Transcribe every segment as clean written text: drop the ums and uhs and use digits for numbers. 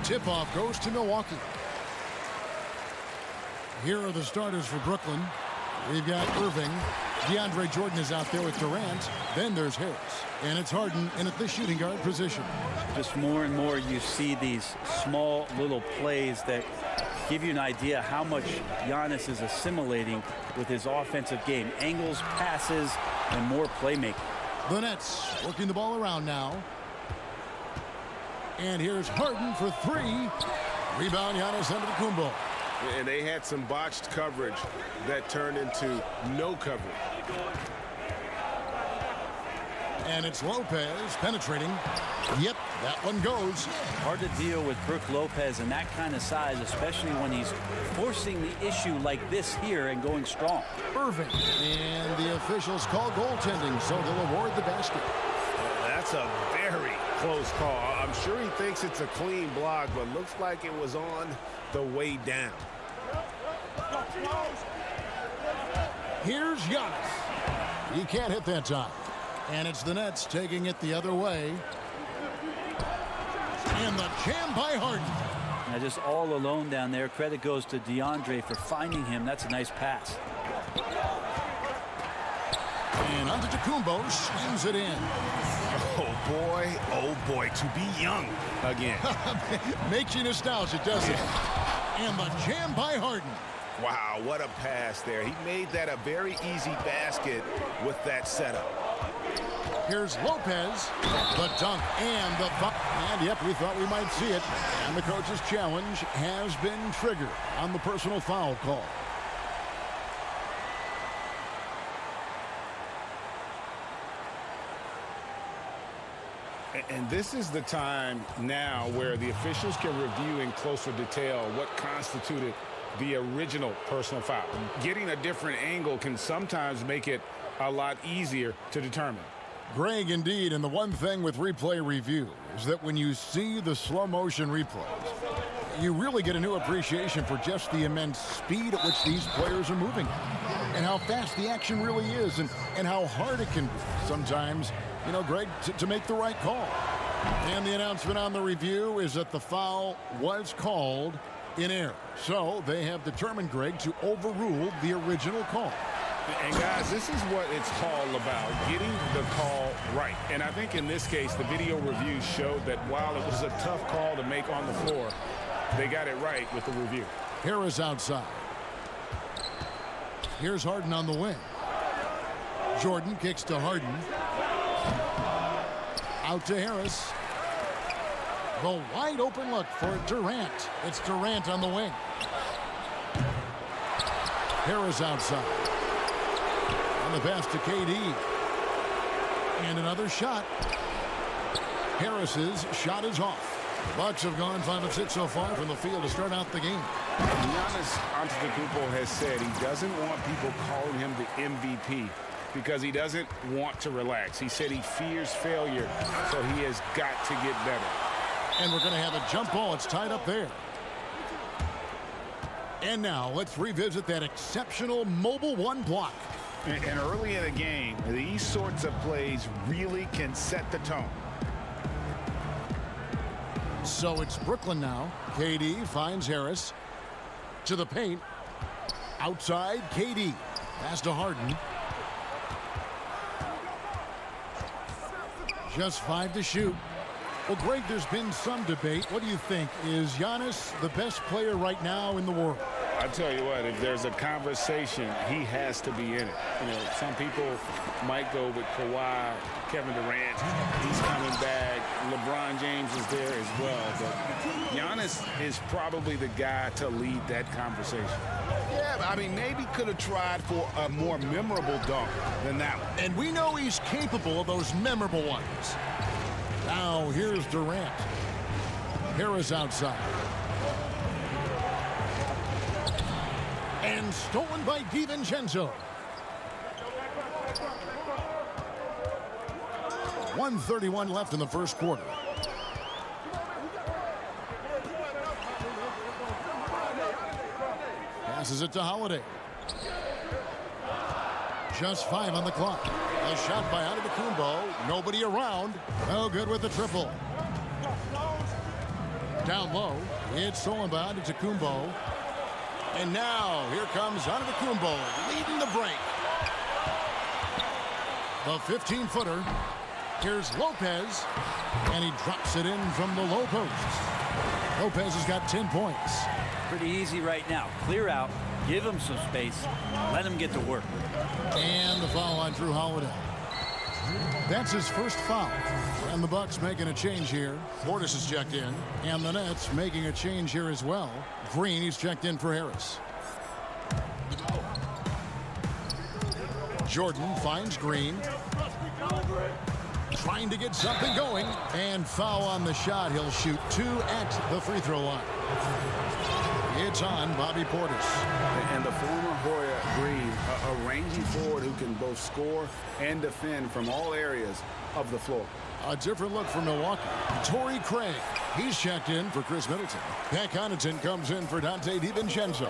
Tip-off goes to Milwaukee. Here are the starters for Brooklyn. We've got Irving. DeAndre Jordan is out there with Durant. Then there's Harris. And it's Harden in at the shooting guard position. Just more and more you see these small little plays that give you an idea how much Giannis is assimilating with his offensive game. Angles, passes, and more playmaking. The Nets working the ball around now. And here's Harden for three. Rebound, Giannis Antetokounmpo. And they had some botched coverage that turned into no coverage. And it's Lopez penetrating. Yep, that one goes. Hard to deal with Brook Lopez in that kind of size, especially when he's forcing the issue like this here and going strong. Irving. And the officials call goaltending, so they'll award the basket. That's a very close call. I'm sure he thinks it's a clean block, but looks like it was on the way down. Here's Giannis. He can't hit that time. And it's the Nets taking it the other way. And the jam by Harden. Now just all alone down there. Credit goes to DeAndre for finding him. That's a nice pass. And Antetokounmpo slams it in. Oh boy, to be young again. Makes you nostalgic, doesn't it? And the jam by Harden. Wow, what a pass there. He made that a very easy basket with that setup. Here's Lopez, the dunk, and the foul. And yep, we thought we might see it. And the coach's challenge has been triggered on the personal foul call. And this is the time now where the officials can review in closer detail what constituted the original personal foul. Getting a different angle can sometimes make it a lot easier to determine. Greg, indeed, and the one thing with replay review is that when you see the slow motion replays, you really get a new appreciation for just the immense speed at which these players are moving and how fast the action really is and how hard it can be sometimes, you know, Greg, to make the right call. And the announcement on the review is that the foul was called in error. So they have determined, Greg, to overrule the original call. And guys, this is what it's all about, getting the call right. And I think in this case, the video review showed that while it was a tough call to make on the floor, they got it right with the review. Harris outside. Here's Harden on the wing. Jordan kicks to Harden. Out to Harris. The wide open look for Durant. It's Durant on the wing. Harris outside. On the pass to KD. And another shot. Harris's shot is off. Bucks have gone 5 of 6 so far from the field to start out the game. Giannis Antetokounmpo has said he doesn't want people calling him the MVP because he doesn't want to relax. He said he fears failure, so he has got to get better. And we're going to have a jump ball. It's tied up there. And now let's revisit that exceptional mobile one block. And early in the game, these sorts of plays really can set the tone. So it's Brooklyn now. KD finds Harris to the paint. Outside, KD. Pass to Harden. Just 5 to shoot. Well, Greg, there's been some debate. What do you think? Is Giannis the best player right now in the world? I tell you what, if there's a conversation, he has to be in it. You know, some people might go with Kawhi, Kevin Durant. He's coming back. LeBron James is there as well. But Giannis is probably the guy to lead that conversation. Yeah, I mean, maybe could have tried for a more memorable dunk than that one. And we know he's capable of those memorable ones. Now, here's Durant. Harris outside. And stolen by DiVincenzo. 1:31 left in the first quarter. Passes it to Holiday. Just 5 on the clock. A shot by Antetokounmpo. Nobody around. No good with the triple. Down low, it's stolen by Antetokounmpo. And now, here comes Antetokounmpo leading the break. The 15-footer. Here's Lopez, and he drops it in from the low post. Lopez has got 10 points. Pretty easy right now. Clear out, give him some space, let him get to work. And the foul on Drew Holiday. That's his first foul. And the Bucks making a change here. Portis is checked in. And the Nets making a change here as well. Green, he's checked in for Harris. Jordan finds Green. Trying to get something going. And foul on the shot. He'll shoot 2 at the free throw line. It's on Bobby Portis. And the former Hoya Green, a rangy forward who can both score and defend from all areas of the floor. A different look for Milwaukee. Torrey Craig. He's checked in for Chris Middleton. Pat Connaughton comes in for Dante DiVincenzo.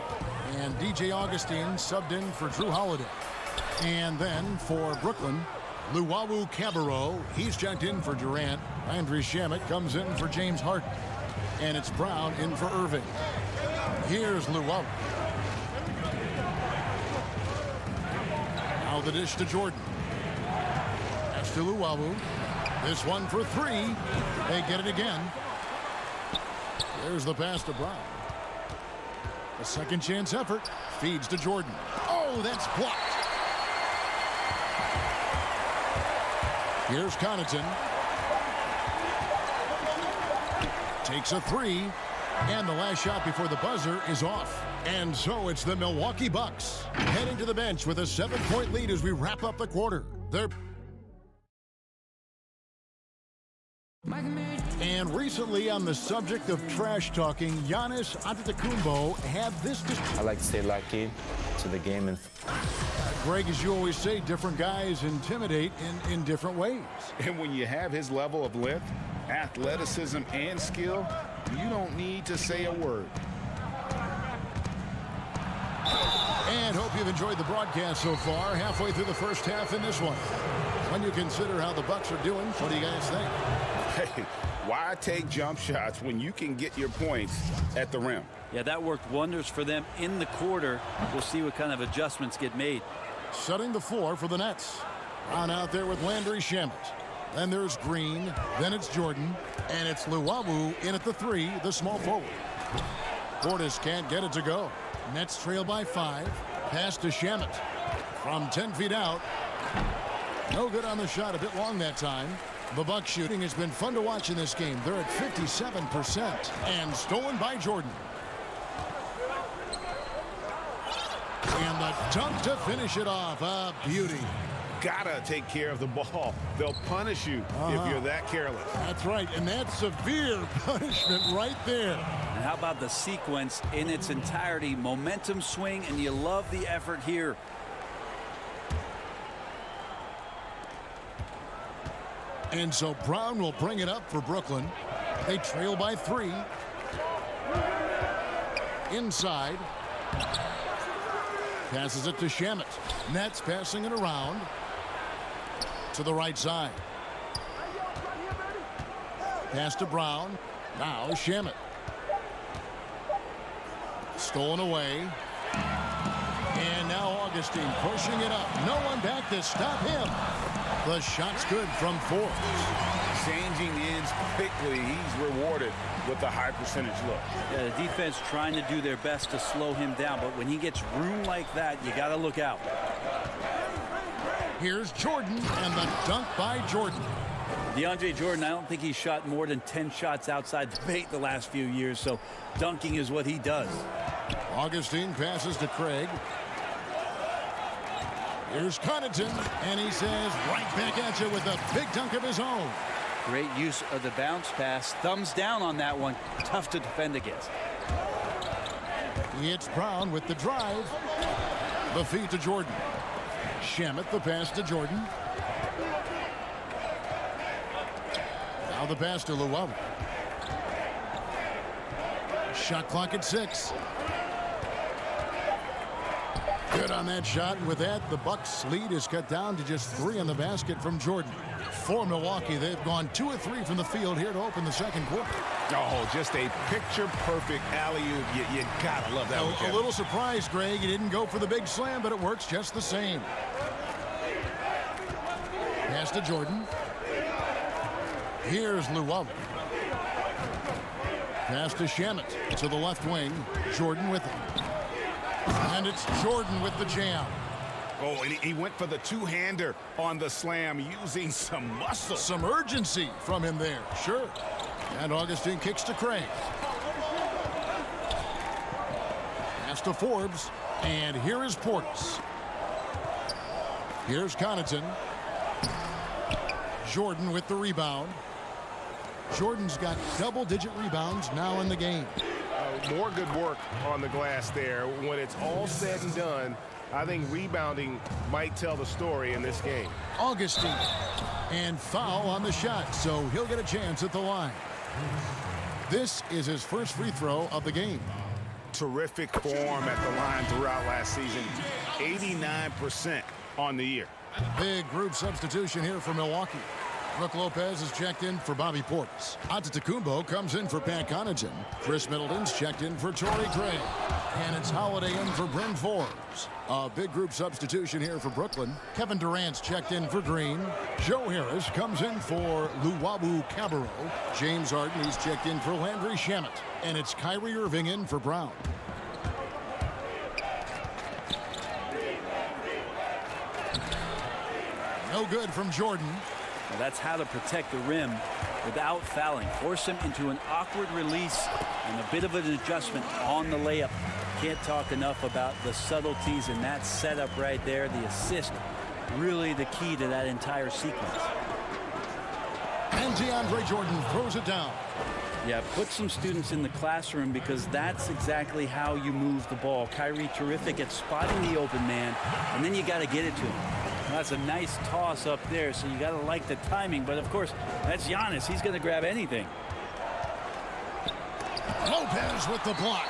And DJ Augustine subbed in for Drew Holiday. And then for Brooklyn, Luwawu Cabarrot. He's checked in for Durant. Landry Shamet comes in for James Harden. And it's Brown in for Irving. Here's Luwawu. Now the dish to Jordan. Pass to Luwawu. This one for 3. They get it again. There's the pass to Brown. A second chance effort. Feeds to Jordan. Oh, that's blocked. Here's Connaughton. Takes a 3. And the last shot before the buzzer is off. And so it's the Milwaukee Bucks heading to the bench with a 7-point lead as we wrap up the quarter. And recently, on the subject of trash talking, Giannis Antetokounmpo had this. I like to stay locked in to the game. And Greg, as you always say, different guys intimidate in different ways. And when you have his level of length, athleticism, and skill, you don't need to say a word. And hope you've enjoyed the broadcast so far. Halfway through the first half in this one. When you consider how the Bucks are doing, what do you guys think? Hey, why take jump shots when you can get your points at the rim? Yeah, that worked wonders for them in the quarter. We'll see what kind of adjustments get made. Setting the floor for the Nets. On out there with Landry Shamet. Then there's Green. Then it's Jordan. And it's Luwawu in at the 3, the small forward. Portis can't get it to go. Nets trail by 5. Pass to Shamet. From 10 feet out. No good on the shot. A bit long that time. The Bucks shooting has been fun to watch in this game. They're at 57%. And stolen by Jordan. And the dunk to finish it off. A beauty. Gotta take care of the ball. They'll punish you if you're that careless. That's right, and that's severe punishment right there. And how about the sequence in its entirety? Momentum swing, and you love the effort here. And so Brown will bring it up for Brooklyn. They trail by 3. Inside. Passes it to Shamet. Nets passing it around to the right side. Pass to Brown. Now Shamet. Stolen away. And now Augustine pushing it up. No one back to stop him. The shot's good from Forbes. Changing ends quickly. He's rewarded with a high percentage look. Yeah, the defense trying to do their best to slow him down, but when he gets room like that, you got to look out. Here's Jordan, and the dunk by Jordan. DeAndre Jordan, I don't think he's shot more than 10 shots outside the paint the last few years, so dunking is what he does. Augustine passes to Craig. Here's Connaughton, and he says right back at you with a big dunk of his own. Great use of the bounce pass. Thumbs down on that one. Tough to defend against. It's Brown with the drive. The feed to Jordan. Shamet the pass to Jordan. Now the pass to Luwawu. Shot clock at 6. Good on that shot. And with that, the Bucks' lead is cut down to just 3 in the basket from Jordan. For Milwaukee, they've gone 2 of 3 from the field here to open the second quarter. Oh, just a picture-perfect alley-oop. You gotta love that one, Kevin. A little surprised, Greg. He didn't go for the big slam, but it works just the same. Pass to Jordan. Here's Luwawu. Pass to Shamet to the left wing. Jordan with it. And it's Jordan with the jam. Oh, and he went for the two-hander on the slam using some muscle. Some urgency from him there, sure. And Augustine kicks to Craig. Pass to Forbes. And here is Portis. Here's Connaughton. Jordan with the rebound. Jordan's got double-digit rebounds now in the game. More good work on the glass there. When it's all said and done, I think rebounding might tell the story in this game. Augustine. And foul on the shot, so he'll get a chance at the line. This is his first free throw of the game. Terrific form at the line throughout last season. 89% on the year. Big group substitution here for Milwaukee. Brook Lopez is checked in for Bobby Portis. Antetokounmpo comes in for Pat Connaughton. Chris Middleton's checked in for Torrey Craig. And it's Holiday in for Bryn Forbes. A big group substitution here for Brooklyn. Kevin Durant's checked in for Green. Joe Harris comes in for Luwawu Cabarro. James Harden, he's checked in for Landry Shamet. And it's Kyrie Irving in for Brown. No good from Jordan. Well, that's how to protect the rim without fouling. Force him into an awkward release and a bit of an adjustment on the layup. Can't talk enough about the subtleties in that setup right there. The assist, really the key to that entire sequence. And DeAndre Jordan throws it down. Yeah, put some students in the classroom because that's exactly how you move the ball. Kyrie terrific at spotting the open man, and then you got to get it to him. That's a nice toss up there, so you got to like the timing. But, of course, that's Giannis. He's going to grab anything. Lopez with the block.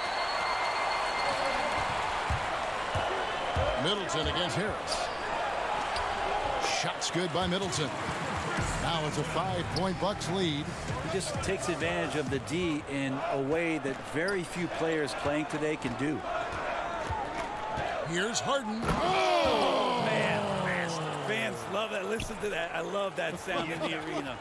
Middleton against Harris. Shot's good by Middleton. Now it's a 5-point Bucks lead. He just takes advantage of the D in a way that very few players playing today can do. Here's Harden. Oh, man. Fans love that. Listen to that. I love that sound in the arena.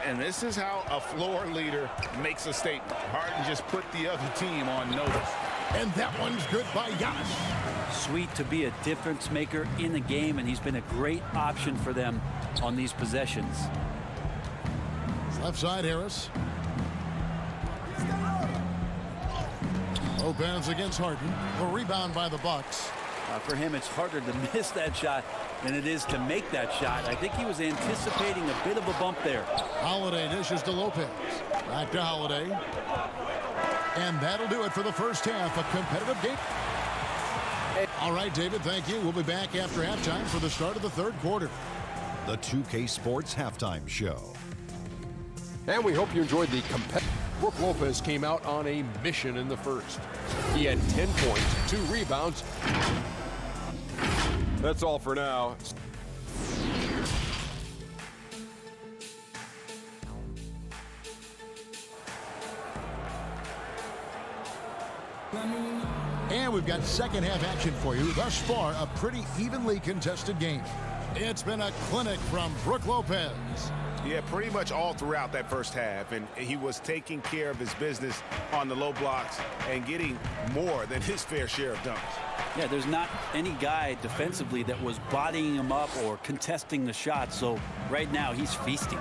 And this is how a floor leader makes a statement. Harden just put the other team on notice. And that one's good by Giannis. Sweet to be a difference maker in the game, and he's been a great option for them on these possessions. Left side, Harris. Lopez against Harden. The rebound by the Bucks. For him, it's harder to miss that shot than it is to make that shot. I think he was anticipating a bit of a bump there. Holiday dishes to Lopez. Back to Holiday. And that'll do it for the first half. A competitive game. All right, David, thank you. We'll be back after halftime for the start of the third quarter. The 2K Sports Halftime Show. And we hope you enjoyed the competitive. Brook Lopez came out on a mission in the first. He had 10 points, 2 rebounds. That's all for now. And we've got second half action for you. Thus far, a pretty evenly contested game. It's been a clinic from Brook Lopez. Yeah, pretty much all throughout that first half, and he was taking care of his business on the low blocks and getting more than his fair share of dunks. Yeah, there's not any guy defensively that was bodying him up or contesting the shot, so right now he's feasting.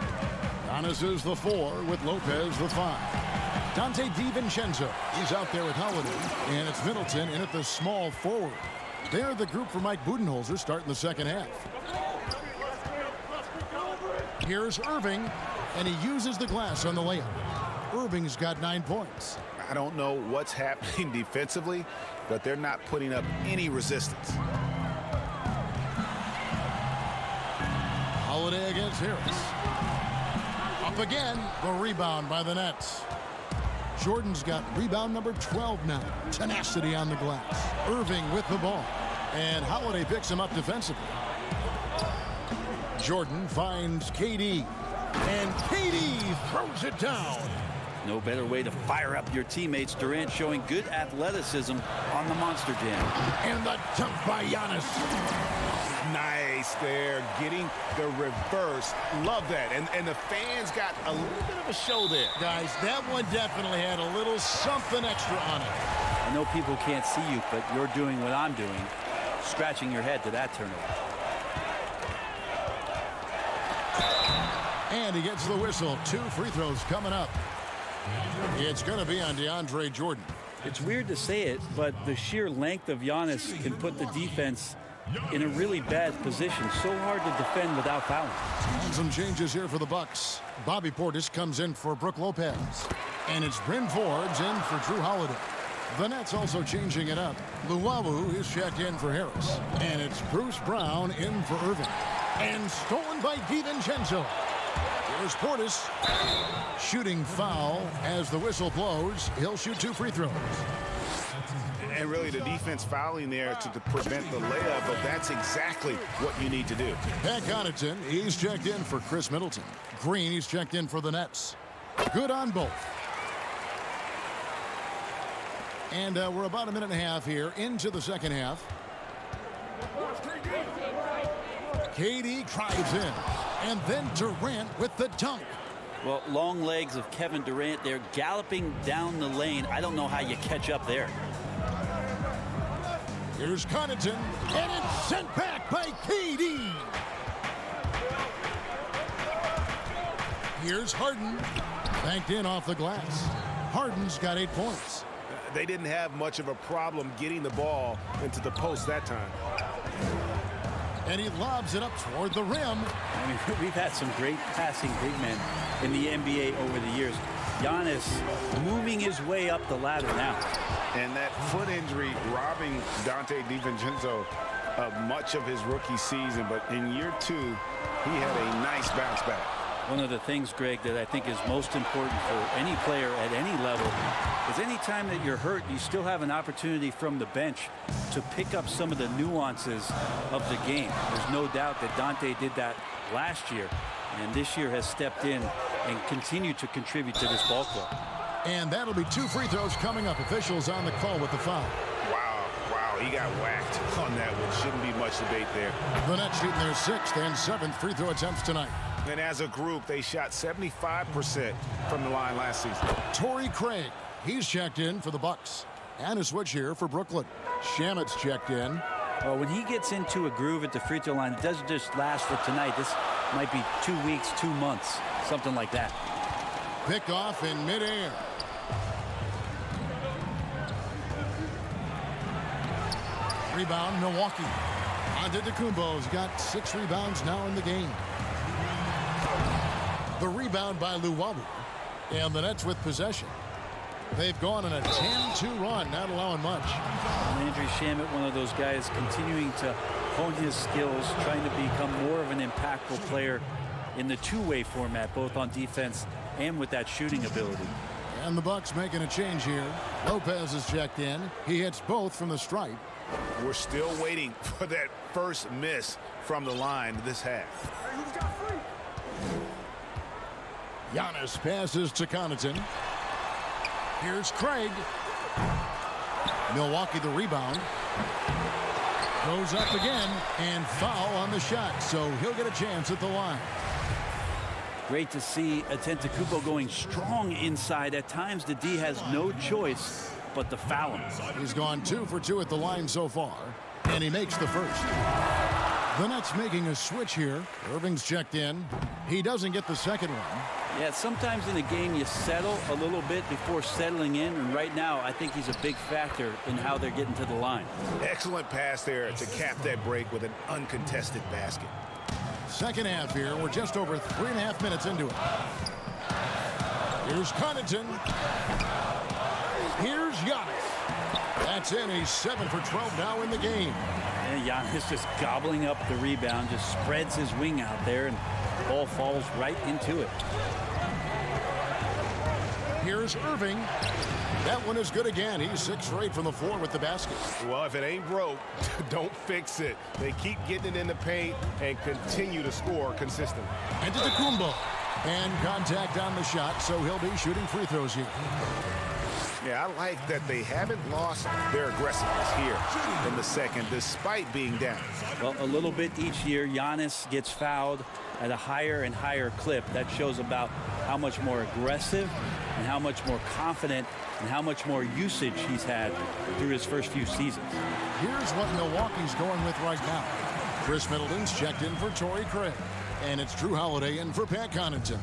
Giannis is the 4 with Lopez the 5. Dante DiVincenzo, he's out there with Holiday, and it's Middleton in at the small forward. They're the group for Mike Budenholzer starting the second half. Here's Irving, and he uses the glass on the layup. Irving's got 9 points. I don't know what's happening defensively, but they're not putting up any resistance. Holiday against Harris. Up again, the rebound by the Nets. Jordan's got rebound number 12 now. Tenacity on the glass. Irving with the ball. And Holiday picks him up defensively. Jordan finds KD. And KD throws it down. No better way to fire up your teammates. Durant showing good athleticism on the Monster Jam. And the dunk by Giannis. Nice there, getting the reverse. Love that. And the fans got a little bit of a show there. Guys, that one definitely had a little something extra on it. I know people can't see you, but you're doing what I'm doing. Scratching your head to that turnover. And he gets the whistle. 2 free throws coming up. It's going to be on DeAndre Jordan. It's weird to say it, but the sheer length of Giannis can put the defense in a really bad position. So hard to defend without fouling. And some changes here for the Bucks. Bobby Portis comes in for Brook Lopez. And it's Bryn Forbes in for Drew Holiday. The Nets also changing it up. Luwawu is checked in for Harris. And it's Bruce Brown in for Irving. And stolen by DiVincenzo. Here's Portis. Shooting foul as the whistle blows. He'll shoot 2 free throws. And really the defense fouling there to prevent the layup, but that's exactly what you need to do. Pat Connaughton, he's checked in for Chris Middleton. Green, he's checked in for the Nets. Good on both. And we're about a minute and a half here into the second half. KD drives in. And then Durant with the dunk. Well, long legs of Kevin Durant. They're galloping down the lane. I don't know how you catch up there. Here's Connaughton. And it's sent back by KD. Here's Harden. Banked in off the glass. Harden's got 8 points. They didn't have much of a problem getting the ball into the post that time. And he lobs it up toward the rim. I mean, we've had some great passing big men in the NBA over the years. Giannis moving his way up the ladder now. And that foot injury robbing Dante DiVincenzo of much of his rookie season. But in year 2, he had a nice bounce back. One of the things, Greg, that I think is most important for any player at any level is any time that you're hurt, you still have an opportunity from the bench to pick up some of the nuances of the game. There's no doubt that Dante did that last year, and this year has stepped in and continued to contribute to this ball club. And that'll be 2 free throws coming up. Officials on the call with the foul. Wow, he got whacked on that one. Shouldn't be much debate there. The Nets shooting their 6th and 7th free throw attempts tonight. And as a group, they shot 75% from the line last season. Torrey Craig, he's checked in for the Bucks. And a switch here for Brooklyn. Shamit's checked in. Well, when he gets into a groove at the free throw line, it doesn't just last for tonight. This might be 2 weeks, 2 months, something like that. Pick off in midair. Rebound, Milwaukee. Antetokounmpo's got 6 rebounds now in the game. The rebound by Luwawu. And the Nets with possession. They've gone on a 10-2 run, not allowing much. Landry Shamet, one of those guys continuing to hone his skills, trying to become more of an impactful player in the two-way format, both on defense and with that shooting ability. And the Bucks making a change here. Lopez is checked in. He hits both from the stripe. We're still waiting for that first miss from the line this half. Giannis passes to Connaughton. Here's Craig. Milwaukee the rebound. Goes up again and foul on the shot, so he'll get a chance at the line. Great to see Antetokounmpo going strong inside. At times the D has no choice but to foul him. He's gone 2 for 2 at the line so far, and he makes the first. The Nets making a switch here. Irving's checked in. He doesn't get the second one. Yeah, sometimes in a game you settle a little bit before settling in, and right now I think he's a big factor in how they're getting to the line. Excellent pass there to cap that break with an uncontested basket. Second half here. We're just over 3.5 minutes into it. Here's Connaughton. Here's Giannis. That's in. He's 7 for 12 now in the game. And Giannis just gobbling up the rebound, just spreads his wing out there, and the ball falls right into it. Here's Irving. That one is good again. He's 6 for 8 from the floor with the basket. Well, if it ain't broke, don't fix it. They keep getting it in the paint and continue to score consistently. And to Kumbo. And contact on the shot, so he'll be shooting free throws here. Yeah, I like that they haven't lost their aggressiveness here in the second, despite being down. Well, a little bit each year, Giannis gets fouled at a higher and higher clip. That shows about how much more aggressive and how much more confident and how much more usage he's had through his first few seasons. Here's what Milwaukee's going with right now. Chris Middleton's checked in for Torrey Craig. And it's Drew Holiday in for Pat Connaughton.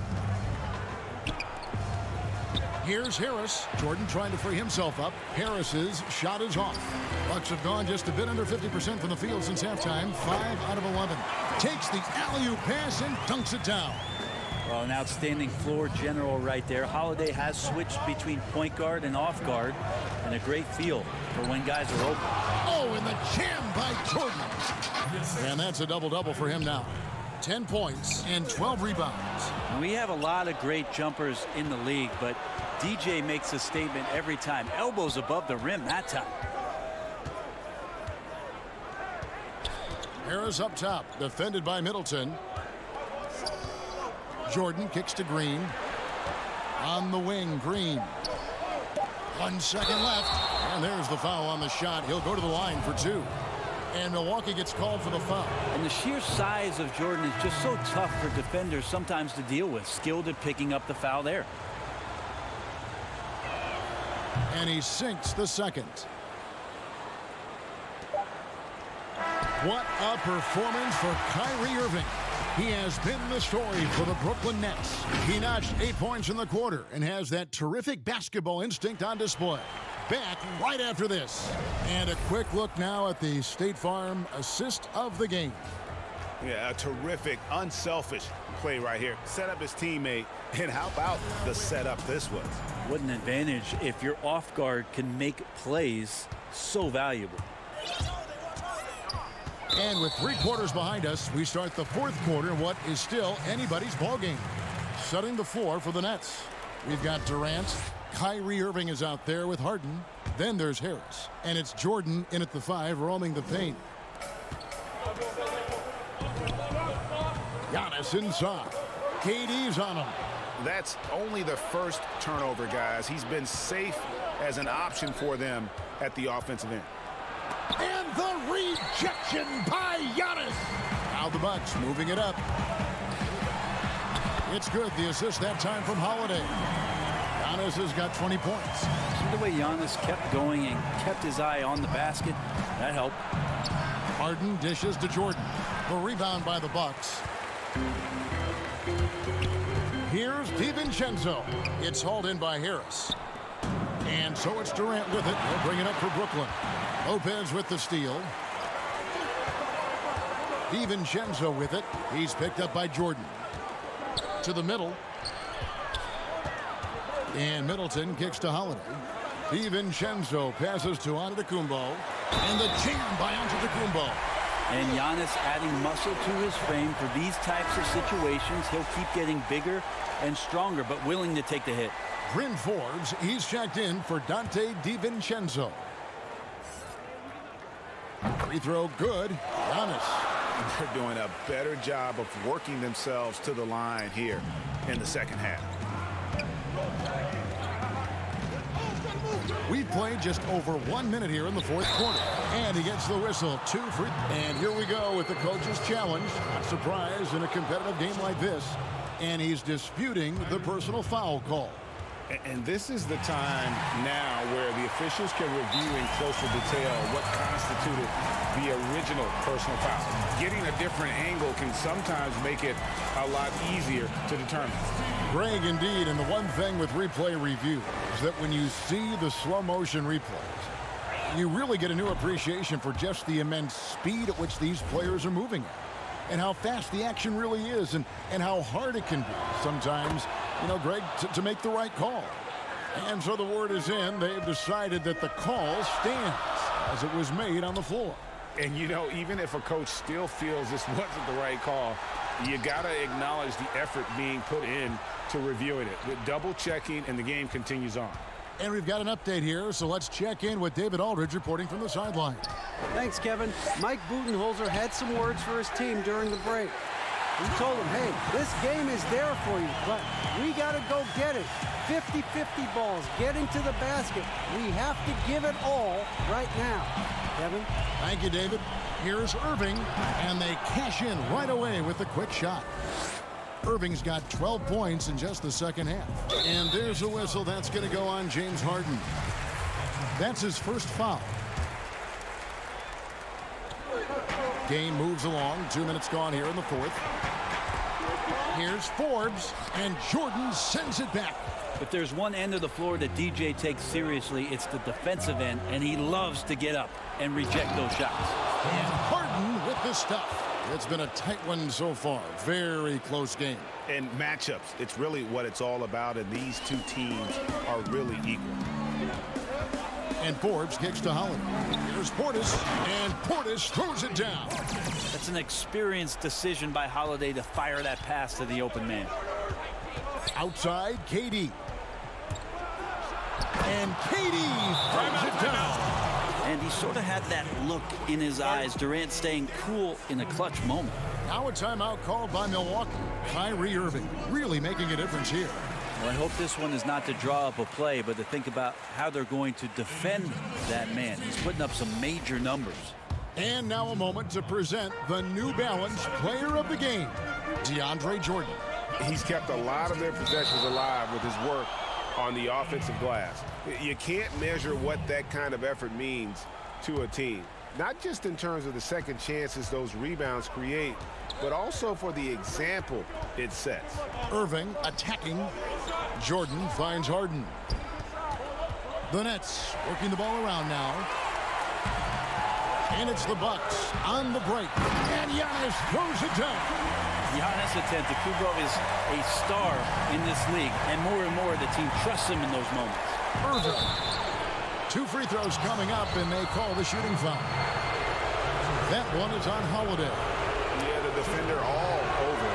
Here's Harris. Jordan trying to free himself up. Harris's shot is off. Bucks have gone just a bit under 50% from the field since halftime. 5 out of 11. Takes the alley-oop pass and dunks it down. Well, an outstanding floor general right there. Holiday has switched between point guard and off guard, and a great feel for when guys are open. Oh, and the jam by Jordan. And that's a double-double for him now. 10 points and 12 rebounds. And we have a lot of great jumpers in the league, but DJ makes a statement every time. Elbows above the rim that time. Harris up top, defended by Middleton. Jordan kicks to Green. On the wing, Green. 1 second left. And there's the foul on the shot. He'll go to the line for 2. And Milwaukee gets called for the foul. And the sheer size of Jordan is just so tough for defenders sometimes to deal with. Skilled at picking up the foul there. And he sinks the second. What a performance for Kyrie Irving. He has been the story for the Brooklyn Nets. He notched 8 points in the quarter and has that terrific basketball instinct on display. Back right after this. And a quick look now at the State Farm assist of the game. Yeah, a terrific, unselfish play right here. Set up his teammate, and how about the setup this was? What an advantage if your off guard can make plays so valuable. And with 3 quarters behind us, we start the 4th quarter in what is still anybody's ball game. Setting the floor for the Nets. We've got Durant. Kyrie Irving is out there with Harden. Then there's Harris. And it's Jordan in at the 5, roaming the paint. Giannis inside. KD's on him. That's only the first turnover, guys. He's been safe as an option for them at the offensive end. And the rejection by Giannis. Now the Bucks moving it up. It's good. The assist that time from Holiday. Giannis has got 20 points. See the way Giannis kept going and kept his eye on the basket. That helped. Harden dishes to Jordan. The rebound by the Bucks. Here's DiVincenzo. It's hauled in by Harris. And so it's Durant with it. He'll bring it up for Brooklyn. Lopez with the steal. DiVincenzo with it. He's picked up by Jordan. To the middle. And Middleton kicks to Holiday. DiVincenzo passes to Antetokounmpo. And the jam by Antetokounmpo. And Giannis adding muscle to his frame for these types of situations. He'll keep getting bigger and stronger, but willing to take the hit. Bryn Forbes, he's checked in for Dante DiVincenzo. Free throw good. Giannis. They're doing a better job of working themselves to the line here in the second half. We've played just over 1 minute here in the 4th quarter. And he gets the whistle. 2 free. And here we go with the coach's challenge. Not surprised in a competitive game like this. And he's disputing the personal foul call. And this is the time now where the officials can review in closer detail what constituted the original personal foul. Getting a different angle can sometimes make it a lot easier to determine. Greg, indeed, and the one thing with replay review is that when you see the slow motion replays, you really get a new appreciation for just the immense speed at which these players are moving at. And how fast the action really is, and how hard it can be sometimes, you know, Greg, to make the right call. And so the word is in. They've decided that the call stands as it was made on the floor. And, you know, even if a coach still feels this wasn't the right call, You got to acknowledge the effort being put in to reviewing it. With double checking, and the game continues on. And we've got an update here, so let's check in with David Aldridge reporting from the sideline. Thanks, Kevin. Mike Budenholzer had some words for his team during the break. He told them, hey, this game is there for you, but we got to go get it. 50-50 balls, getting to the basket. We have to give it all right now. Kevin? Thank you, David. Here's Irving, and they cash in right away with a quick shot. Irving's got 12 points in just the second half. And there's a whistle. That's going to go on James Harden. That's his first foul. Game moves along. 2 minutes gone here in the fourth. Here's Forbes, and Jordan sends it back. If there's one end of the floor that DJ takes seriously, it's the defensive end, and he loves to get up and reject those shots. And Harden with the stuff. It's been a tight one so far. Very close game. And matchups, it's really what it's all about, and these two teams are really equal. And Forbes kicks to Holiday. Here's Portis, and Portis throws it down. That's an experienced decision by Holiday to fire that pass to the open man. Outside, KD. And KD throws it down. And he sort of had that look in his eyes. Durant staying cool in a clutch moment. Now a timeout called by Milwaukee. Kyrie Irving really making a difference here. Well, I hope this one is not to draw up a play, but to think about how they're going to defend that man. He's putting up some major numbers. And now a moment to present the New Balance Player of the Game, DeAndre Jordan. He's kept a lot of their possessions alive with his work on the offensive glass. You can't measure what that kind of effort means to a team. Not just in terms of the second chances those rebounds create, but also for the example it sets. Irving attacking. Jordan finds Harden. The Nets working the ball around now. And it's the Bucks on the break. And Giannis throws it down. Giannis Antetokounmpo is a star in this league, and more the team trusts him in those moments. Irving. 2 free throws coming up, and they call the shooting foul. That one is on Holiday. Yeah, the defender all over.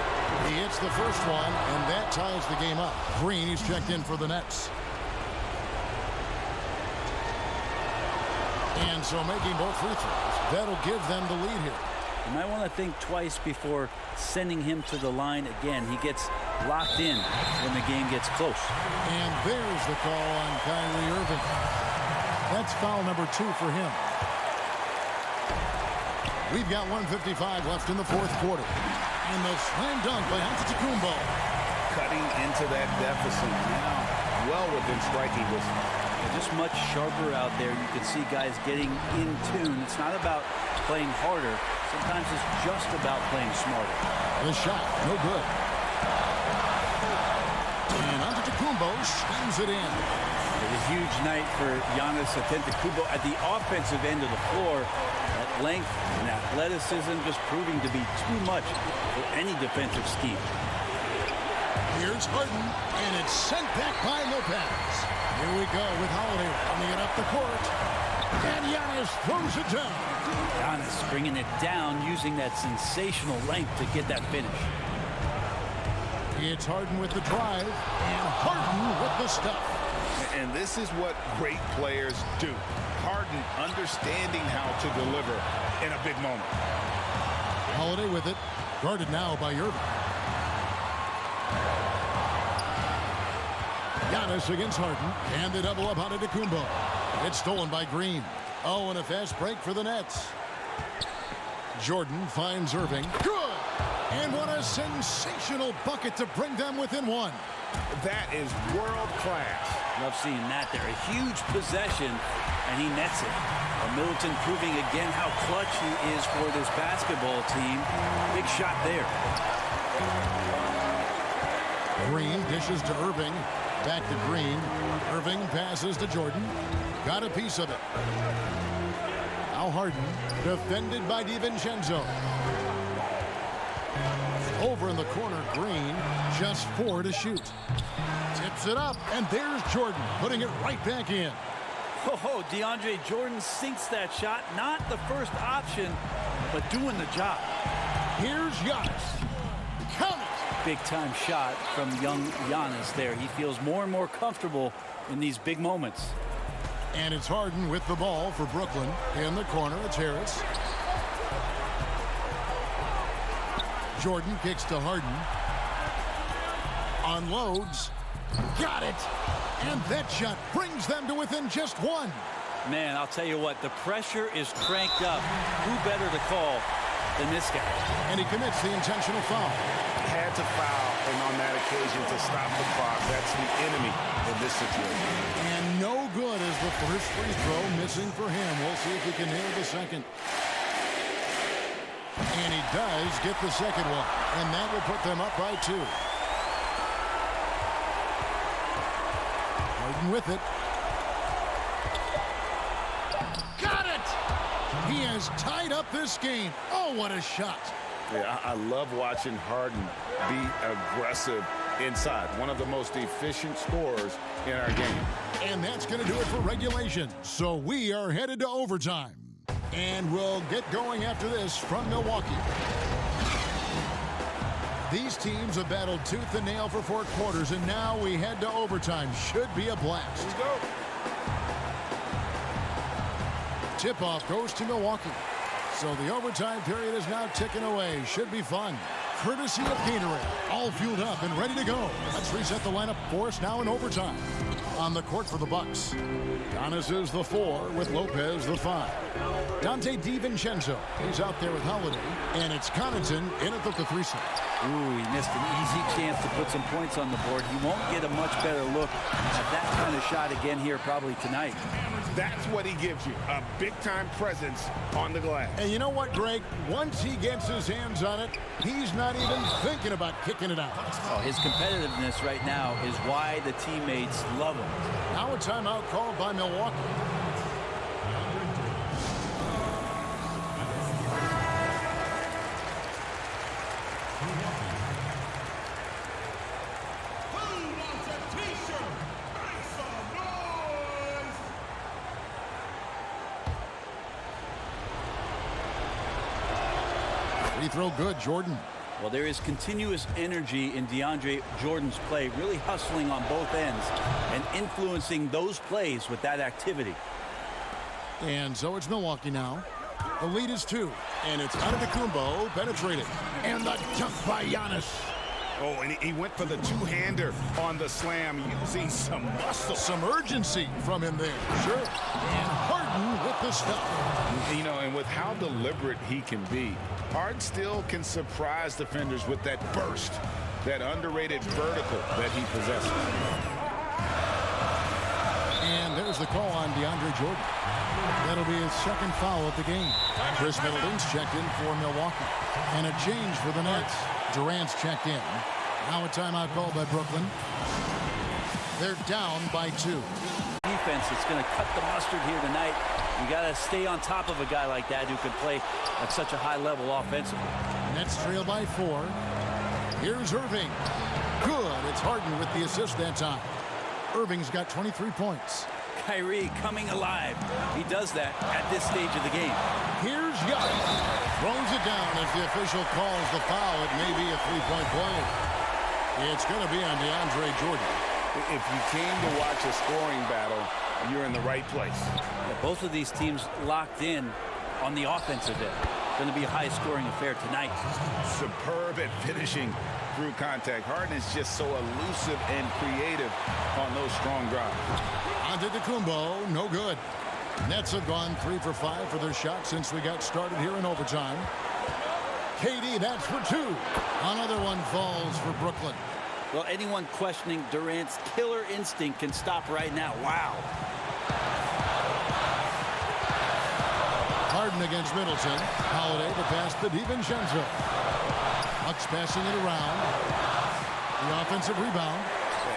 He hits the first one, and that ties the game up. Green, he's checked in for the Nets. And so making both free throws, that'll give them the lead here. You might want to think twice before sending him to the line again. He gets locked in when the game gets close. And there's the call on Kyrie Irving. That's foul number 2 for him. We've got 1:55 left in the fourth quarter. And the slam dunk by Antetokounmpo. Cutting into that deficit now, well within striking distance. They're just much sharper out there. You can see guys getting in tune. It's not about playing harder. Sometimes it's just about playing smarter. The shot, no good. And Antetokounmpo slams it in. It's a huge night for Giannis Antetokounmpo at the offensive end of the floor. That length and athleticism just proving to be too much for any defensive scheme. Here's Harden, and it's sent back by Lopez. Here we go with Holiday running it up the court. And Giannis throws it down. Giannis bringing it down, using that sensational length to get that finish. It's Harden with the drive, and Harden with the stuff. And this is what great players do. Harden understanding how to deliver in a big moment. Holiday with it, guarded now by Irving. Giannis against Harden, and they double up on Antetokounmpo. It's stolen by Green. Oh, and a fast break for the Nets. Jordan finds Irving. Good! And what a sensational bucket to bring them within 1. That is world class. Love seeing that there. A huge possession, and he nets it. Middleton proving again how clutch he is for this basketball team. Big shot there. Green dishes to Irving. Back to Green. Irving passes to Jordan. Got a piece of it. Now Harden, defended by DiVincenzo. Over in the corner, Green, just 4 to shoot. Tips it up, and there's Jordan, putting it right back in. Oh, DeAndre Jordan sinks that shot. Not the first option, but doing the job. Here's Giannis. big-time shot from young Giannis there. He feels more and more comfortable in these big moments. And it's Harden with the ball for Brooklyn. In the corner, it's Harris. Jordan kicks to Harden. Unloads. Got it. And that shot brings them to within just one. Man, I'll tell you what, the pressure is cranked up. Who better to call than this guy? And he commits the intentional foul. Had to foul, and on that occasion to stop the clock. That's the enemy in this situation. And no good as the first free throw missing for him. We'll see if he can nail the second. And he does get the second one. And that will put them up by 2. Harden with it. Got it! He has tied up this game. Oh, what a shot. Yeah, I love watching Harden be aggressive inside. One of the most efficient scorers in our game. And that's going to do it for regulation. So we are headed to overtime. And we'll get going after this from Milwaukee. These teams have battled tooth and nail for 4 quarters, and now we head to overtime. Should be a blast. Let's go. Tip-off goes to Milwaukee. So the overtime period is now ticking away. Should be fun. Courtesy of Gatorade. All fueled up and ready to go. Let's reset the lineup for us now in overtime. On the court for the Bucks. Giannis is the 4 with Lopez the 5. Dante DiVincenzo. He's out there with Holiday. And it's Connaughton in at the 3 slot. Ooh, he missed an easy chance to put some points on the board. He won't get a much better look at that kind of shot again here probably tonight. That's what he gives you, a big-time presence on the glass. And you know what, Greg? Once he gets his hands on it, he's not even thinking about kicking it out. Oh, his competitiveness right now is why the teammates love him. Now a timeout called by Milwaukee. Free throw good, Jordan. Well, there is continuous energy in DeAndre Jordan's play, really hustling on both ends and influencing those plays with that activity. And so it's Milwaukee now. The lead is 2. And it's Antetokounmpo penetrated. And the dunk by Giannis. Oh, and he went for the two-hander on the slam, using some muscle. Some urgency from him there. Sure. And Harden with the stuff. You know, and with how deliberate he can be, Harden still can surprise defenders with that burst, that underrated vertical that he possesses. And there's the call on DeAndre Jordan. That'll be his second foul of the game. Chris Middleton's checked in for Milwaukee. And a change for the Nets. Durant's checked in. Now a timeout called by Brooklyn. They're down by 2. Defense is going to cut the mustard here tonight. You got to stay on top of a guy like that who can play at such a high level offensively. Nets trail by 4. Here's Irving. Good. It's Harden with the assist that time. Irving's got 23 points. Kyrie coming alive. He does that at this stage of the game. Here's Giannis. Throws it down as the official calls the foul. It may be a 3-point play. It's going to be on DeAndre Jordan. If you came to watch a scoring battle, you're in the right place. Yeah, both of these teams locked in on the offensive end. Going to be a high-scoring affair tonight. Superb at finishing through contact. Harden is just so elusive and creative on those strong drives. Antetokounmpo, no good. Nets have gone 3 for 5 for their shot since we got started here in overtime. KD, that's for 2. Another one falls for Brooklyn. Well, anyone questioning Durant's killer instinct can stop right now. Wow. Harden against Middleton. Holiday the pass to DiVincenzo. Bucks passing it around. The offensive rebound.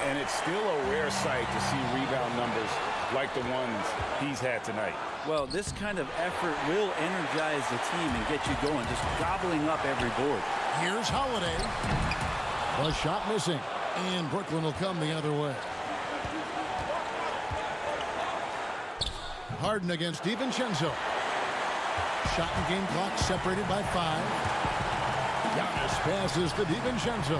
And it's still a rare sight to see rebound numbers like the ones he's had tonight. Well, this kind of effort will energize the team and get you going, just gobbling up every board. Here's Holiday. The shot missing. And Brooklyn will come the other way. Harden against DiVincenzo. Shot and game clock separated by 5. Giannis passes to DiVincenzo.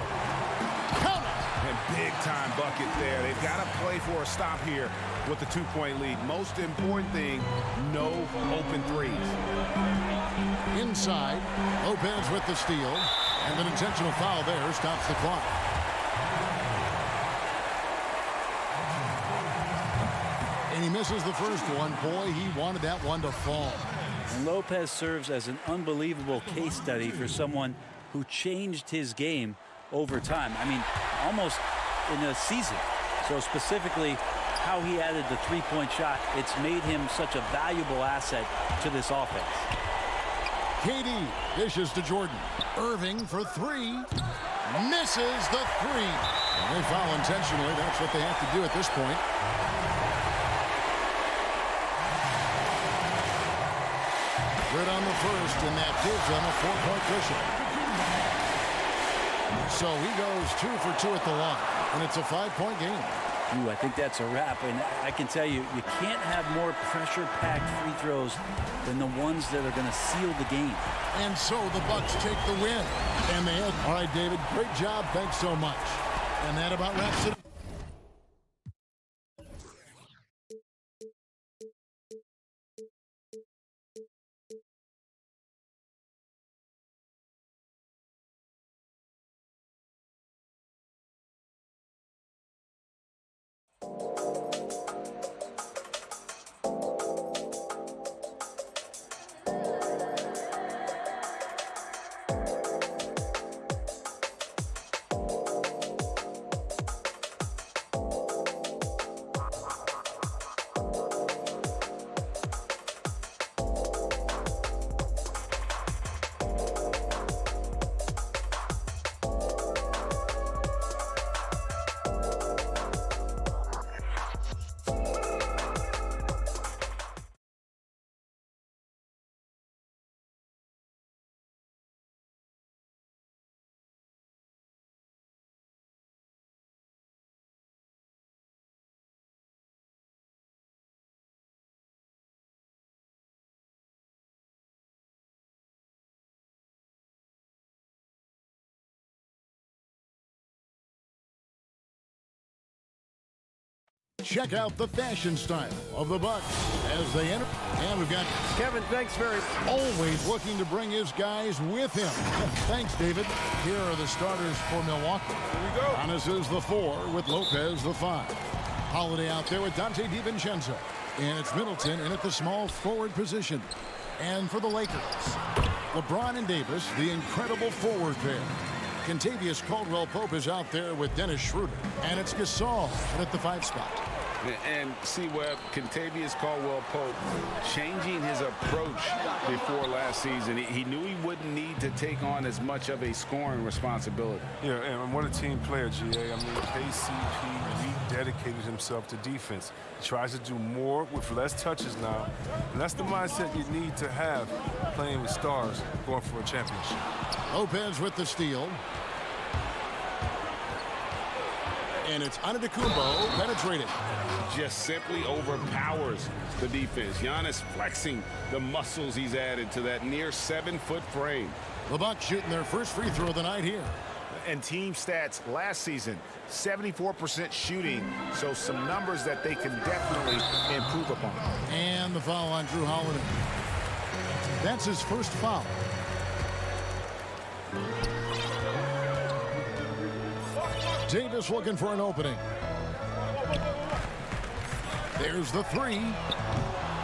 And big-time bucket there. They've got to play for a stop here with the 2-point lead. Most important thing, no open threes. Inside, Lopez with the steal. And an intentional foul there stops the clock. And he misses the first one. Boy, he wanted that one to fall. And Lopez serves as an unbelievable case study for someone who changed his game over time. I mean, almost in a season. So specifically, how he added the three-point shot, it's made him such a valuable asset to this offense. KD dishes to Jordan. Irving for three. Misses the three. And they foul intentionally. That's what they have to do at this point. Good on the first, and that gives them a 4-point cushion. So he goes 2 for 2 at the line, and it's a 5-point game. Ooh, I think that's a wrap, and I can tell you, you can't have more pressure-packed free throws than the ones that are going to seal the game. And so the Bucks take the win. And they had. All right, David, great job. Thanks so much. And that about wraps it. Check out the fashion style of the Bucks as they enter. And we've got Kevin, thanks very much. Always looking to bring his guys with him. Thanks, David. Here are the starters for Milwaukee. Here we go. Giannis is the 4 with Lopez the 5. Holiday out there with Dante DiVincenzo. And it's Middleton in at the small forward position. And for the Lakers, LeBron and Davis, the incredible forward pair. Kentavious Caldwell-Pope is out there with Dennis Schroeder. And it's Gasol at the 5 spot. And see where Kentavious Caldwell-Pope changing his approach before last season. He knew he wouldn't need to take on as much of a scoring responsibility. Yeah, and what a team player, GA. I mean, KCP rededicated himself to defense. He tries to do more with less touches now. And that's the mindset you need to have playing with stars going for a championship. Lopez with the steal. And it's Antetokounmpo penetrated. Just simply overpowers the defense. Giannis flexing the muscles he's added to that near 7-foot frame. The Bucks shooting their first free throw of the night here. And team stats last season, 74% shooting, so some numbers that they can definitely improve upon. And the foul on Drew Holiday. That's his first foul. Davis looking for an opening. There's the 3.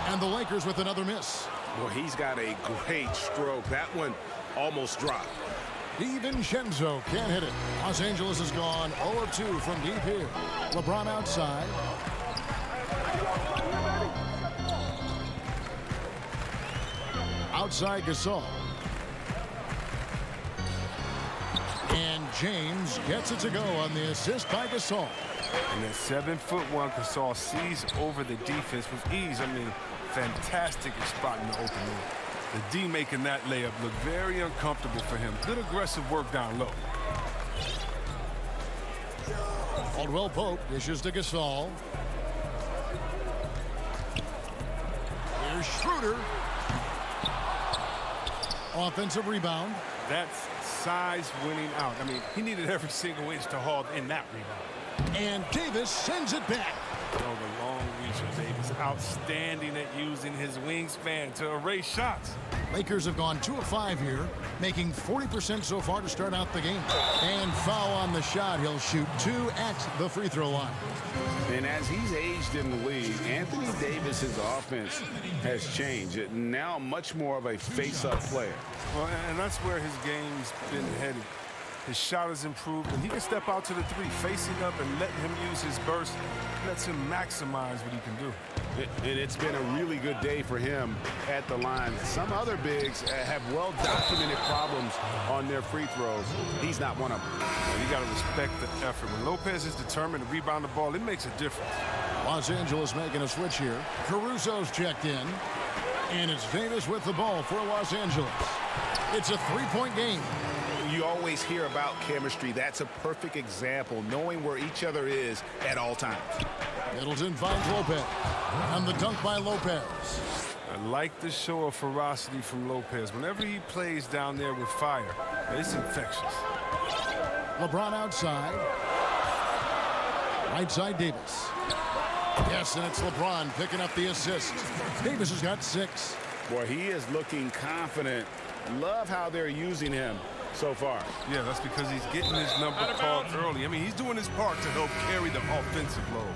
And the Lakers with another miss. Well, he's got a great stroke. That one almost dropped. DiVincenzo can't hit it. Los Angeles is gone 0 of 2 from deep here. LeBron outside. Outside Gasol. And James gets it to go on the assist by Gasol. And that 7'1" Gasol sees over the defense with ease. I mean, fantastic spot in the open look. The D making that layup look very uncomfortable for him. Good aggressive work down low. Caldwell-Pope dishes to Gasol. Here's Schroeder. Offensive rebound. That's size winning out. I mean, he needed every single inch to haul in that rebound. And Davis sends it back. Oh, the long reach of Davis. Outstanding at using his wingspan to erase shots. Lakers have gone 2 of 5 here, making 40% so far to start out the game. And foul on the shot. He'll shoot 2 at the free throw line. And as he's aged in the league, Anthony Davis's offense has changed. Now much more of a face-up player. Well, and that's where his game's been headed. His shot has improved, and he can step out to the 3, facing up and letting him use his burst. Lets him maximize what he can do. And it's been a really good day for him at the line. Some other bigs have well-documented problems on their free throws. He's not one of them. Well, you got to respect the effort. When Lopez is determined to rebound the ball, it makes a difference. Los Angeles making a switch here. Caruso's checked in. And it's Davis with the ball for Los Angeles. It's a 3-point game. You always hear about chemistry. That's a perfect example, knowing where each other is at all times. Middleton finds Lopez. And the dunk by Lopez. I like the show of ferocity from Lopez. Whenever he plays down there with fire, it's infectious. LeBron outside. Right side Davis. Yes, and it's LeBron picking up the assist. Davis has got 6. Boy, he is looking confident. Love how they're using him so far. Yeah, that's because he's getting his number called early. I mean, he's doing his part to help carry the offensive load.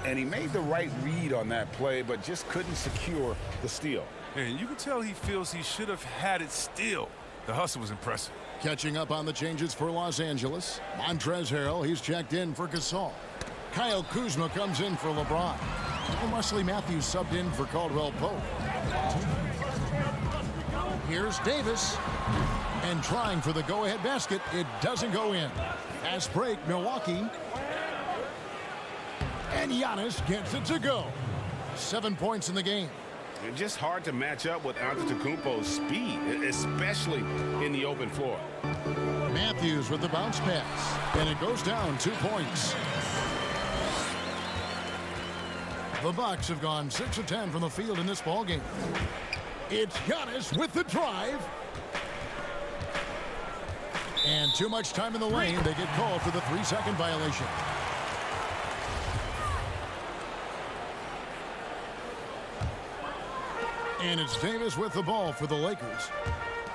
And he made the right read on that play, but just couldn't secure the steal. And you can tell he feels he should have had it still. The hustle was impressive. Catching up on the changes for Los Angeles. Montrezl Harrell, he's checked in for Gasol. Kyle Kuzma comes in for LeBron. And Wesley Matthews subbed in for Caldwell Pope. Here's Davis. And trying for the go-ahead basket. It doesn't go in. Fast break, Milwaukee. And Giannis gets it to go. 7 points in the game. It's just hard to match up with Antetokounmpo's speed, especially in the open floor. Matthews with the bounce pass. And it goes down 2 points. The Bucks have gone 6 of 10 from the field in this ballgame. It's Giannis with the drive. And too much time in the lane. They get called for the 3-second violation. And it's Davis with the ball for the Lakers.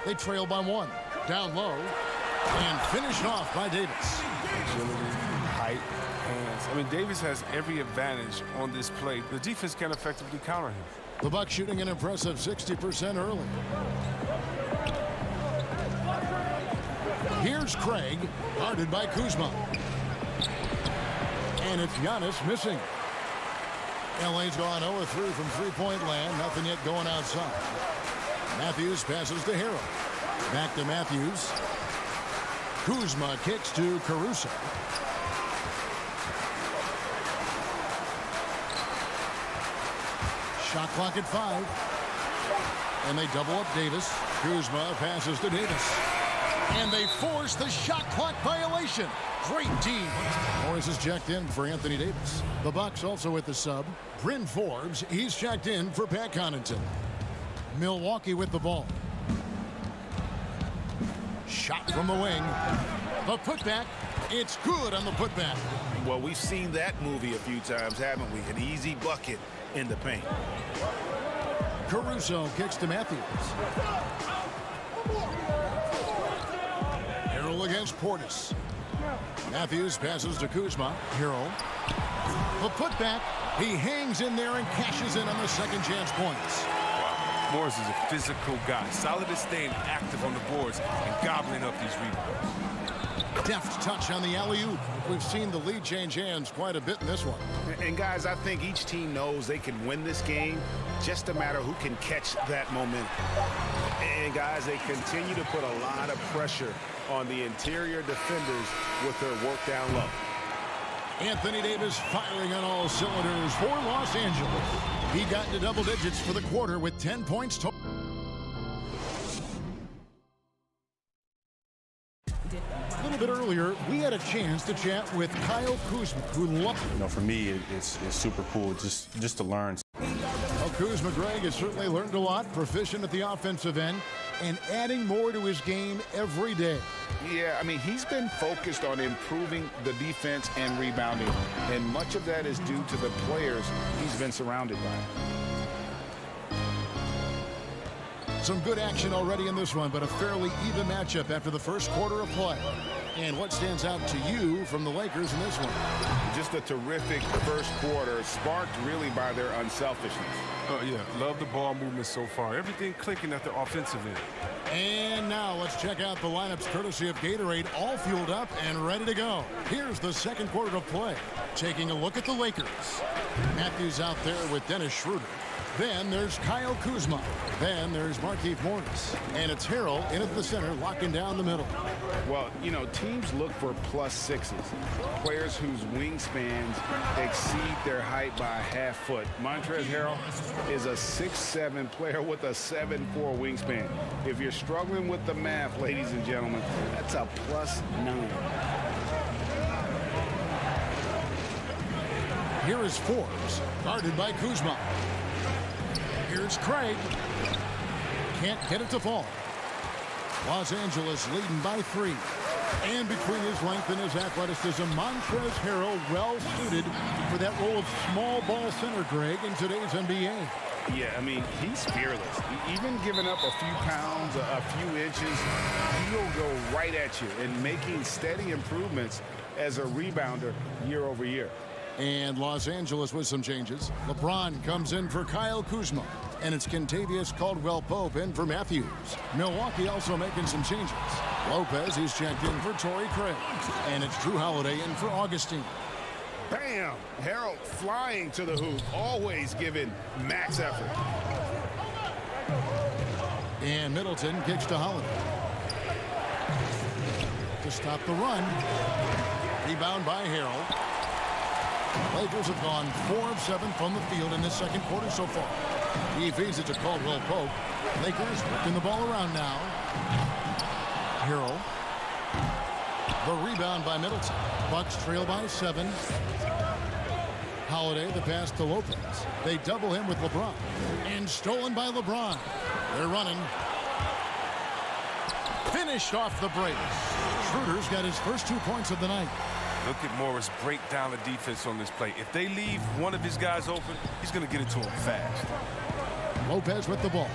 They trail by 1. Down low. And finished off by Davis. Agility, height, hands. I mean, Davis has every advantage on this play. The defense can effectively counter him. The Bucks shooting an impressive 60% early. Here's Craig, guarded by Kuzma. And it's Giannis missing. LA's gone 0-3 from three-point land. Nothing yet going outside. Matthews passes to Harrell. Back to Matthews. Kuzma kicks to Caruso. Shot clock at 5. And they double up Davis. Kuzma passes to Davis. And they force the shot clock violation. Great team. Morris is checked in for Anthony Davis. The Bucks also with the sub. Bryn Forbes, he's checked in for Pat Connaughton. Milwaukee with the ball. Shot from the wing. The putback. It's good on the putback. Well, we've seen that movie a few times, haven't we? An easy bucket in the paint. Caruso kicks to Matthews. Harrell against Portis. Matthews passes to Kuzma. Harrell. The putback. He hangs in there and cashes in on the second chance points. Morris is a physical guy, solid at staying active on the boards and gobbling up these rebounds. Deft touch on the alley-oop. We've seen the lead change hands quite a bit in this one. And guys, I think each team knows they can win this game, just a matter who can catch that momentum. And guys, they continue to put a lot of pressure on the interior defenders with their work down low. Anthony Davis firing on all cylinders for Los Angeles. He got into double digits for the quarter with 10 points total. A little bit earlier, we had a chance to chat with Kyle Kuzma, who loved. For me, it's super cool just to learn. Well, Kuzma, Greg, has certainly learned a lot, proficient at the offensive end. and adding more to his game every day. Yeah, I mean, he's been focused on improving the defense and rebounding, and much of that is due to the players he's been surrounded by. Some good action already in this one, but a fairly even matchup after the first quarter of play. And what stands out to you from the Lakers in this one? Just a terrific first quarter, sparked really by their unselfishness. Oh, yeah. Love the ball movement so far. Everything clicking at the offensive end. And now let's check out the lineups courtesy of Gatorade, all fueled up and ready to go. Here's the second quarter of play. Taking a look at the Lakers. Matthews out there with Dennis Schroeder. Then there's Kyle Kuzma. Then there's Markieff Morris. And it's Harrell in at the center, locking down the middle. Well, you know, teams look for plus sixes. Players whose wingspans exceed their height by a half foot. Montrezl Harrell is a 6'7" player with a 7'4" wingspan. If you're struggling with the math, ladies and gentlemen, that's a +9. Here is Forbes, guarded by Kuzma. Here's Craig. Can't get it to fall. Los Angeles leading by 3. And between his length and his athleticism, Montrezl Harrell well suited for that role of small ball center, Greg, in today's NBA. Yeah, I mean, he's fearless. Even giving up a few pounds, a few inches, he'll go right at you and making steady improvements as a rebounder year over year. And Los Angeles with some changes. LeBron comes in for Kyle Kuzma. And it's Kentavious Caldwell-Pope in for Matthews. Milwaukee also making some changes. Lopez is checked in for Torrey Craig. And it's Drew Holiday in for Augustine. Bam! Harrell flying to the hoop, always giving max effort. And Middleton kicks to Holiday. To stop the run. Rebound by Harrell. Lakers have gone 4 of 7 from the field in this second quarter so far. He feeds it to Caldwell-Pope. Lakers working the ball around now. Harrell. The rebound by Middleton. Bucks trail by 7. Holiday, the pass to Lopez. They double him with LeBron. And stolen by LeBron. They're running. Finished off the break. Schroeder's got his first 2 points of the night. Look at Morris break down the defense on this play. If they leave one of his guys open, he's going to get it to him fast. Lopez with the ball.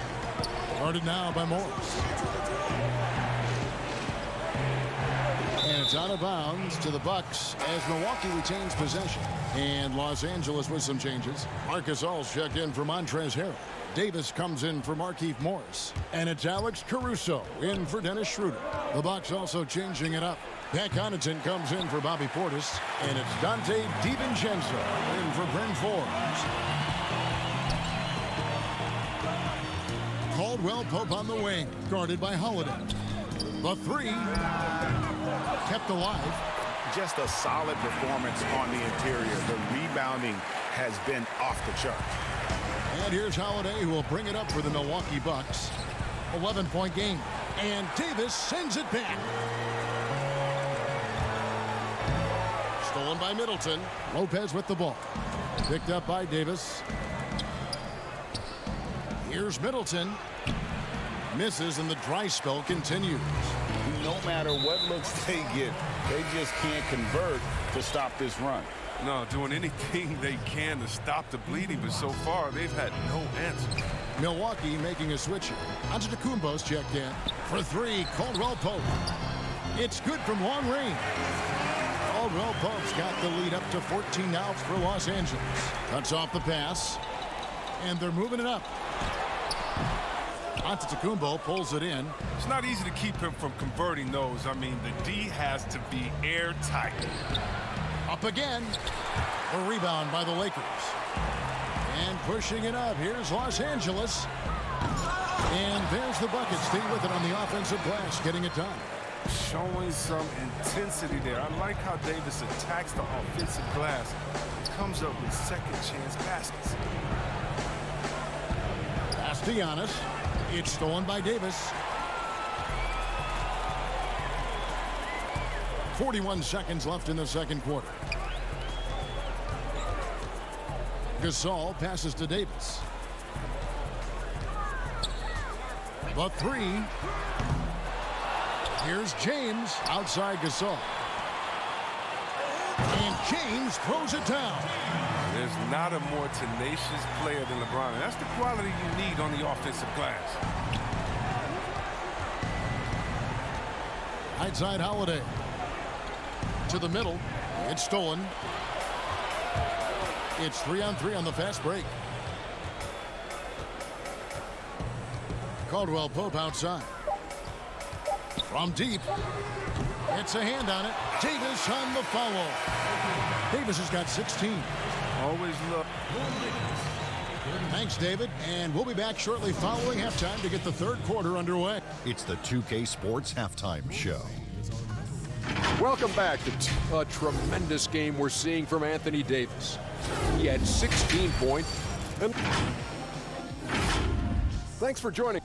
Guarded now by Morris. And it's out of bounds to the Bucks as Milwaukee retains possession. And Los Angeles with some changes. Marcus All's checked in for Montrezl Harrell. Davis comes in for Markieff Morris. And it's Alex Caruso in for Dennis Schroeder. The Bucks also changing it up. Pat Connaughton comes in for Bobby Portis. And it's Dante DiVincenzo in for Bryn Forbes. Caldwell-Pope on the wing, guarded by Holiday. The 3 kept alive. Just a solid performance on the interior. The rebounding has been off the chart. And here's Holiday, who will bring it up for the Milwaukee Bucks. 11-point game. And Davis sends it back. Stolen by Middleton. Lopez with the ball. Picked up by Davis. Here's Middleton. Misses, and the dry spell continues. No matter what looks they get, they just can't convert to stop this run. No, doing anything they can to stop the bleeding, but so far they've had no answer. Milwaukee making a switch here. Antetokounmpo's checked in. For 3, Caldwell-Pope. It's good from long range. Caldwell-Pope's got the lead up to 14 now for Los Angeles. Cuts off the pass. And they're moving it up. Antetokounmpo pulls it in. It's not easy to keep him from converting those. I mean, the D has to be airtight. Up again. A rebound by the Lakers. And pushing it up. Here's Los Angeles. And there's the bucket. Stay with it on the offensive glass, getting it done. Showing some intensity there. I like how Davis attacks the offensive glass. Comes up with second chance baskets. Pass to Giannis. It's stolen by Davis. 41 seconds left in the second quarter. Gasol passes to Davis. The three. Here's James outside Gasol. And James throws it down. There's not a more tenacious player than LeBron, and that's the quality you need on the offensive glass. Right side Holiday. To the middle. It's stolen. It's 3-on-3 on the fast break. Caldwell Pope outside. From deep. It's a hand on it. Davis on the follow. Davis has got 16. Always look. Thanks, David. And we'll be back shortly following halftime to get the third quarter underway. It's the 2K Sports Halftime Show. Welcome back to a tremendous game we're seeing from Anthony Davis. He had 16 points. And thanks for joining.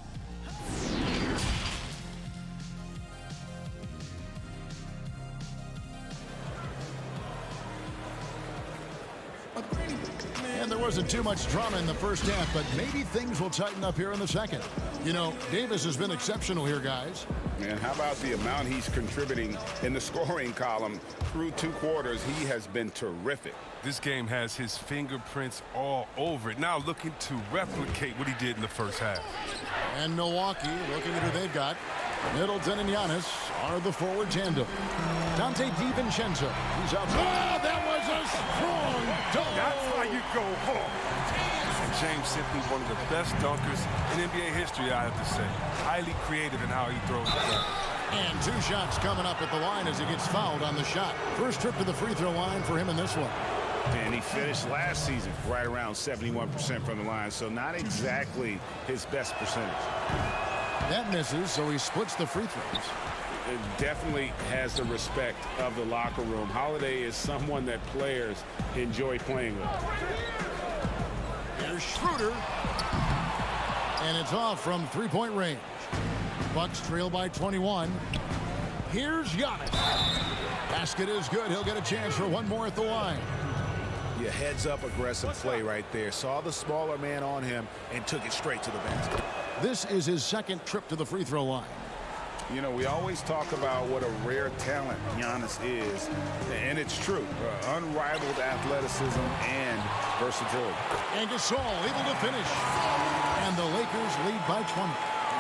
And there wasn't too much drama in the first half, but maybe things will tighten up here in the second. You know, Davis has been exceptional here, guys. And how about the amount he's contributing in the scoring column through 2 quarters? He has been terrific. This game has his fingerprints all over it. Now looking to replicate what he did in the first half. And Milwaukee, looking at who they've got. Middleton and Giannis are the forward tandem. Dante DiVincenzo, he's out. Oh, that was a strong dunk. That's how you go home. And James simply one of the best dunkers in NBA history, I have to say. Highly creative in how he throws the ball. And 2 shots coming up at the line as he gets fouled on the shot. First trip to the free throw line for him in this one. And he finished last season right around 71% from the line, so not exactly his best percentage. That misses, so he splits the free throws. It definitely has the respect of the locker room. Holiday is someone that players enjoy playing with. Here's Schroeder. And it's off from three-point range. Bucks trail by 21. Here's Giannis. Basket is good. He'll get a chance for one more at the line. Yeah, heads-up aggressive play right there. Saw the smaller man on him and took it straight to the basket. This is his second trip to the free throw line. You know, we always talk about what a rare talent Giannis is, and it's true. Unrivaled athleticism and versatility. And Gasol able to finish. And the Lakers lead by 20.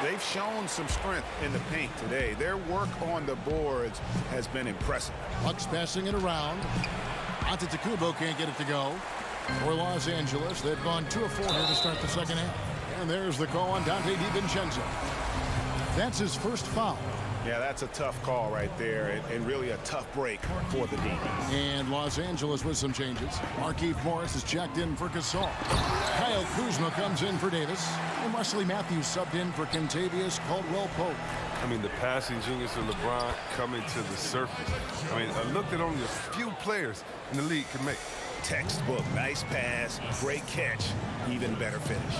They've shown some strength in the paint today. Their work on the boards has been impressive. Bucks passing it around. Antetokounmpo can't get it to go. For Los Angeles, they've gone 2 of 4 here to start the second half. And there's the call on Dante DiVincenzo. That's his first foul. Yeah, that's a tough call right there, and really a tough break for the defense. And Los Angeles with some changes. Markieff Morris is checked in for Gasol. Kyle Kuzma comes in for Davis. And Wesley Matthews subbed in for Kentavious Caldwell-Pope. I mean, the passing genius of LeBron coming to the surface. I mean, a look that only a few players in the league can make. Textbook, nice pass, great catch, even better finish.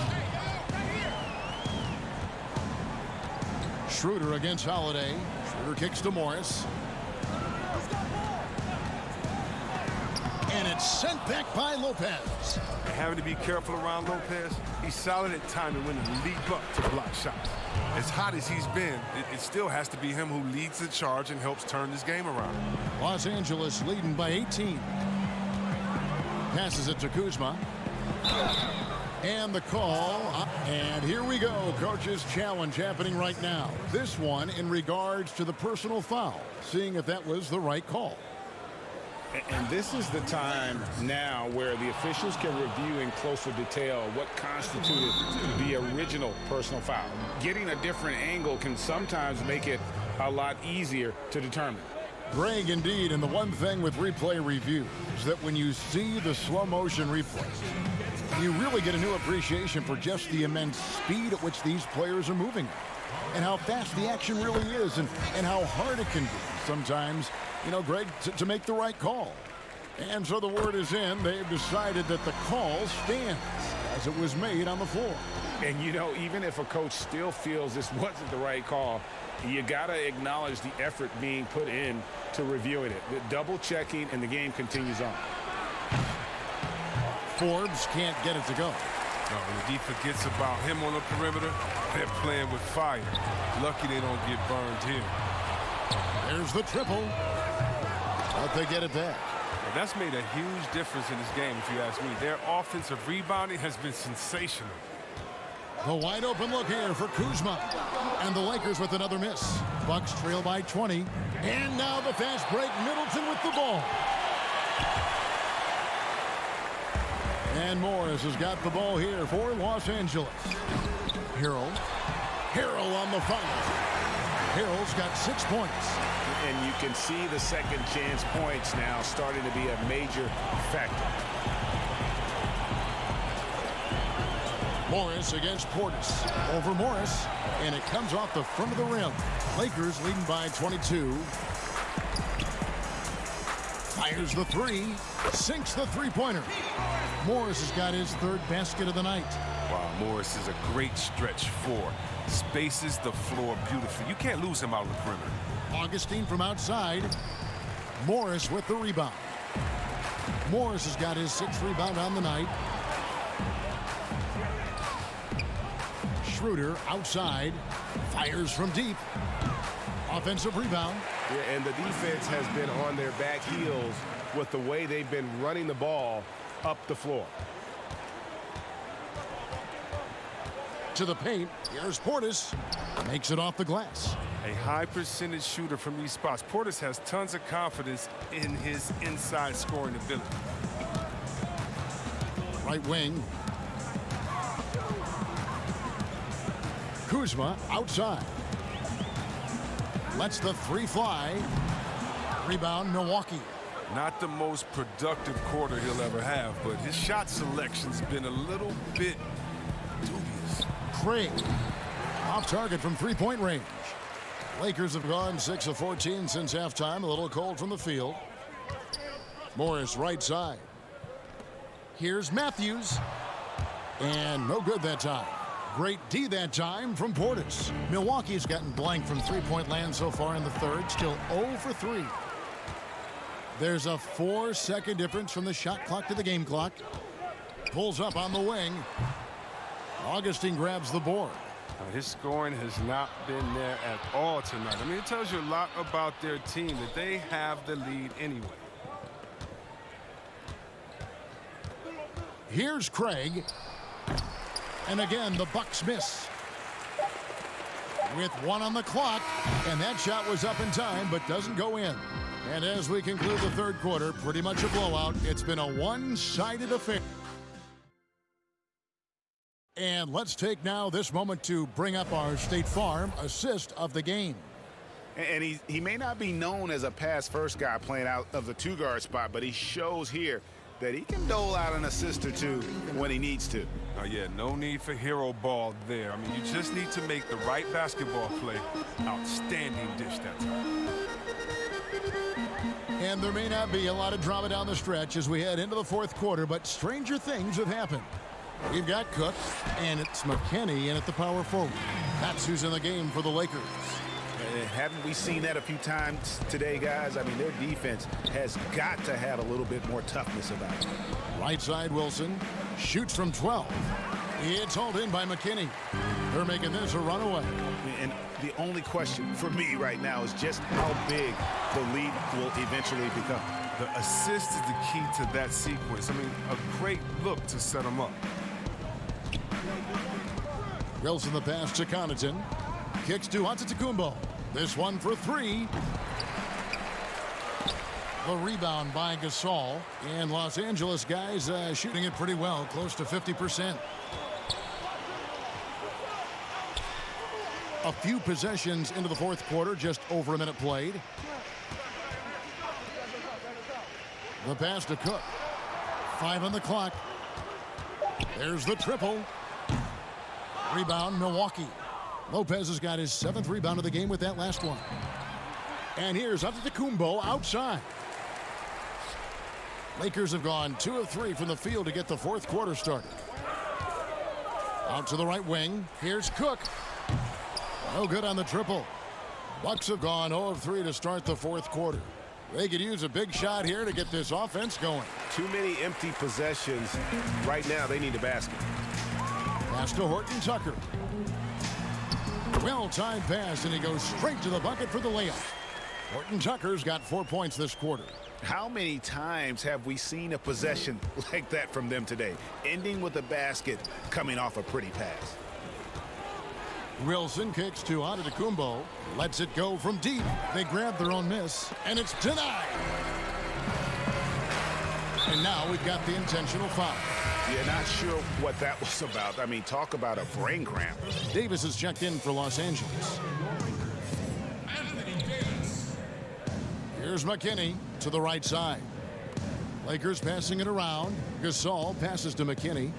Schroeder against Holiday. Schroeder kicks to Morris. And it's sent back by Lopez. And having to be careful around Lopez, he's solid at timing when to leap up to block shots. As hot as he's been, it still has to be him who leads the charge and helps turn this game around. Los Angeles leading by 18. Passes it to Kuzma. And the call, and here we go. Coach's challenge happening right now. This one in regards to the personal foul, seeing if that was the right call. And this is the time now where the officials can review in closer detail what constituted the original personal foul. Getting a different angle can sometimes make it a lot easier to determine. Greg, indeed, and the one thing with replay review is that when you see the slow motion replays, you really get a new appreciation for just the immense speed at which these players are moving and how fast the action really is and how hard it can be sometimes, you know, Greg, to make the right call. And so the word is in. They've decided that the call stands as it was made on the floor. And, you know, even if a coach still feels this wasn't the right call, you got to acknowledge the effort being put in to reviewing it. The double checking, and the game continues on. Forbes can't get it to go. No, when the defense forgets about him on the perimeter, they're playing with fire. Lucky they don't get burned here. There's the triple. But they get it back. Well, that's made a huge difference in this game, if you ask me. Their offensive rebounding has been sensational. The wide open look here for Kuzma. And the Lakers with another miss. Bucks trail by 20. And now the fast break. Middleton with the ball. And Morris has got the ball here for Los Angeles. Harrell on the foul. Harrell's got 6 points. And you can see the second chance points now starting to be a major factor. Morris against Portis. Over Morris. And it comes off the front of the rim. Lakers leading by 22. Fires the three. Sinks the three-pointer. Morris has got his third basket of the night. Wow, Morris is a great stretch four. Spaces the floor beautifully. You can't lose him out on the perimeter. Augustine from outside. Morris with the rebound. Morris has got his 6th rebound on the night. Schroeder outside. Fires from deep. Offensive rebound. Yeah, and the defense has been on their back heels with the way they've been running the ball up the floor. To the paint. Here's Portis. Makes it off the glass. A high percentage shooter from these spots. Portis has tons of confidence in his inside scoring ability. Right wing. Kuzma outside. Lets the three fly. Rebound Milwaukee. Not the most productive quarter he'll ever have, but his shot selection's been a little bit dubious. Craig off target from three-point range. Lakers have gone 6 of 14 since halftime. A little cold from the field. Morris right side. Here's Matthews. And no good that time. Great D that time from Portis. Milwaukee's gotten blank from three-point land so far in the third. Still 0 for 3. There's a 4-second difference from the shot clock to the game clock. Pulls up on the wing. Augustine grabs the board. His scoring has not been there at all tonight. I mean, it tells you a lot about their team that they have the lead anyway. Here's Craig. And again, the Bucks miss. With 1 on the clock. And that shot was up in time, but doesn't go in. And as we conclude the third quarter, pretty much a blowout. It's been a one-sided affair. And let's take now this moment to bring up our State Farm assist of the game. And he may not be known as a pass-first guy playing out of the two-guard spot, but he shows here that he can dole out an assist or two when he needs to. Yeah, no need for hero ball there. I mean, you just need to make the right basketball play. Outstanding dish that time. And there may not be a lot of drama down the stretch as we head into the fourth quarter, but stranger things have happened. We've got Cook, and it's McKinney in at the power forward. That's who's in the game for the Lakers. Haven't we seen that a few times today, guys? I mean, their defense has got to have a little bit more toughness about it. Right side, Wilson shoots from 12. It's hauled in by McKinney. They're making this a runaway. And the only question for me right now is just how big the lead will eventually become. The assist is the key to that sequence. I mean, a great look to set them up. Wilson the pass to Connaughton. Kicks to Antetokounmpo. This one for 3. The rebound by Gasol. And Los Angeles guys shooting it pretty well, close to 50%. A few possessions into the fourth quarter, just over a minute played. The pass to Cook. 5 on the clock. There's the triple. Rebound, Milwaukee. Lopez has got his 7th rebound of the game with that last one. And here's Antetokounmpo outside. Lakers have gone 2 of 3 from the field to get the fourth quarter started. Out to the right wing. Here's Cook. No good on the triple. Bucks have gone 0 of 3 to start the fourth quarter. They could use a big shot here to get this offense going. Too many empty possessions. Right now, they need a basket. Pass to Horton Tucker. Well-timed pass, and he goes straight to the bucket for the layup. Horton Tucker's got 4 points this quarter. How many times have we seen a possession like that from them today? Ending with a basket, coming off a pretty pass. Wilson kicks to Antetokounmpo. Lets it go from deep. They grab their own miss, and it's denied. And now we've got the intentional foul. Yeah, not sure what that was about. I mean, talk about a brain cramp. Davis is checked in for Los Angeles. Here's McKinney to the right side. Lakers passing it around. Gasol passes to McKinney.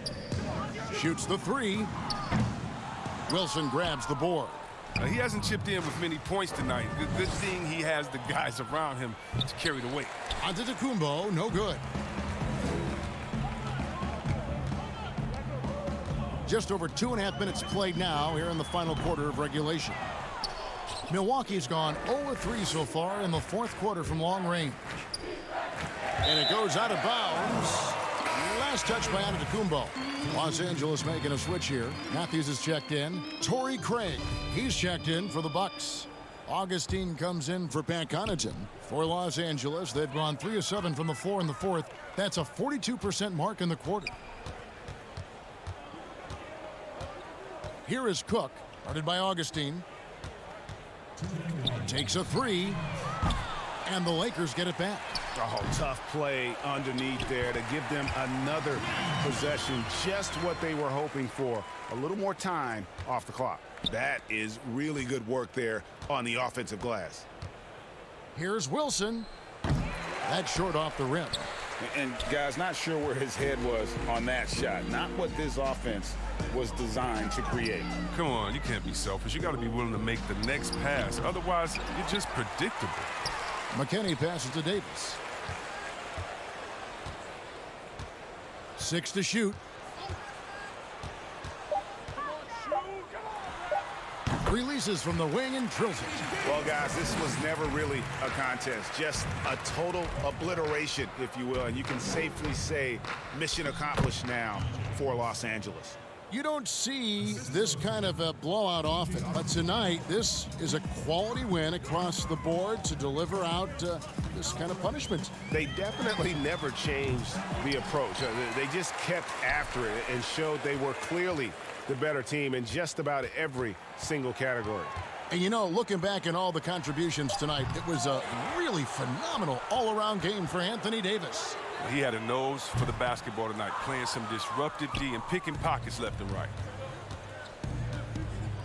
Shoots the three. Wilson grabs the board. He hasn't chipped in with many points tonight. Good thing he has the guys around him to carry the weight. Antetokounmpo, no good. Just over 2.5 minutes played now here in the final quarter of regulation. Milwaukee's gone 0-3 so far in the fourth quarter from long range. And it goes out of bounds. Last touch by Antetokounmpo. Los Angeles making a switch here. Matthews is checked in. Torrey Craig, he's checked in for the Bucks. Augustine comes in for Pat Connaughton. For Los Angeles, they've gone 3 of 7 from the floor in the fourth. That's a 42% mark in the quarter. Here is Cook, guarded by Augustine. Takes a three, and the Lakers get it back. Oh, tough play underneath there to give them another possession. Just what they were hoping for. A little more time off the clock. That is really good work there on the offensive glass. Here's Wilson. That's short off the rim. And guys, not sure where his head was on that shot. Not what this offense was designed to create. Come on, you can't be selfish. You got to be willing to make the next pass. Otherwise, you're just predictable. McKinney passes to Davis. 6 to shoot. Releases from the wing and drills it. Well, guys, this was never really a contest. Just a total obliteration, if you will. And you can safely say mission accomplished now for Los Angeles. You don't see this kind of a blowout often, but tonight this is a quality win across the board to deliver out this kind of punishment. They definitely never changed the approach. They just kept after it and showed they were clearly the better team in just about every single category. And you know, looking back at all the contributions tonight, it was a really phenomenal all-around game for Anthony Davis. He had a nose for the basketball tonight, playing some disruptive D and picking pockets left and right.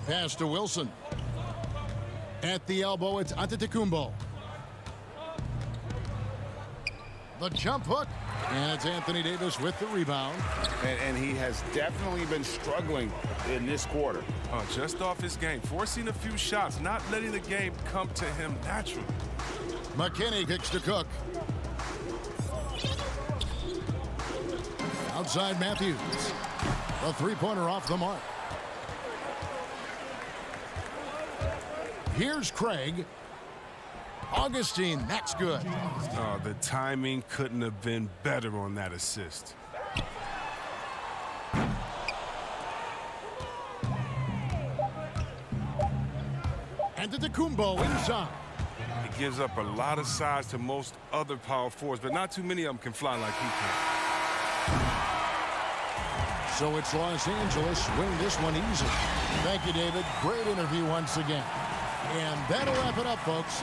Pass to Wilson. At the elbow, it's Antetokounmpo. The jump hook. And it's Anthony Davis with the rebound. And he has definitely been struggling in this quarter. Just off his game, forcing a few shots, not letting the game come to him naturally. McKinney kicks to Cook. Outside Matthews. The three-pointer off the mark. Here's Craig. Augustine, that's good. Oh, the timing couldn't have been better on that assist. Antetokounmpo inside. He gives up a lot of size to most other power forwards, but not too many of them can fly like he can. So it's Los Angeles win this one easily. Thank you, David. Great interview once again. And that'll wrap it up, folks.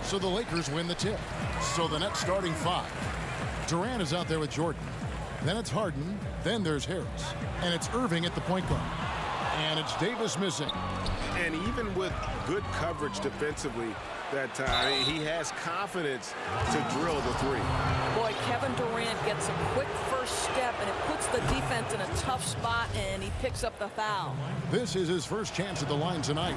So the Lakers win the tip. So the Nets starting 5. Durant is out there with Jordan. Then it's Harden. Then there's Harris. And it's Irving at the point guard. And it's Davis missing. And even with good coverage defensively that time, he has confidence to drill the 3. Boy, Kevin Durant gets a quick first step, and it puts the defense in a tough spot, and he picks up the foul. This is his first chance at the line tonight.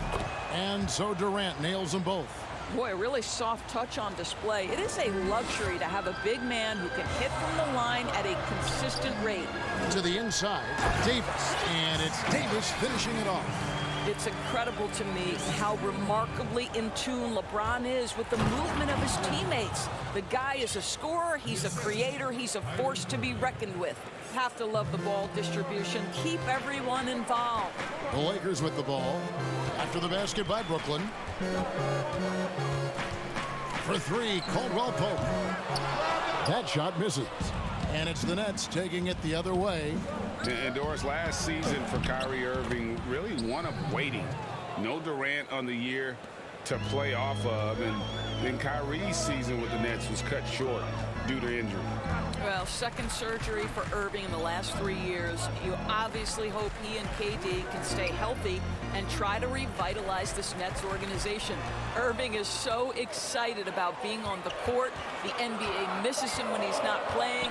And so Durant nails them both. Boy, a really soft touch on display. It is a luxury to have a big man who can hit from the line at a consistent rate. To the inside, Davis. And it's Davis finishing it off. It's incredible to me how remarkably in tune LeBron is with the movement of his teammates. The guy is a scorer, he's a creator, he's a force to be reckoned with. Have to love the ball distribution. Keep everyone involved. The Lakers with the ball after the basket by Brooklyn. For 3, Caldwell Pope. That shot misses. And it's the Nets taking it the other way. And Doris, last season for Kyrie Irving, really one of waiting. No Durant on the year to play off of. And then Kyrie's season with the Nets was cut short due to injury. Well, second surgery for Irving in the last 3 years. You obviously hope he and KD can stay healthy and try to revitalize this Nets organization. Irving is so excited about being on the court. The NBA misses him when he's not playing.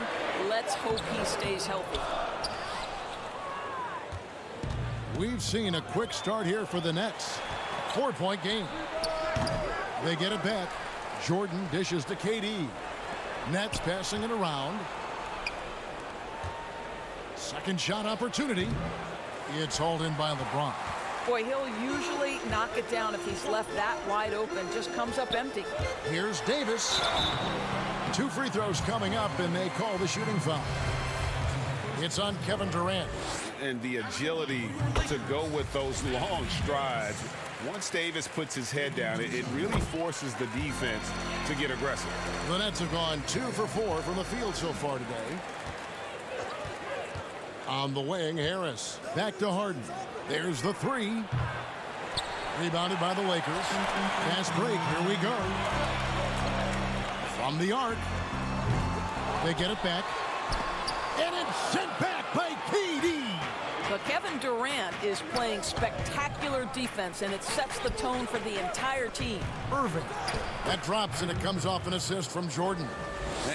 Let's hope he stays healthy. We've seen a quick start here for the Nets. 4-point game. They get it back. Jordan dishes to KD. Nets passing it around. Second shot opportunity. It's hauled in by LeBron. Boy, he'll usually knock it down if he's left that wide open. Just comes up empty. Here's Davis. 2 free throws coming up, and they call the shooting foul. It's on Kevin Durant. And the agility to go with those long strides. Once Davis puts his head down, it really forces the defense to get aggressive. The Nets have gone 2 for 4 from the field so far today. On the wing, Harris. Back to Harden. There's the 3. Rebounded by the Lakers. Fast break. Here we go. From the arc. They get it back. And it's sent back by KD. But Kevin Durant is playing spectacular defense, and it sets the tone for the entire team. Irving. That drops, and it comes off an assist from Jordan.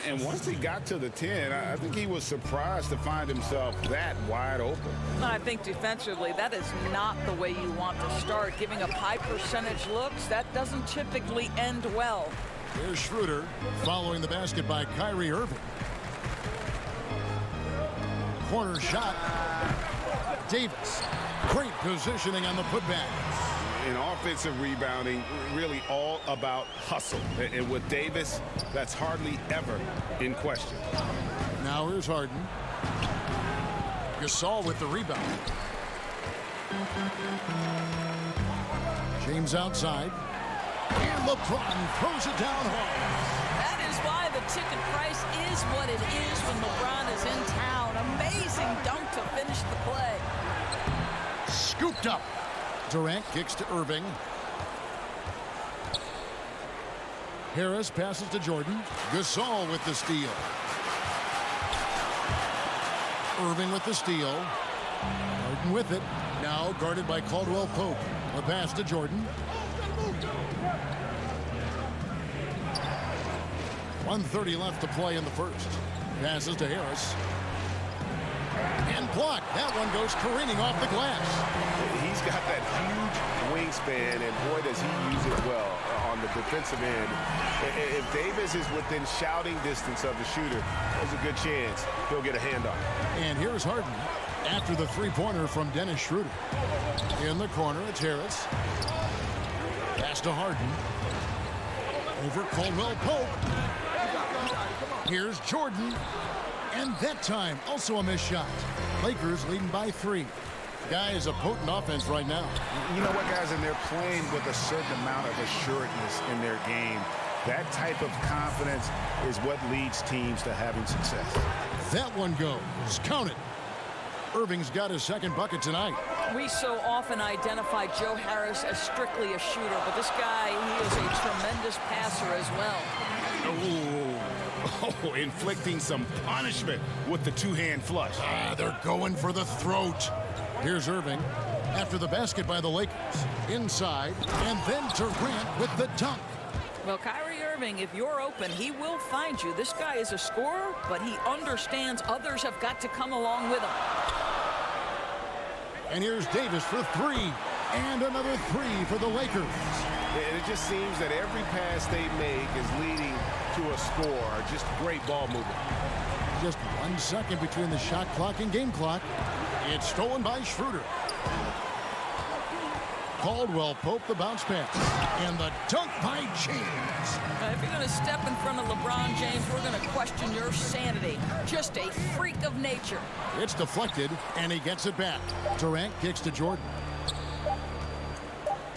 And once he got to the 10, I think he was surprised to find himself that wide open. I think defensively, that is not the way you want to start. Giving up high percentage looks, that doesn't typically end well. Here's Schroeder following the basket by Kyrie Irving. Corner shot. Davis. Great positioning on the putback. In offensive rebounding, really all about hustle. And with Davis, that's hardly ever in question. Now here's Harden. Gasol with the rebound. James outside. And LeBron throws it down hard. That is why the ticket price is what it is when LeBron is in town. Amazing dunk to finish the play. Scooped up. Durant kicks to Irving. Harris passes to Jordan. Gasol with the steal. Irving with the steal. Harden with it. Now guarded by Caldwell Pope. A pass to Jordan. 1:30 left to play in the first. Passes to Harris. And blocked. That one goes careening off the glass. He's got that huge wingspan, and boy, does he use it well on the defensive end. If Davis is within shouting distance of the shooter, there's a good chance he'll get a handoff. And here's Harden after the three-pointer from Dennis Schroeder. In the corner, it's Harris. Pass to Harden. Over Caldwell Pope. Here's Jordan. And that time, also a missed shot. Lakers leading by 3. Guy is a potent offense right now. You know what, guys? And they're playing with a certain amount of assuredness in their game. That type of confidence is what leads teams to having success. That one goes. Count it. Irving's got his second bucket tonight. We so often identify Joe Harris as strictly a shooter, but this guy, he is a tremendous passer as well. Oh, inflicting some punishment with the two-hand flush. They're going for the throat. Here's Irving after the basket by the Lakers. Inside, and then Durant with the dunk. Well, Kyrie Irving, if you're open, he will find you. This guy is a scorer, but he understands others have got to come along with him. And here's Davis for three. And another three for the Lakers. And it just seems that every pass they make is leading to a score. Just great ball movement. Just 1 second between the shot clock and game clock. It's stolen by Schroeder. Caldwell Pope the bounce pass. And the dunk by James. If you're going to step in front of LeBron James, we're going to question your sanity. Just a freak of nature. It's deflected, and he gets it back. Durant kicks to Jordan.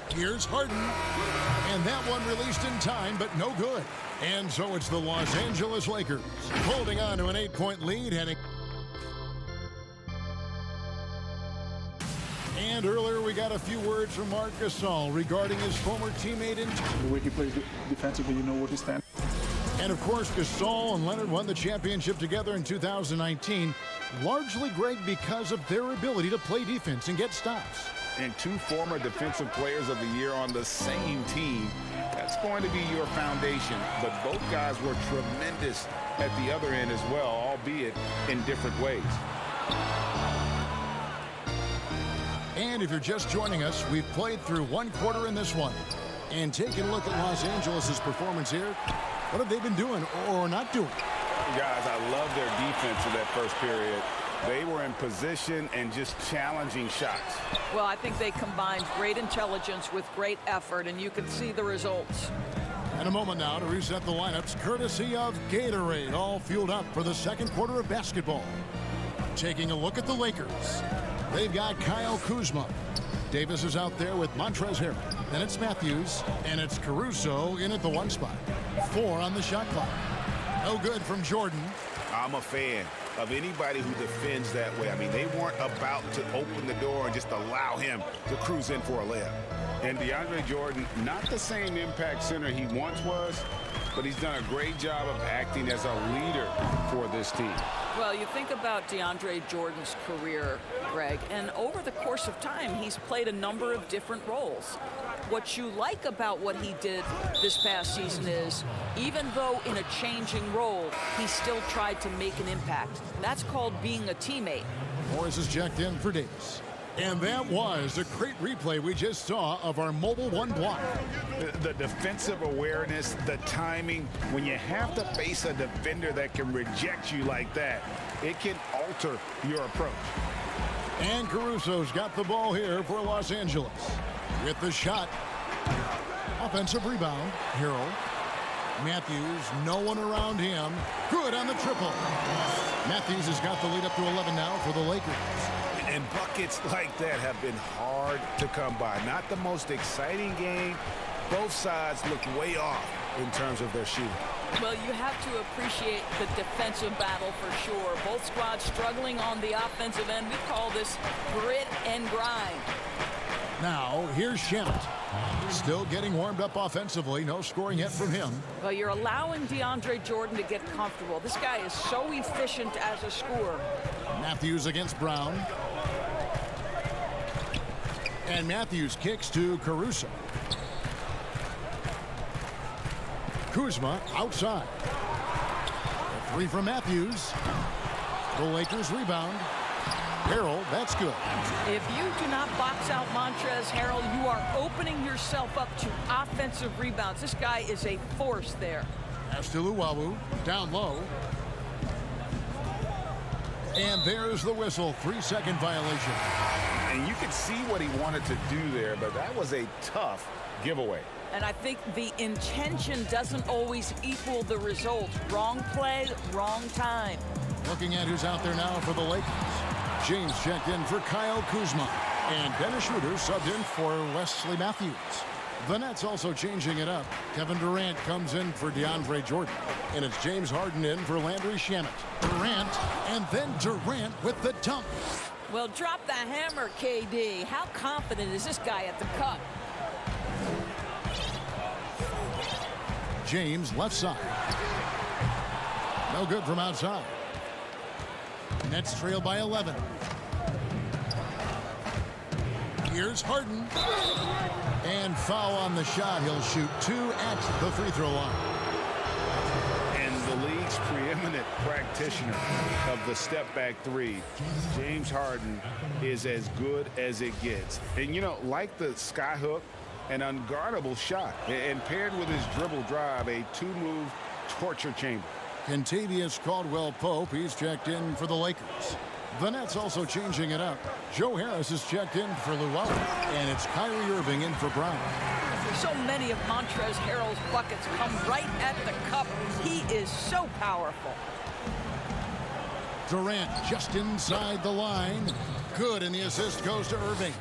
Here's Harden. And that one released in time, but no good. And so it's the Los Angeles Lakers holding on to an 8-point lead. And earlier we got a few words from Marc Gasol regarding his former teammate in the way he plays defensively, you know what he stands. And of course, Gasol and Leonard won the championship together in 2019, largely, Greg, because of their ability to play defense and get stops. And two former defensive players of the year on the same team. That's going to be your foundation. But both guys were tremendous at the other end as well, albeit in different ways. And if you're just joining us, we've played through one quarter in this one. And taking a look at Los Angeles' performance here, what have they been doing or not doing? Guys, I love their defense in that first period. They were in position and just challenging shots. Well, I think they combined great intelligence with great effort, and you can see the results. And a moment now to reset the lineups, courtesy of Gatorade, all fueled up for the second quarter of basketball. Taking a look at the Lakers. They've got Kyle Kuzma. Davis is out there with Montrezl Harrell. Then it's Matthews, and it's Caruso in at the 1 spot. 4 on the shot clock. No good from Jordan. I'm a fan of anybody who defends that way. I mean, they weren't about to open the door and just allow him to cruise in for a layup. And DeAndre Jordan, not the same impact center he once was, but he's done a great job of acting as a leader for this team. Well, you think about DeAndre Jordan's career, Greg, and over the course of time, he's played a number of different roles. What you like about what he did this past season is, even though in a changing role, he still tried to make an impact. That's called being a teammate. Morris is checked in for Davis. And that was a great replay we just saw of our Mobile One block. The defensive awareness, the timing, when you have to face a defender that can reject you like that, it can alter your approach. And Caruso's got the ball here for Los Angeles. With the shot. Offensive rebound. Harrell. Matthews, no one around him. Good on the triple. Matthews has got the lead up to 11 now for the Lakers. And buckets like that have been hard to come by. Not the most exciting game. Both sides look way off in terms of their shooting. Well, you have to appreciate the defensive battle for sure. Both squads struggling on the offensive end. We call this grit and grind. Now, here's Shamet. Still getting warmed up offensively. No scoring yet from him. Well, you're allowing DeAndre Jordan to get comfortable. This guy is so efficient as a scorer. Matthews against Brown. And Matthews kicks to Caruso. Kuzma outside. A 3 from Matthews. The Lakers rebound. Harrell, that's good. If you do not box out Montrezl Harrell, you are opening yourself up to offensive rebounds. This guy is a force there. Pass to Luwawu, down low. And there's the whistle, 3-second violation. And you can see what he wanted to do there, but that was a tough giveaway. And I think the intention doesn't always equal the result. Wrong play, wrong time. Looking at who's out there now for the Lakers. James checked in for Kyle Kuzma. And Dennis Schroeder subbed in for Wesley Matthews. The Nets also changing it up. Kevin Durant comes in for DeAndre Jordan. And it's James Harden in for Landry Shamet. Durant, and then Durant with the dunk. Well, drop the hammer, KD. How confident is this guy at the cup? James left side. No good from outside. Nets trail by 11. Here's Harden. And foul on the shot. He'll shoot 2 at the free throw line. And the league's preeminent practitioner of the step back three, James Harden, is as good as it gets. And, you know, like the sky hook, an unguardable shot. And paired with his dribble drive, a 2-move torture chamber. Kentavious Caldwell-Pope, he's checked in for the Lakers. The Nets also changing it up. Joe Harris is checked in for Llewellyn, and it's Kyrie Irving in for Brown. So many of Montrezl Harrell's buckets come right at the cup. He is so powerful. Durant just inside the line. Good, and the assist goes to Irving.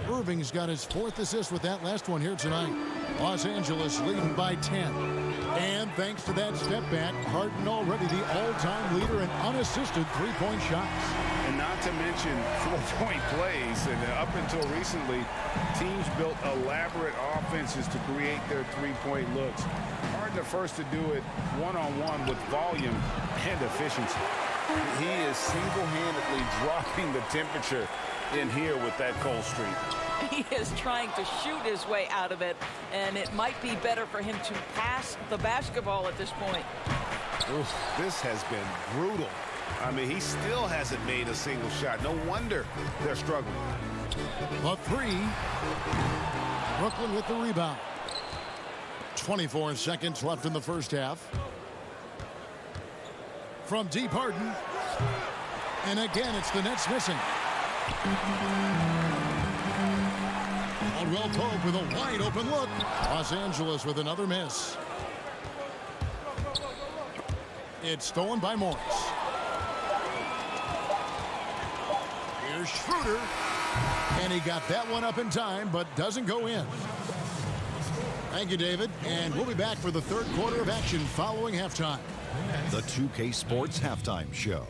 Irving's got his 4th assist with that last one here tonight. Los Angeles leading by 10. And thanks to that step back, Harden already the all-time leader in unassisted three-point shots. And not to mention 4-point plays. And up until recently, teams built elaborate offenses to create their three-point looks. Harden the first to do it one-on-one with volume and efficiency. He is single-handedly dropping the temperature in here with that cold streak. He is trying to shoot his way out of it, and it might be better for him to pass the basketball at this point. Oof, this has been brutal. I mean, he still hasn't made a single shot. No wonder they're struggling. A 3. Brooklyn with the rebound. 24 seconds left in the first half. From deep, Harden. And again, it's the Nets missing. Caldwell-Pope with a wide open look. Los Angeles with another miss. It's stolen by Morris. Here's Schroeder. And he got that one up in time, but doesn't go in. Thank you, David. And we'll be back for the third quarter of action following halftime. The 2K Sports Halftime Show.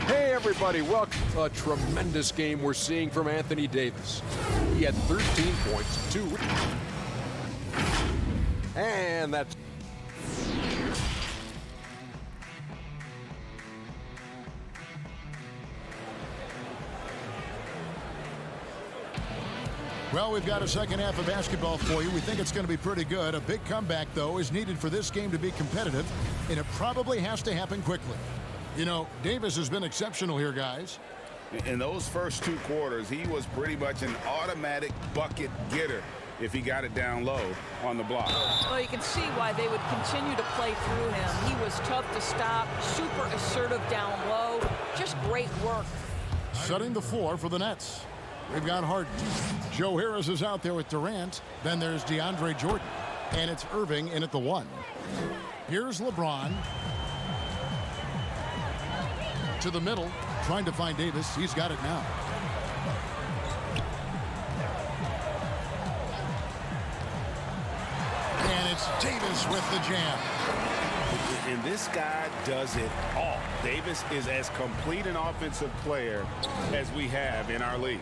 Hey everybody, welcome. A tremendous game we're seeing from Anthony Davis. He had 13 points, 2 and that's well, we've got a second half of basketball for you. We think it's going to be pretty good. A big comeback, though, is needed for this game to be competitive, and it probably has to happen quickly. You know, Davis has been exceptional here, guys. In those first 2 quarters, he was pretty much an automatic bucket getter if he got it down low on the block. Well, you can see why they would continue to play through him. He was tough to stop, super assertive down low. Just great work. Setting the floor for the Nets. We've got Harden. Joe Harris is out there with Durant. Then there's DeAndre Jordan. And it's Irving in at the 1. Here's LeBron. To the middle, trying to find Davis. He's got it now. And it's Davis with the jam. And this guy does it all. Davis is as complete an offensive player as we have in our league.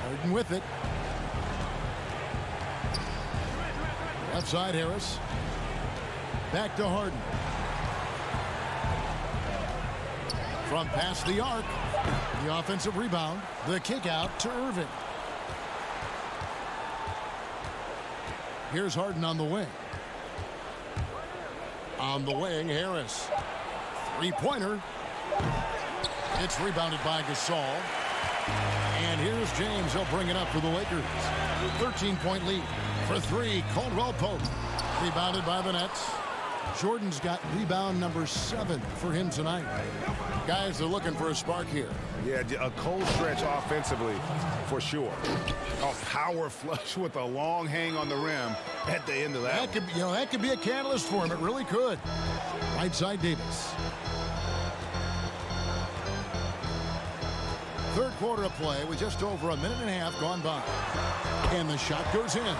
Harden with it. Left side, Harris. Back to Harden. From past the arc. The offensive rebound. The kick out to Irving. Here's Harden on the wing. On the wing, Harris. Three-pointer. It's rebounded by Gasol. And here's James. He'll bring it up for the Lakers. 13-point lead. For 3, Caldwell-Pope. Rebounded by the Nets. Jordan's got rebound number 7 for him tonight. Guys, they're looking for a spark here. Yeah, a cold stretch offensively for sure. A power flush with a long hang on the rim at the end of that. That could be a catalyst for him. It really could. Right side, Davis. Third quarter of play with just over a minute and a half gone by. And the shot goes in.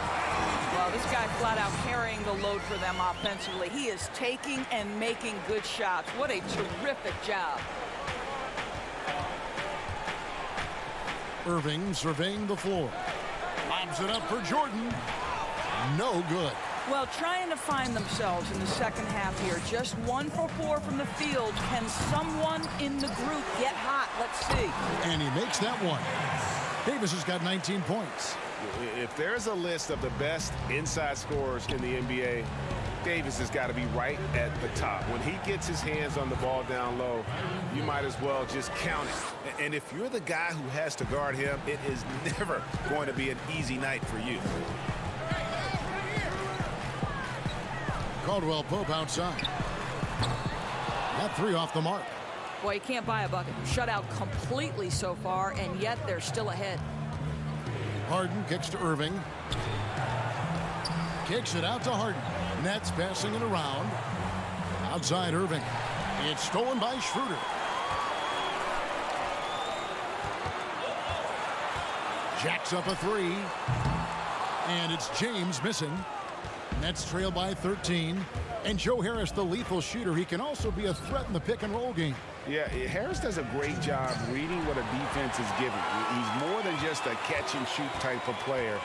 Well, this guy flat out carrying the load for them offensively. He is taking and making good shots. What a terrific job. Irving surveying the floor. Lobs it up for Jordan. No good. Well, trying to find themselves in the second half here. Just 1 for 4 from the field. Can someone in the group get hot? Let's see. And he makes that one. Davis has got 19 points. If there's a list of the best inside scorers in the NBA, Davis has got to be right at the top. When he gets his hands on the ball down low, you might as well just count it. And if you're the guy who has to guard him, it is never going to be an easy night for you. Caldwell Pope outside. That 3 off the mark. Boy, you can't buy a bucket. Shut out completely so far, and yet they're still ahead. Harden kicks to Irving. Kicks it out to Harden. Nets passing it around. Outside Irving. It's stolen by Schroeder. Jacks up a 3. And it's James missing. Nets trail by 13. And Joe Harris, the lethal shooter, he can also be a threat in the pick-and-roll game. Yeah, Harris does a great job reading what a defense is giving. He's more than just a catch-and-shoot type of player.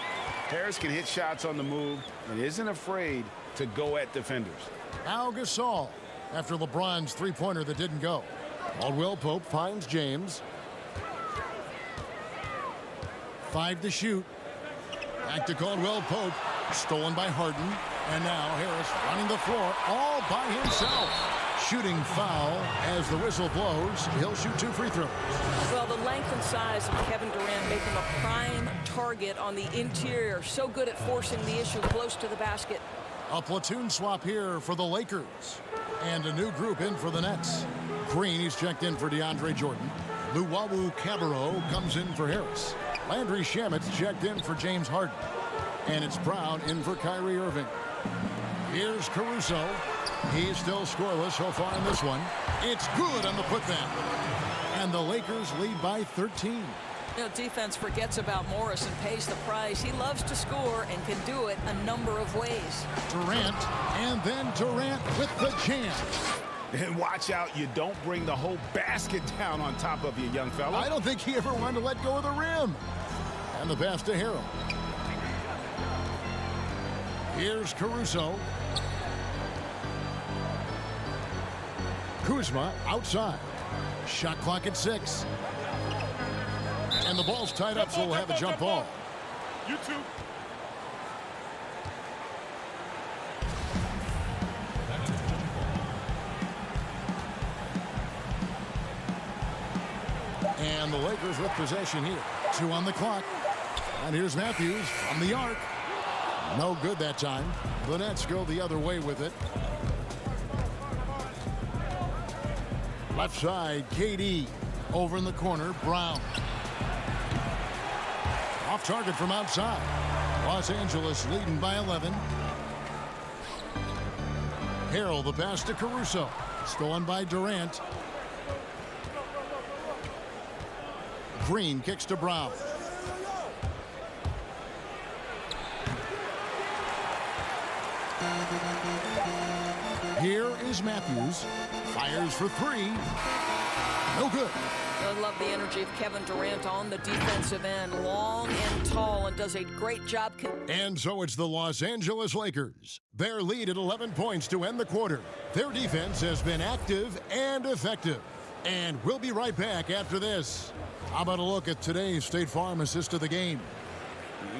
Harris can hit shots on the move and isn't afraid to go at defenders. Now Gasol after LeBron's three-pointer that didn't go. Caldwell Pope finds James. 5 to shoot. Back to Caldwell Pope. Stolen by Harden. And now Harris running the floor all by himself. Shooting foul as the whistle blows. He'll shoot 2 free throws. Well, the length and size of Kevin Durant make him a prime target on the interior. So good at forcing the issue close to the basket. A platoon swap here for the Lakers. And a new group in for the Nets. Green, he's checked in for DeAndre Jordan. Luwawu Cabarro comes in for Harris. Landry Shamit's checked in for James Harden. And it's Brown in for Kyrie Irving. Here's Caruso. He's still scoreless so far in this one. It's good on the putback. And the Lakers lead by 13. You know, defense forgets about Morris and pays the price. He loves to score and can do it a number of ways. Durant, and then Durant with the jam. And watch out, you don't bring the whole basket down on top of you, young fella. I don't think he ever wanted to let go of the rim. And the pass to Harrell. Here's Caruso. Kuzma outside. Shot clock at 6. And the ball's tied up, so we'll have a jump ball. You too. And the Lakers with possession here. 2 on the clock. And here's Matthews from the arc. No good that time. The Nets go the other way with it. Left side, KD. Over in the corner, Brown. Off target from outside. Los Angeles leading by 11. Harrell, the pass to Caruso. Stolen by Durant. Green kicks to Brown. Here is Matthews. Fires for 3. No good. I love the energy of Kevin Durant on the defensive end. Long and tall, and does a great job. And so it's the Los Angeles Lakers. Their lead at 11 points to end the quarter. Their defense has been active and effective. And we'll be right back after this. How about a look at today's State Farm assist of the game?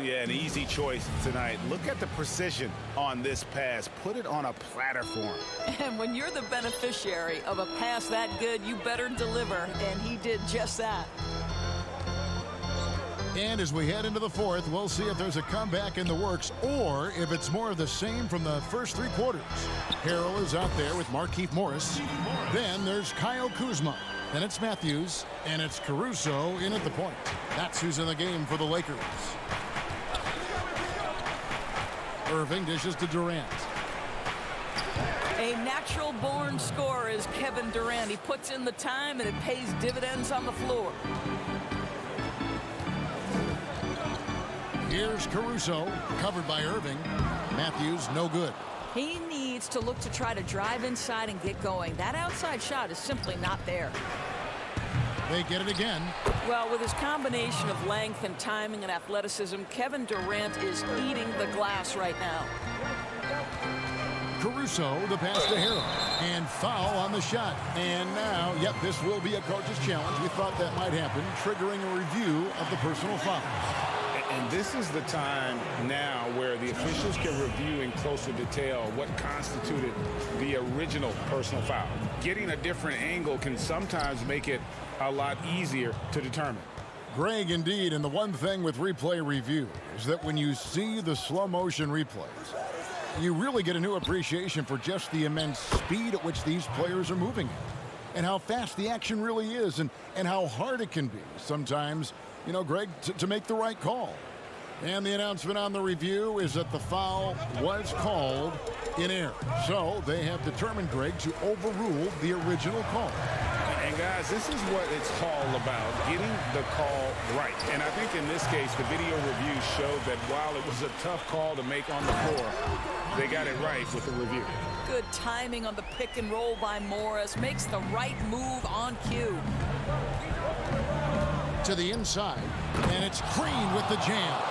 Yeah, an easy choice tonight. Look at the precision on this pass. Put it on a platter for him. And when you're the beneficiary of a pass that good, you better deliver. And he did just that. And as we head into the fourth, we'll see if there's a comeback in the works or if it's more of the same from the first 3 quarters. Harrell is out there with Markieff Morris. Then there's Kyle Kuzma. Then it's Matthews. And it's Caruso in at the point. That's who's in the game for the Lakers. Irving dishes to Durant. A natural-born scorer is Kevin Durant. He puts in the time, and it pays dividends on the floor. Here's Caruso, covered by Irving. Matthews, no good. He needs to look to try to drive inside and get going. That outside shot is simply not there. They get it again. Well, with his combination of length and timing and athleticism, Kevin Durant is eating the glass right now. Caruso, the pass to Harrell. And foul on the shot. And now, yep, this will be a coach's challenge. We thought that might happen, triggering a review of the personal foul. And this is the time now where the officials can review in closer detail what constituted the original personal foul. Getting a different angle can sometimes make it a lot easier to determine. Greg, indeed, and the one thing with replay review is that when you see the slow motion replays, you really get a new appreciation for just the immense speed at which these players are moving and how fast the action really is and how hard it can be sometimes, you know, Greg, to make the right call. And the announcement on the review is that the foul was called in error. So they have determined, Greg, to overrule the original call. And guys, this is what it's all about, getting the call right. And I think in this case, the video review showed that while it was a tough call to make on the floor, they got it right with the review. Good timing on the pick and roll by Morris. Makes the right move on cue. To the inside, and it's Green with the jam.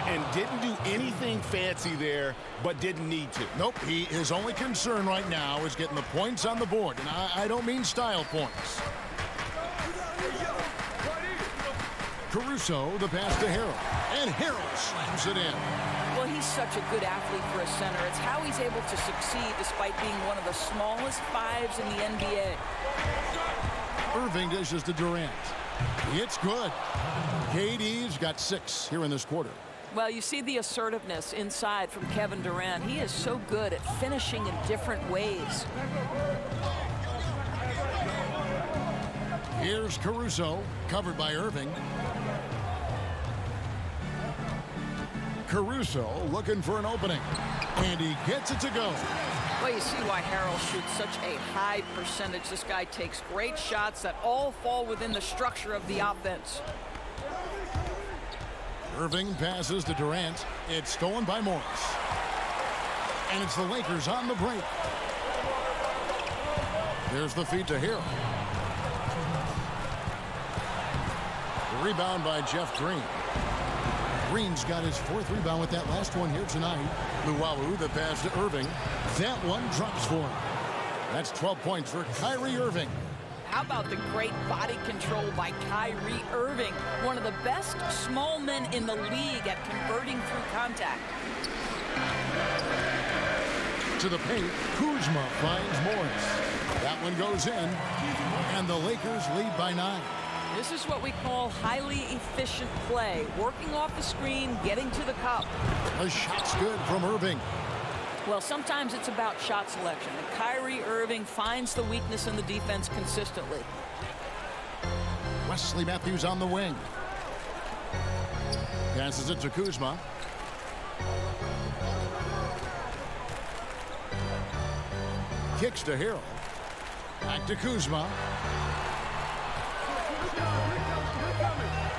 And didn't do anything fancy there, but didn't need to. Nope, his only concern right now is getting the points on the board. And I don't mean style points. Caruso, the pass to Harrell. And Harrell slams it in. Well, he's such a good athlete for a center. It's how he's able to succeed despite being one of the smallest fives in the NBA. Irving dishes to Durant. It's good. KD's got 6 here in this quarter. Well, you see the assertiveness inside from Kevin Durant. He is so good at finishing in different ways. Here's Caruso, covered by Irving. Caruso looking for an opening. And he gets it to go. Well, you see why Harrell shoots such a high percentage. This guy takes great shots that all fall within the structure of the offense. Irving passes to Durant. It's stolen by Morris. And it's the Lakers on the break. There's the feed to Harrell. The rebound by Jeff Green. Green's got his 4th rebound with that last one here tonight. Luwawu, the pass to Irving. That one drops for him. That's 12 points for Kyrie Irving. How about the great body control by Kyrie Irving, one of the best small men in the league at converting through contact. To the paint, Kuzma finds Morris. That one goes in, and the Lakers lead by 9. This is what we call highly efficient play, working off the screen, getting to the cup. The shot's good from Irving. Well, sometimes it's about shot selection, and Kyrie Irving finds the weakness in the defense consistently. Wesley Matthews on the wing. Passes it to Kuzma. Kicks to Harrell. Back to Kuzma.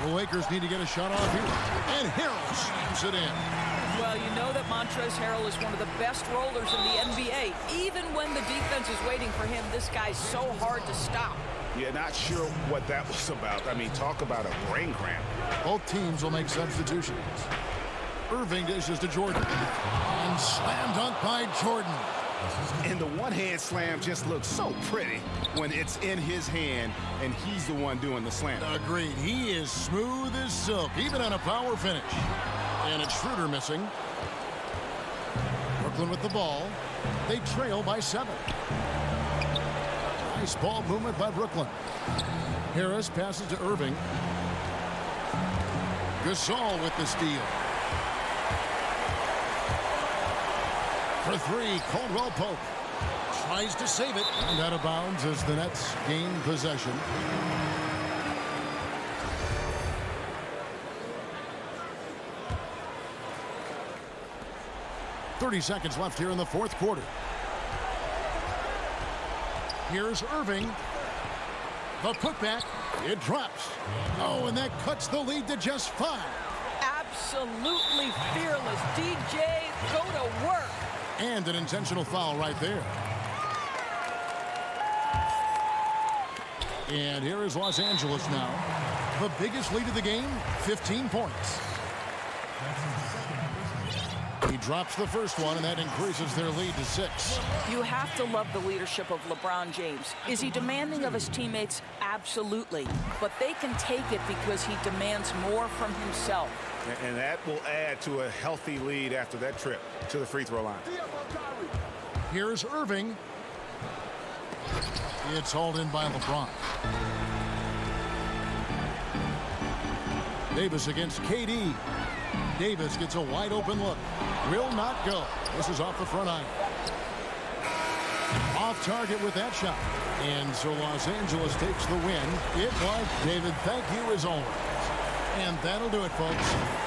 The Lakers need to get a shot off here. And Harrell slams it in. Well, you know that Montrezl Harrell is one of the best rollers in the NBA. Even when the defense is waiting for him, this guy's so hard to stop. Yeah, not sure what that was about. I mean, talk about a brain cramp. Both teams will make substitutions. Irving dishes to Jordan. And slam dunk by Jordan. And the one-hand slam just looks so pretty when it's in his hand and he's the one doing the slam. Agreed. He is smooth as silk, even on a power finish. And it's Schroeder missing. Brooklyn with the ball. They trail by 7. Nice ball movement by Brooklyn. Harris passes to Irving. Gasol with the steal. For 3, Caldwell Pope tries to save it. And out of bounds as the Nets gain possession. .30 seconds left here in the 4th quarter. Here's Irving. The putback. It drops. Oh, and that cuts the lead to just 5. Absolutely fearless. DJ, go to work. And an intentional foul right there. And here is Los Angeles now. The biggest lead of the game, 15 points. He drops the first one, and that increases their lead to 6. You have to love the leadership of LeBron James. Is he demanding of his teammates? Absolutely. But they can take it because he demands more from himself. And that will add to a healthy lead after that trip to the free throw line. Here's Irving. It's hauled in by LeBron. Davis against KD. Davis gets a wide open look. Will not go. This is off the front iron. Off target with that shot. And so Los Angeles takes the win. It was David. Thank you as always. And that'll do it, folks.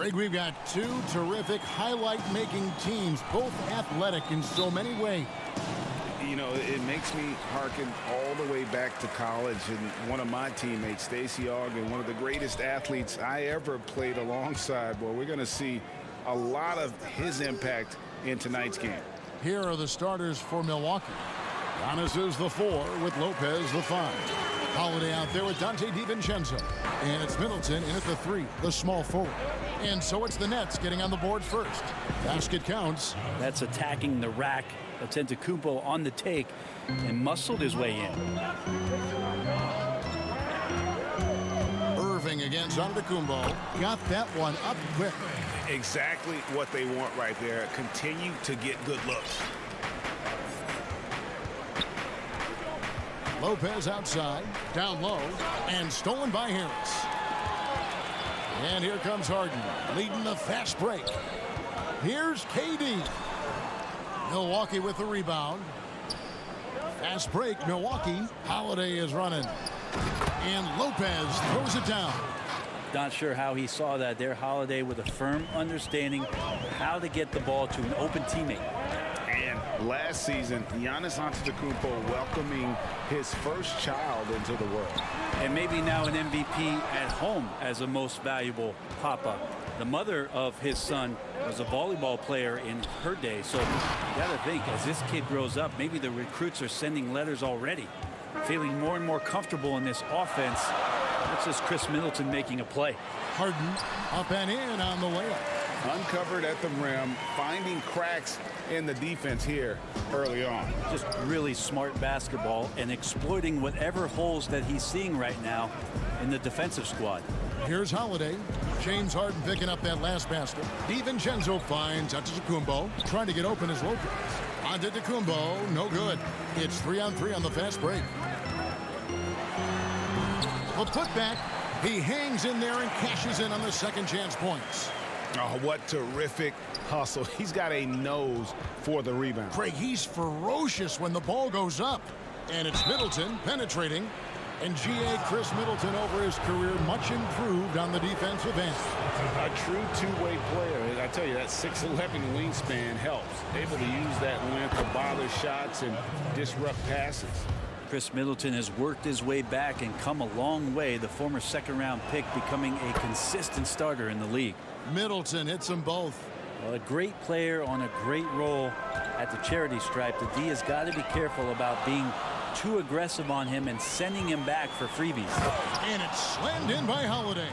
Greg, we've got two terrific highlight-making teams, both athletic in so many ways. You know, it makes me hearken all the way back to college, and one of my teammates, Stacey Ogden, one of the greatest athletes I ever played alongside. Well, we're going to see a lot of his impact in tonight's game. Here are the starters for Milwaukee. Giannis is the 4 with Lopez the 5. Holiday out there with Dante DiVincenzo. And it's Middleton in at the 3, the small forward. And so it's the Nets getting on the board first. Basket counts. That's attacking the rack. That's Antetokounmpo on the take and muscled his way in. Irving against Antetokounmpo. Got that one up quick. Exactly what they want right there. Continue to get good looks. Lopez outside, down low, and stolen by Harris. And here comes Harden, leading the fast break. Here's KD. Milwaukee with the rebound. Fast break, Milwaukee. Holiday is running. And Lopez throws it down. Not sure how he saw that there. Holiday with a firm understanding how to get the ball to an open teammate. And last season, Giannis Antetokounmpo welcoming his first child into the world. And maybe now an MVP at home as a most valuable papa. The mother of his son was a volleyball player in her day. So you got to think, as this kid grows up, maybe the recruits are sending letters already. Feeling more and more comfortable in this offense. That's just Chris Middleton making a play. Harden up and in on the layup. Uncovered at the rim, finding cracks in the defense here early on. Just really smart basketball and exploiting whatever holes that he's seeing right now in the defensive squad. Here's Holiday. James Harden picking up that last basket. DiVincenzo finds Antetokounmpo, trying to get open as Lopez. Antetokounmpo, no good. It's 3-on-3 on the fast break. A putback. He hangs in there and cashes in on the second chance points. Oh, what terrific hustle. He's got a nose for the rebound. Craig, he's ferocious when the ball goes up. And it's Middleton penetrating. And G.A. Chris Middleton over his career, much improved on the defensive end. A true two-way player. And I tell you, that 6'11" wingspan helps. Able to use that length to bother shots and disrupt passes. Chris Middleton has worked his way back and come a long way. The former second-round pick becoming a consistent starter in the league. Middleton hits them both. Well, a great player on a great role at the charity stripe. The D has got to be careful about being too aggressive on him and sending him back for freebies. And it's slammed in by Holiday.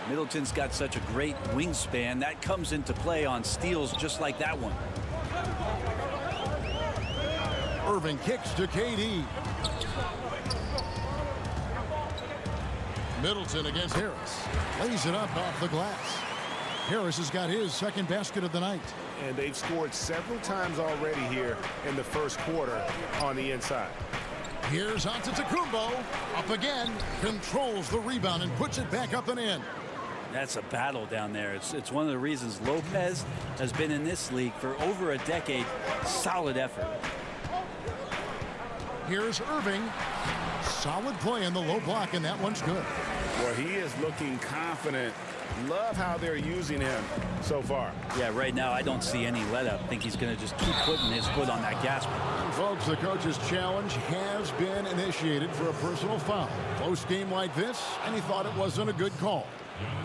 Middleton's got such a great wingspan. That comes into play on steals just like that one. Irving kicks to KD. Middleton against Harris. Lays it up off the glass. Harris has got his second basket of the night. And they've scored several times already here in the first quarter on the inside. Here's Antetokounmpo. Up again. Controls the rebound and puts it back up and in. That's a battle down there. It's one of the reasons Lopez has been in this league for over a decade. Solid effort. Here's Irving. Solid play in the low block, and that one's good. Well, he is looking confident. Love how they're using him so far. Yeah, right now I don't see any let up. I think he's going to just keep putting his foot on that gas pedal. Folks, the coach's challenge has been initiated for a personal foul. Close game like this, and he thought it wasn't a good call.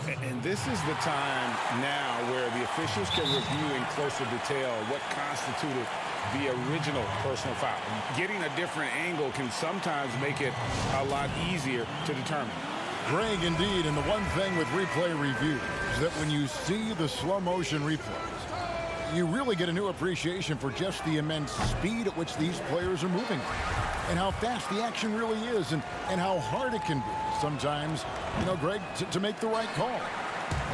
And this is the time now where the officials can review in closer detail what constituted the original personal foul. Getting a different angle can sometimes make it a lot easier to determine. Greg, indeed, and the one thing with replay review is that when you see the slow motion replays, you really get a new appreciation for just the immense speed at which these players are moving and how fast the action really is and how hard it can be sometimes, you know, Greg, to make the right call.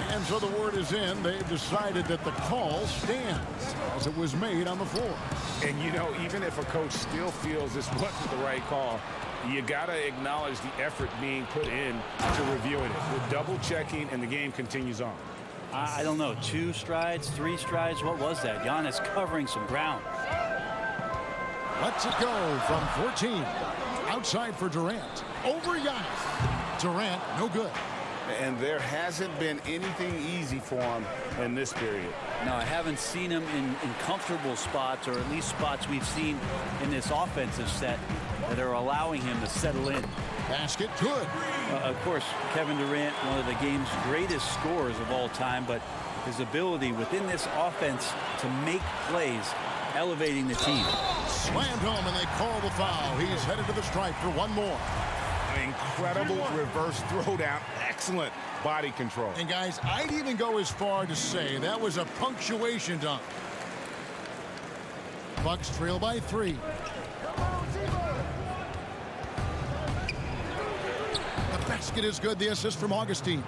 And so the word is in. They've decided that the call stands as it was made on the floor. And, you know, even if a coach still feels this wasn't the right call, you got to acknowledge the effort being put in to reviewing it. We're double checking, and the game continues on. I don't know, 2 strides, 3 strides, what was that? Giannis covering some ground. Lets it go from 14. Outside for Durant. Over Giannis. Durant, no good. And there hasn't been anything easy for him in this period. No, I haven't seen him in comfortable spots, or at least spots we've seen in this offensive set that are allowing him to settle in. Basket good. Of course, Kevin Durant, one of the game's greatest scorers of all time, but his ability within this offense to make plays, elevating the team. Slammed home, and they call the foul. He's headed to the stripe for one more. Incredible reverse throwdown. Excellent body control. And guys, I'd even go as far to say that was a punctuation dunk. Bucks trail by 3. The basket is good. The assist from Augustine.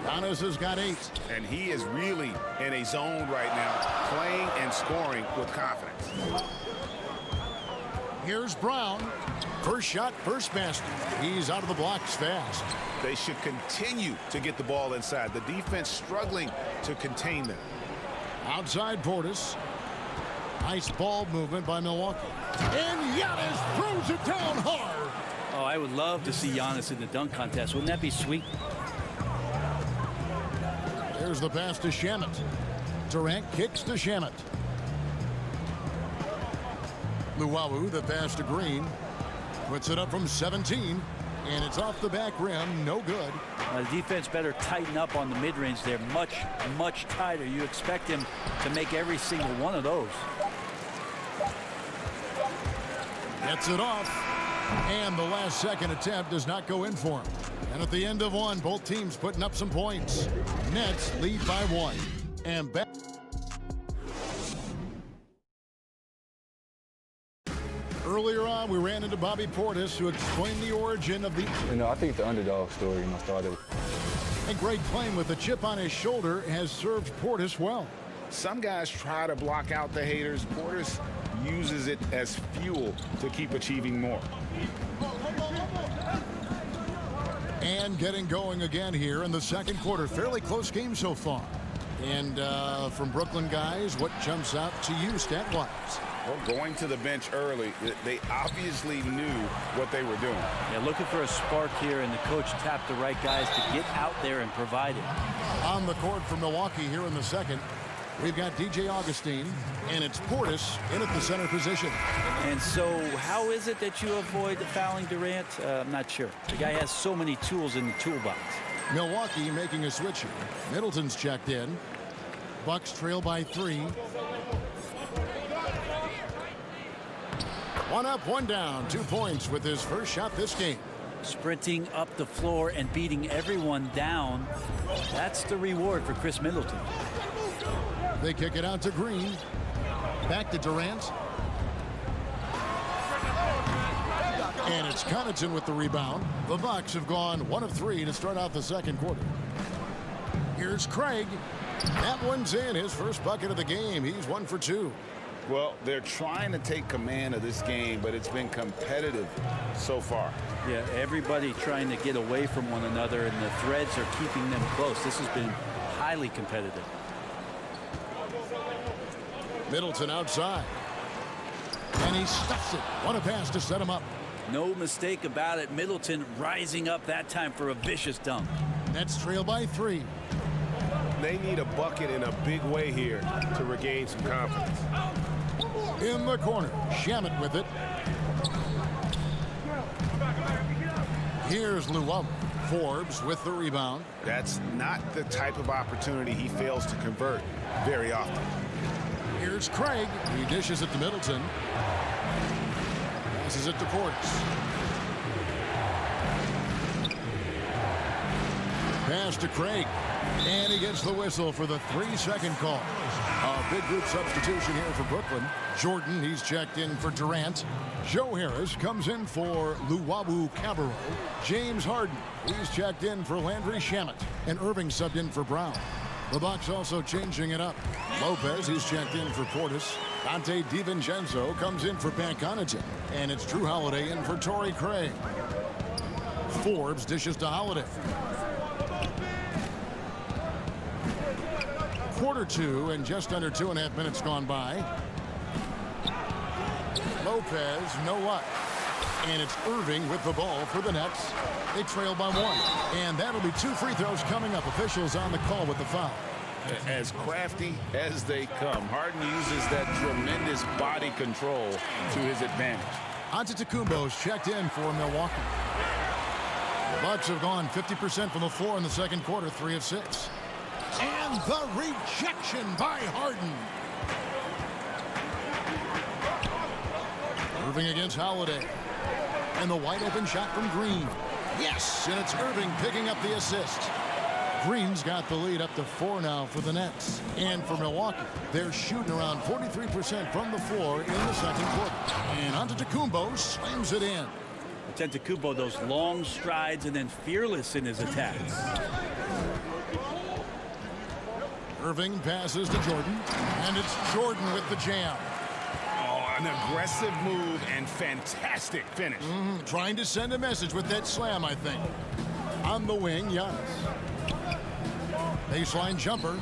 Giannis has got 8. And he is really in a zone right now, playing and scoring with confidence. Here's Brown. First shot, first basket. He's out of the blocks fast. They should continue to get the ball inside. The defense struggling to contain them. Outside Portis. Nice ball movement by Milwaukee. And Giannis throws it down hard. Oh, I would love to see Giannis in the dunk contest. Wouldn't that be sweet? There's the pass to Shamet. Durant kicks to Shamet. Luwawu, the pass to Green. Puts it up from 17. And it's off the back rim. No good. The defense better tighten up on the mid-range. They're much, much tighter. You expect him to make every single one of those. Gets it off. And the last second attempt does not go in for him. And at the end of one, both teams putting up some points. Nets lead by 1. And back. Earlier on, we ran into Bobby Portis, who explained the origin of the... I think the underdog story, started. And Greg playing with a chip on his shoulder has served Portis well. Some guys try to block out the haters. Portis uses it as fuel to keep achieving more. And getting going again here in the second quarter. Fairly close game so far. And from Brooklyn guys, what jumps out to you stat-wise? Well, going to the bench early, they obviously knew what they were doing. Yeah, looking for a spark here, and the coach tapped the right guys to get out there and provide it. On the court for Milwaukee here in the second, we've got DJ Augustine, and it's Portis in at the center position. And so how is it that you avoid fouling Durant? I'm not sure. The guy has so many tools in the toolbox. Milwaukee making a switch here. Middleton's checked in. Bucks trail by 3. 1 up, 1 down. 2 points with his first shot this game. Sprinting up the floor and beating everyone down. That's the reward for Chris Middleton. They kick it out to Green. Back to Durant. And it's Connaughton with the rebound. The Bucks have gone 1 of 3 to start out the second quarter. Here's Craig. That one's in. His first bucket of the game. He's 1 for 2. Well, they're trying to take command of this game, but it's been competitive so far. Yeah, everybody trying to get away from one another, and the threads are keeping them close. This has been highly competitive. Middleton outside. And he stuffs it. What a pass to set him up. No mistake about it. Middleton rising up that time for a vicious dunk. Nets trail by 3. They need a bucket in a big way here to regain some confidence. In the corner, Shamet with it. Here's Luwawu. Forbes with the rebound. That's not the type of opportunity he fails to convert very often. Here's Craig. He dishes it to Middleton. Passes it to Portis. Pass to Craig. And he gets the whistle for the 3-second call. A big group substitution here for Brooklyn. Jordan, he's checked in for Durant. Joe Harris comes in for Luwawu-Cabarrot. James Harden, he's checked in for Landry Shamet. And Irving subbed in for Brown. The Bucks also changing it up. Lopez, he's checked in for Portis. Dante DiVincenzo comes in for Pat Connaughton. And it's Drew Holiday in for Torrey Craig. Forbes dishes to Holiday. Quarter 2 and just under 2.5 minutes gone by. Lopez, no luck. And it's Irving with the ball for the Nets. They trail by 1. And that'll be 2 free throws coming up. Officials on the call with the foul. As crafty as they come, Harden uses that tremendous body control to his advantage. Antetokounmpo's checked in for Milwaukee. The Bucks have gone 50% from the floor in the second quarter, 3 of 6. And the rejection by Harden. Irving against Holiday. And the wide open shot from Green. Yes, and it's Irving picking up the assist. Green's got the lead up to 4 now for the Nets. And for Milwaukee, they're shooting around 43% from the floor in the second quarter. And Antetokounmpo slams it in. Antetokounmpo, those long strides and then fearless in his attack. Irving passes to Jordan, and it's Jordan with the jam. Oh, an aggressive move and fantastic finish. Trying to send a message with that slam, I think. On the wing, Giannis. Baseline jumper.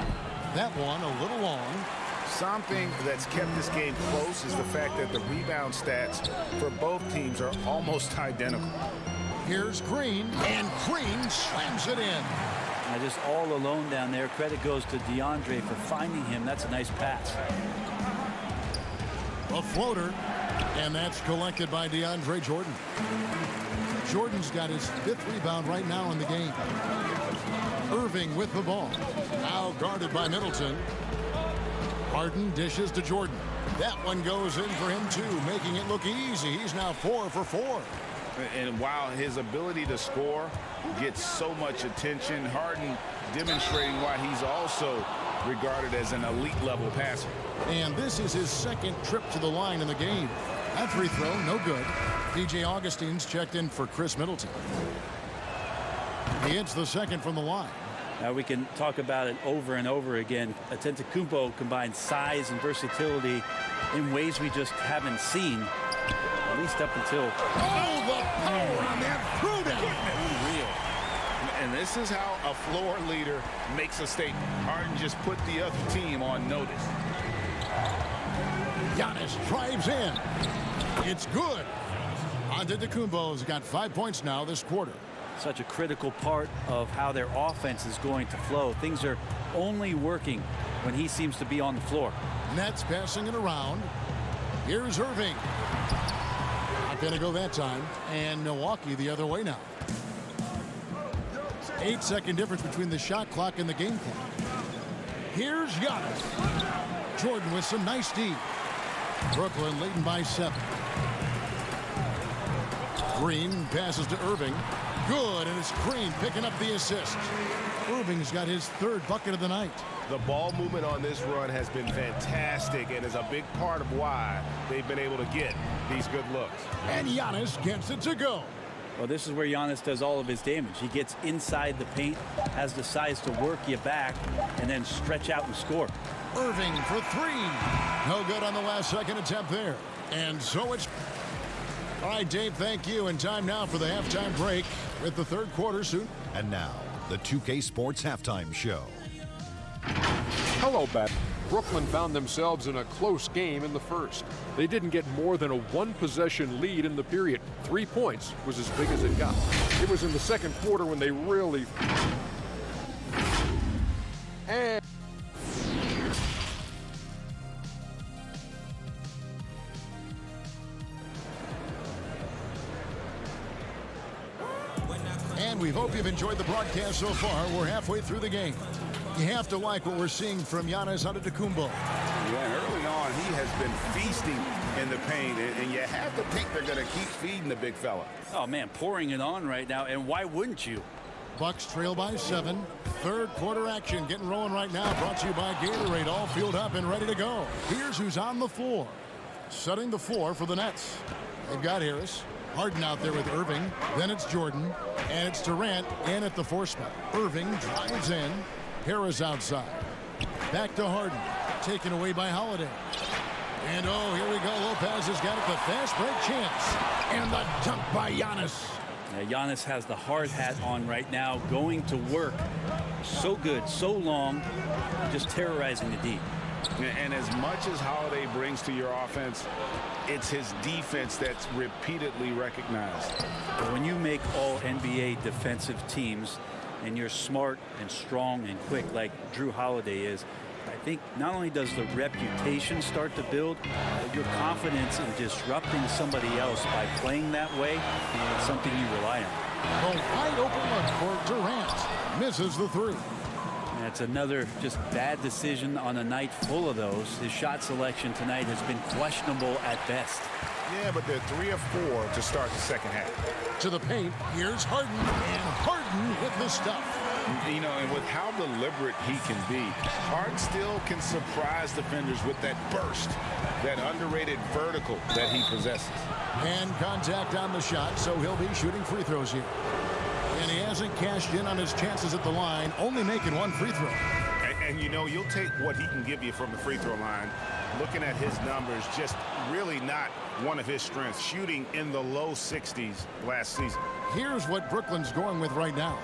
That one a little long. Something that's kept this game close is the fact that the rebound stats for both teams are almost identical. Here's Green, and Green slams it in. Just all alone down there. Credit goes to DeAndre for finding him. That's a nice pass. A floater, and that's collected by DeAndre Jordan. Jordan's got his 5th rebound right now in the game. Irving with the ball. Now guarded by Middleton. Harden dishes to Jordan. That one goes in for him too, making it look easy. He's now 4 for 4. And while his ability to score gets so much attention, Harden demonstrating why he's also regarded as an elite level passer. And this is his 2nd trip to the line in the game. That free throw, no good. DJ Augustine's checked in for Chris Middleton. He hits the 2nd from the line. Now we can talk about it over and over again. Antetokounmpo combines size and versatility in ways we just haven't seen, at least up until. Oh, the power on that throwdown! Unreal. And this is how a floor leader makes a statement. Harden just put the other team on notice. Giannis drives in. It's good. Antetokounmpo's got 5 points now this quarter. Such a critical part of how their offense is going to flow. Things are only working when he seems to be on the floor. Nets passing it around. Here's Irving. Not going to go that time. And Milwaukee the other way now. 8-second difference between the shot clock and the game clock. Here's Giannis. Jordan with some nice D. Brooklyn leading by 7. Green passes to Irving. Good, and it's Green picking up the assist. Irving's got his 3rd bucket of the night. The ball movement on this run has been fantastic and is a big part of why they've been able to get these good looks. And Giannis gets it to go. Well, this is where Giannis does all of his damage. He gets inside the paint, has the size to work you back, and then stretch out and score. Irving for 3. No good on the last second attempt there. And so it's... All right, Dave, thank you. And time now for the halftime break with the 3rd quarter soon. And now, the 2K Sports Halftime Show. Hello, back. Brooklyn found themselves in a close game in the first. They didn't get more than a 1-possession lead in the period. 3 points was as big as it got. It was in the second quarter when they really... And we hope you've enjoyed the broadcast so far. We're halfway through the game. You have to like what we're seeing from Giannis Antetokounmpo. Yeah, early on, he has been feasting in the paint, and you have to think they're going to keep feeding the big fella. Oh, man, pouring it on right now, and why wouldn't you? Bucks trail by 7. 3rd quarter action getting rolling right now. Brought to you by Gatorade. All filled up and ready to go. Here's who's on the floor. Setting the floor for the Nets. They've got Harris. Harden out there with Irving. Then it's Jordan. And it's Durant in at the 4 spot. Irving drives in. Harris outside. Back to Harden. Taken away by Holiday. And oh, here we go. Lopez has got it. The fast break chance. And the dunk by Giannis. Giannis has the hard hat on right now, going to work. So good, so long, just terrorizing the D. And as much as Holiday brings to your offense, it's his defense that's repeatedly recognized. When you make all NBA defensive teams and you're smart and strong and quick like Drew Holiday is, I think not only does the reputation start to build, but your confidence in disrupting somebody else by playing that way is something you rely on. A wide open look for Durant. Misses the three. That's another just bad decision on a night full of those. His shot selection tonight has been questionable at best. Yeah, but they're 3 of 4 to start the second half. To the paint, here's Harden, and Harden with the stuff. You know, and with how deliberate he can be, Harden still can surprise defenders with that burst, that underrated vertical that he possesses. And contact on the shot, so he'll be shooting free throws here. And he hasn't cashed in on his chances at the line, only making 1 free throw. And you know, you'll take what he can give you from the free throw line. Looking at his numbers, just really not one of his strengths. Shooting in the low 60s last season. Here's what Brooklyn's going with right now.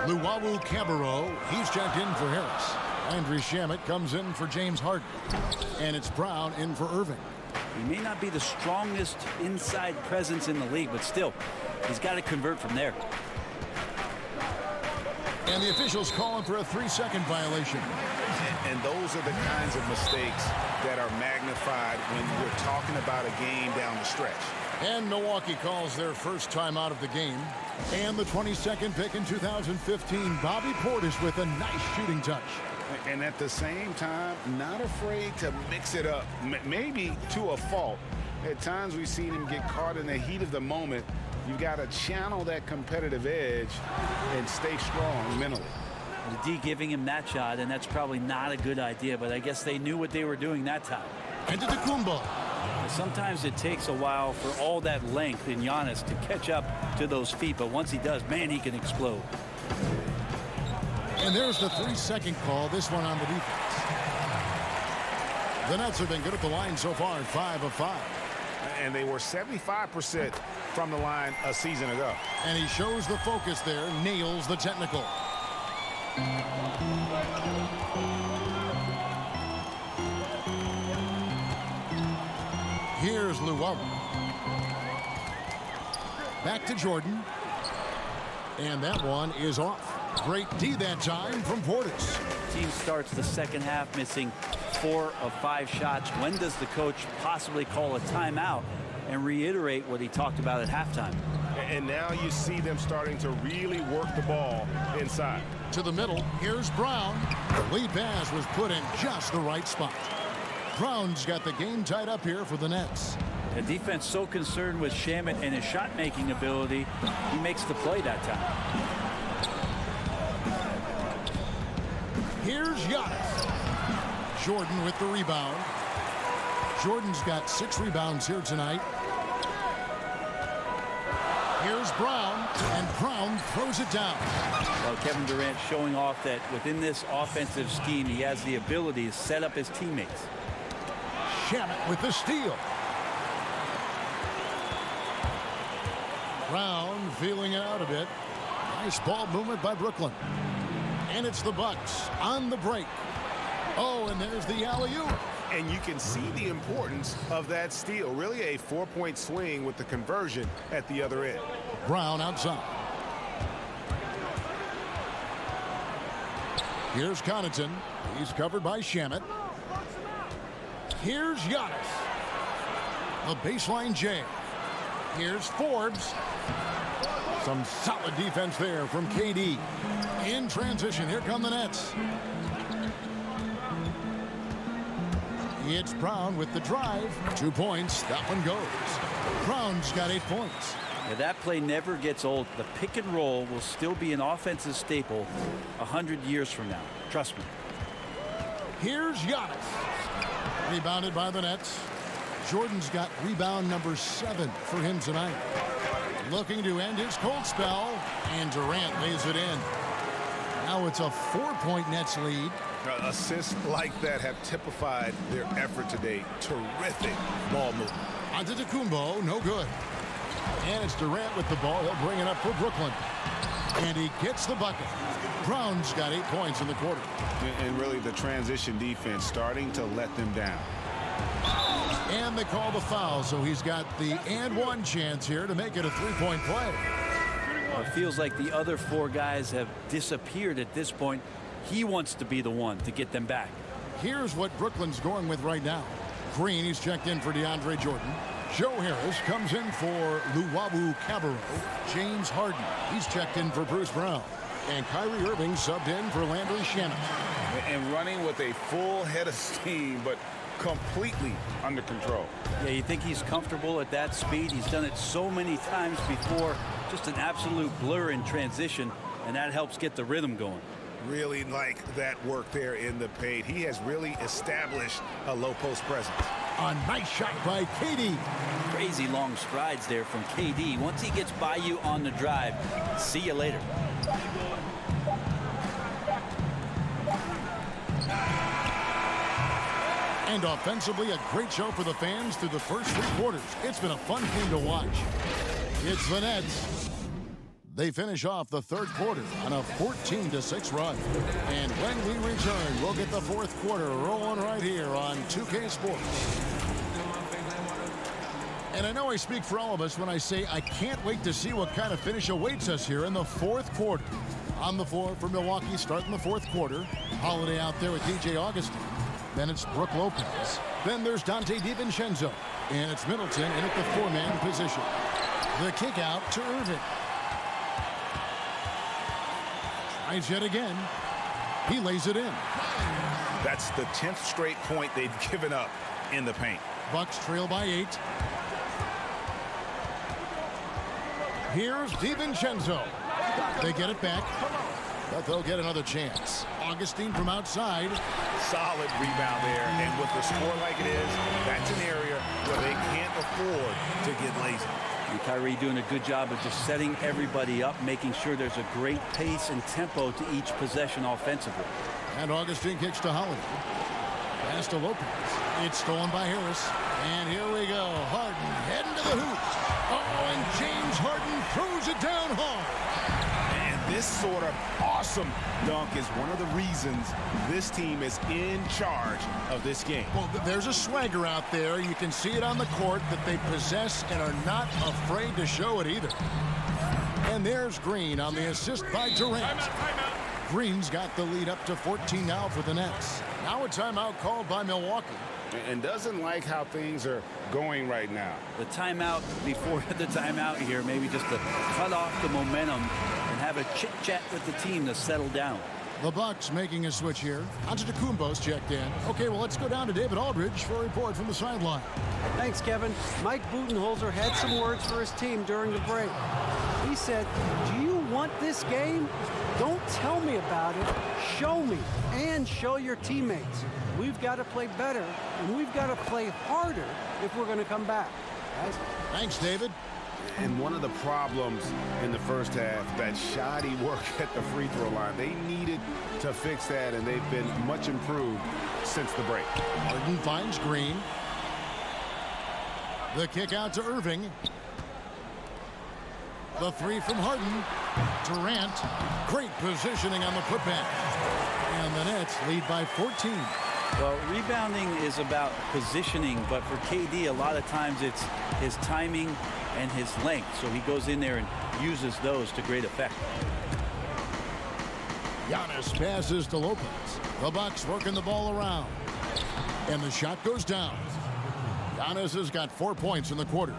Luwawu Cabarrot, he's checked in for Harris. Andrew Shamet comes in for James Harden. And it's Brown in for Irving. He may not be the strongest inside presence in the league, but still, he's got to convert from there. And the officials calling for a 3-second violation. And those are the kinds of mistakes that are magnified when we're talking about a game down the stretch. And Milwaukee calls their first time out of the game. And the 22nd pick in 2015, Bobby Portis with a nice shooting touch. And at the same time, not afraid to mix it up, maybe to a fault. At times we've seen him get caught in the heat of the moment. You've got to channel that competitive edge and stay strong mentally. The D giving him that shot, and that's probably not a good idea, but I guess they knew what they were doing that time. And to Tacumbo. Sometimes it takes a while for all that length in Giannis to catch up to those feet, but once he does, man, he can explode. And there's the 3-second call, this one on the defense. The Nets have been good at the line so far, 5 of 5. And they were 75% from the line a season ago. And he shows the focus there, nails the technical. Here's Luwawu. Back to Jordan. And that one is off. Great D that time from Portis. Team starts the second half missing 4 of 5 shots. When does the coach possibly call a timeout and reiterate what he talked about at halftime? And now you see them starting to really work the ball inside. To the middle, here's Brown. The lead pass was put in just the right spot. Brown's got the game tied up here for the Nets. The defense so concerned with Shamet and his shot-making ability, he makes the play that time. Here's Giannis. Jordan with the rebound. Jordan's got 6 rebounds here tonight. Here's Brown, and Brown throws it down. Well, Kevin Durant showing off that within this offensive scheme, he has the ability to set up his teammates. Shamet with the steal. Brown feeling it out a bit. Nice ball movement by Brooklyn. And it's the Bucks on the break. Oh, and there's the alley-oop. And you can see the importance of that steal. Really a 4-point swing with the conversion at the other end. Brown outside. Here's Connaughton. He's covered by Shamet. Here's Giannis. The baseline J. Here's Forbes. Some solid defense there from KD. In transition, here come the Nets. It's Brown with the drive. 2 points. That one goes. Brown's got 8 points. Yeah, that play never gets old. The pick and roll will still be an offensive staple 100 years from now. Trust me. Here's Giannis. Rebounded by the Nets. Jordan's got rebound number 7 for him tonight. Looking to end his cold spell, and Durant lays it in. Now it's a 4-point Nets lead. Assists like that have typified their effort today. Terrific ball movement. Antetokounmpo, no good. And it's Durant with the ball. He'll bring it up for Brooklyn. And he gets the bucket. Brown's got 8 points in the quarter. And really the transition defense starting to let them down. And they call the foul, so he's got the and one chance here to make it a 3-point play. It feels like the other 4 guys have disappeared at this point. He wants to be the one to get them back. Here's what Brooklyn's going with right now. Green, he's checked in for DeAndre Jordan. Joe Harris comes in for Luwawu Cabarro. James Harden, he's checked in for Bruce Brown. And Kyrie Irving subbed in for Landry Shamet. And running with a full head of steam, but completely under control. Yeah, you think he's comfortable at that speed. He's done it so many times before. Just an absolute blur in transition, and that helps get the rhythm going. Really like that work there in the paint. He has really established a low post presence. A nice shot by KD. Crazy long strides there from KD. Once he gets by you on the drive, see you later. And offensively, a great show for the fans through the first 3 quarters. It's been a fun game to watch. It's the Nets. They finish off the 3rd quarter on a 14-6 run. And when we return, we'll get the 4th quarter rolling right here on 2K Sports. And I know I speak for all of us when I say I can't wait to see what kind of finish awaits us here in the 4th quarter. On the floor for Milwaukee starting the 4th quarter. Holiday out there with DJ Augustin. Then it's Brook Lopez. Then there's Dante DiVincenzo. And it's Middleton in at the 4-man position. The kick out to Irving. Tries yet again. He lays it in. That's the 10th straight point they've given up in the paint. Bucks trail by 8. Here's DiVincenzo. They get it back, but they'll get another chance. Augustine from outside. Solid rebound there, and with the score like it is, that's an area where they can't afford to get lazy. And Kyrie doing a good job of just setting everybody up, making sure there's a great pace and tempo to each possession offensively. And Augustine kicks to Holiday. Pass to Lopez. It's stolen by Harris. And here we go. Harden heading to the hoop. Oh, and James Harden throws it down hard. And this sort of awesome dunk is one of the reasons this team is in charge of this game. Well, there's a swagger out there. You can see it on the court that they possess and are not afraid to show it either. And there's Green on the assist by Durant. Timeout. Green's got the lead up to 14 now for the Nets. Now a timeout called by Milwaukee. And doesn't like how things are going right now. The timeout before the timeout here, maybe just to cut off the momentum and have a chit-chat with the team to settle down. The Bucks making a switch here. Antetokounmpo's checked in. Okay, well, let's go down to David Aldridge for a report from the sideline. Thanks, Kevin. Mike Budenholzer had some words for his team during the break. He said, "Do you want this game? Don't tell me about it. Show me and show your teammates. We've got to play better, and we've got to play harder if we're going to come back." Guys. Thanks, David. And one of the problems in the first half, that shoddy work at the free throw line. They needed to fix that, and they've been much improved since the break. Harden finds Green. The kick out to Irving. The 3 from Harden. Durant. Great positioning on the putback. And the Nets lead by 14. Well, rebounding is about positioning, but for KD, a lot of times it's his timing and his length. So he goes in there and uses those to great effect. Giannis passes to Lopez. The Bucks working the ball around. And the shot goes down. Giannis has got 4 points in the quarter.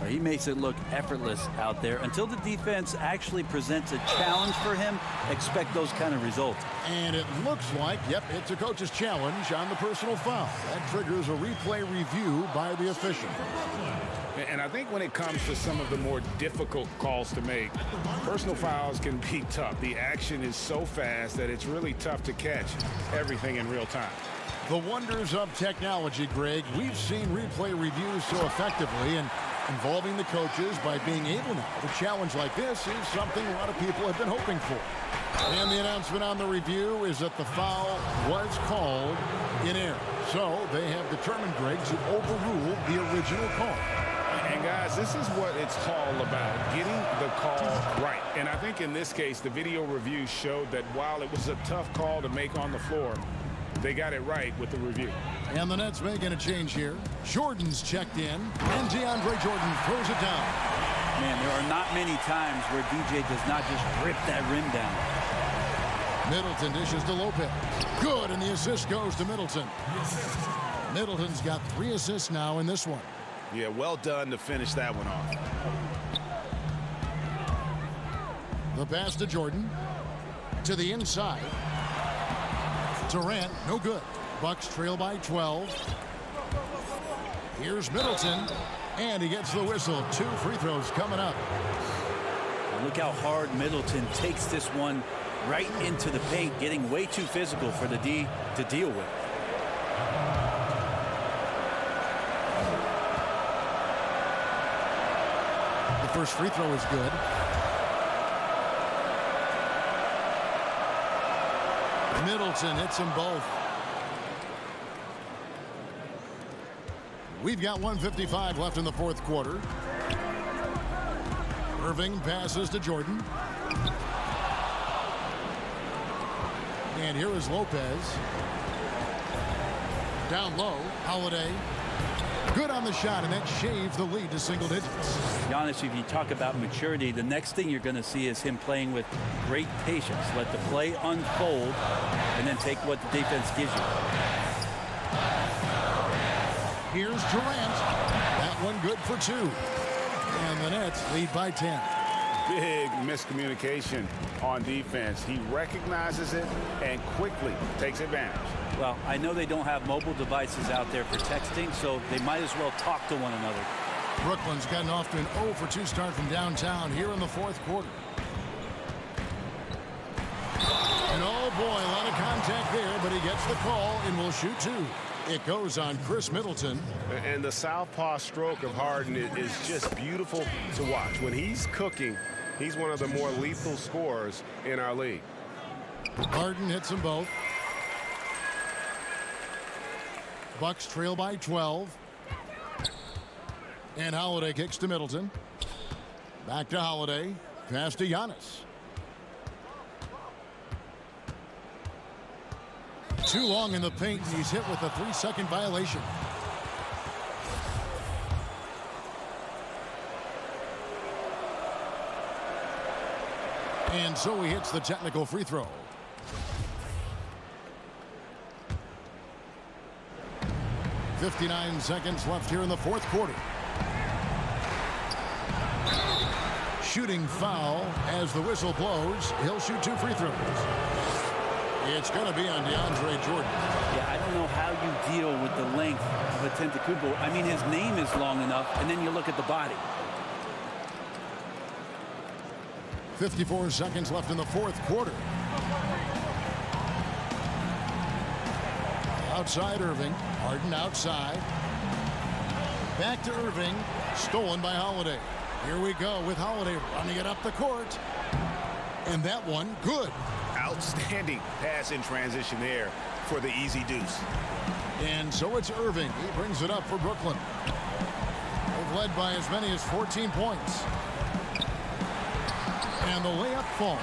He makes it look effortless out there. Until the defense actually presents a challenge for him, expect those kind of results. And it looks like, yep, it's a coach's challenge on the personal foul. That triggers a replay review by the official. And I think when it comes to some of the more difficult calls to make, personal fouls can be tough. The action is so fast that it's really tough to catch everything in real time. The wonders of technology, Greg. We've seen replay reviews so effectively, and involving the coaches by being able now to challenge like this is something a lot of people have been hoping for. And the announcement on the review is that the foul was called in error. So they have determined, Greg, to overrule the original call. And guys, this is what it's all about, getting the the call right. And I think in this case, the video review showed that while it was a tough call to make on the floor, they got it right with the review. And the Nets making a change here. Jordan's checked in, and DeAndre Jordan throws it down. Man, there are not many times where DJ does not just rip that rim down. Middleton dishes to Lopez. Good, and the assist goes to Middleton. Middleton's got 3 assists now in this one. Yeah, well done to finish that one off. The pass to Jordan. To the inside. Durant, no good. Bucks trail by 12. Here's Middleton, and he gets the whistle. 2 free throws coming up. Look how hard Middleton takes this one right into the paint, getting way too physical for the D to deal with. The first free throw is good. Middleton hits them both. We've got 1:55 left in the fourth quarter. Irving passes to Jordan. And here is Lopez. Down low, Holiday. Good on the shot, and that shaves the lead to single digits. Giannis, if you talk about maturity, the next thing you're going to see is him playing with great patience. Let the play unfold, and then take what the defense gives you. Here's Durant. That one good for 2. And the Nets lead by 10. Big miscommunication on defense. He recognizes it and quickly takes advantage. Well, I know they don't have mobile devices out there for texting, so they might as well talk to one another. Brooklyn's gotten off to an 0 for 2 start from downtown here in the fourth quarter. And oh boy, a lot of contact there, but he gets the call and will shoot 2. It goes on Chris Middleton. And the southpaw stroke of Harden is just beautiful to watch. When he's cooking, he's one of the more lethal scorers in our league. Harden hits them both. Bucks trail by 12. And Holiday kicks to Middleton. Back to Holiday. Pass to Giannis. Too long in the paint, and he's hit with a 3-second violation. And so he hits the technical free throw. .59 seconds left here in the fourth quarter. Shooting foul as the whistle blows. He'll shoot 2 free throws. It's going to be on DeAndre Jordan. Yeah, I don't know how you deal with the length of a Antetokounmpo. I mean, his name is long enough, and then you look at the body. 54 seconds left in the fourth quarter. Outside Irving. Harden outside. Back to Irving. Stolen by Holiday. Here we go with Holiday running it up the court. And that one good. Outstanding pass in transition there for the easy deuce. And so it's Irving. He brings it up for Brooklyn. They've led by as many as 14 points. And the layup falls.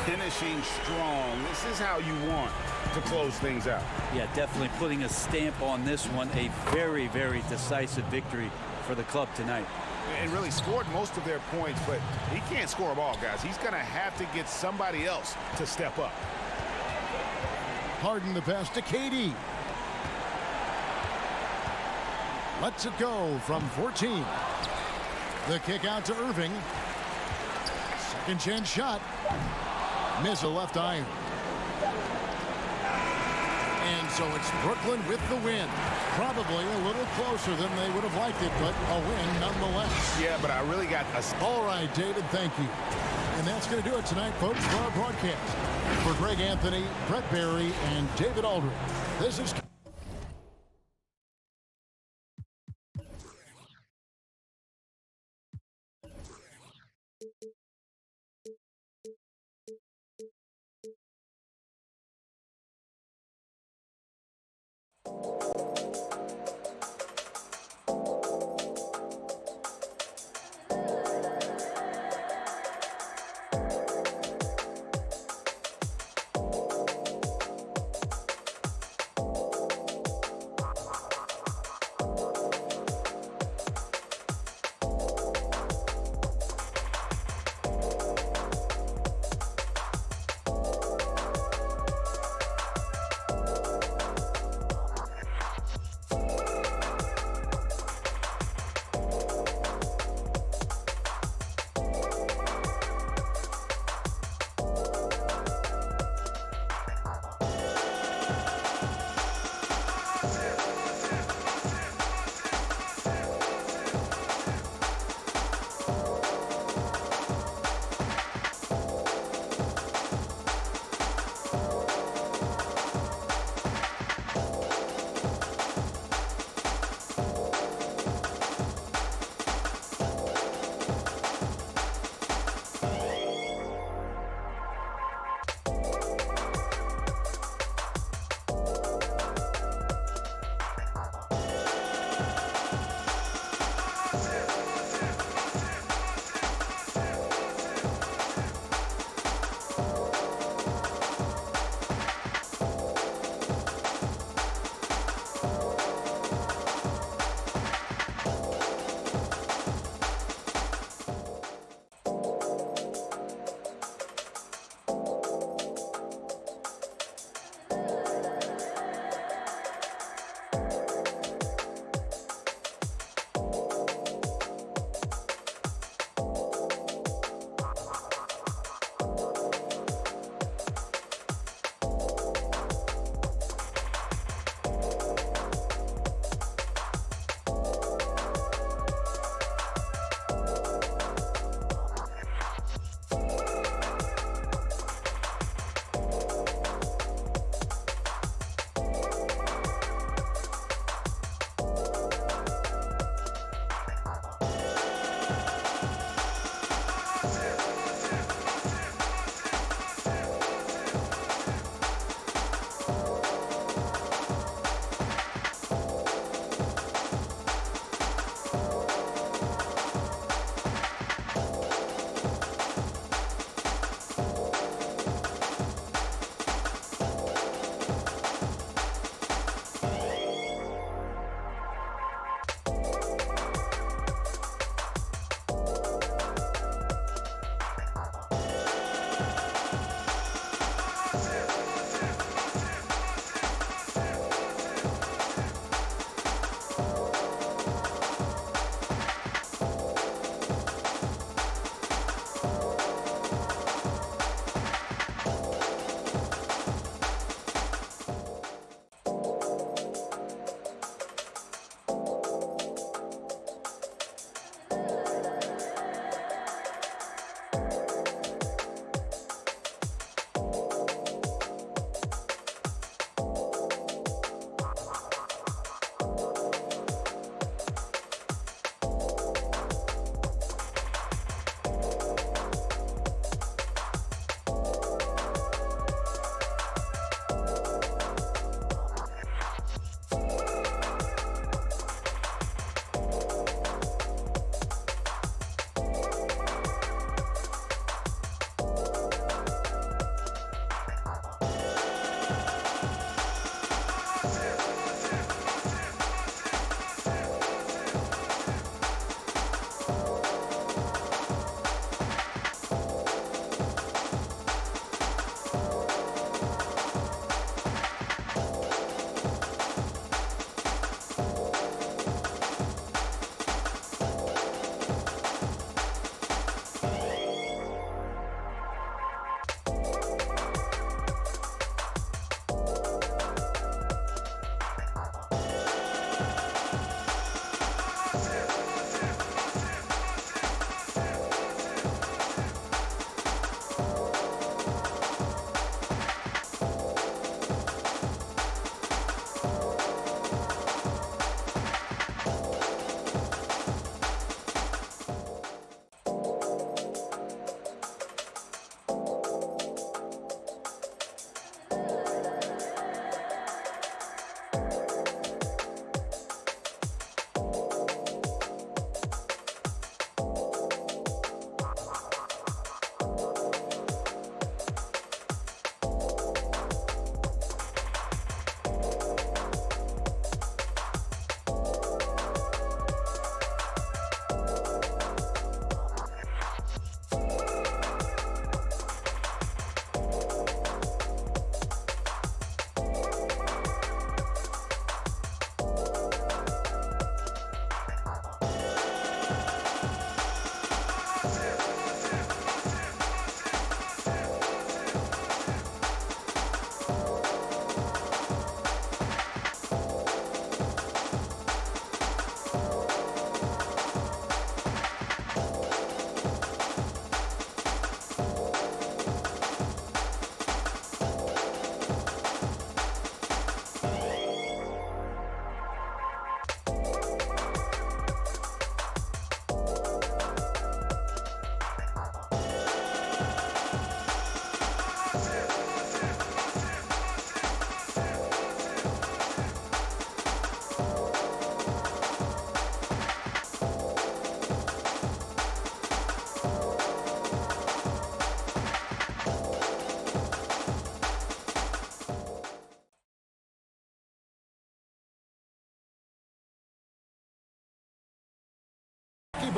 Finishing strong. This is how you want to close things out. Yeah, definitely putting a stamp on this one. A very, very decisive victory for the club tonight. And really scored most of their points, but he can't score them all, guys. He's going to have to get somebody else to step up. Harden the pass to KD. Lets it go from 14. The kick out to Irving. Second chance shot. Miss a left iron. And so it's Brooklyn with the win. Probably a little closer than they would have liked it, but a win nonetheless. Yeah, but I really got a... All right, David, thank you. And that's going to do it tonight, folks, for our broadcast. For Greg Anthony, Brett Barry, and David Aldridge, this is...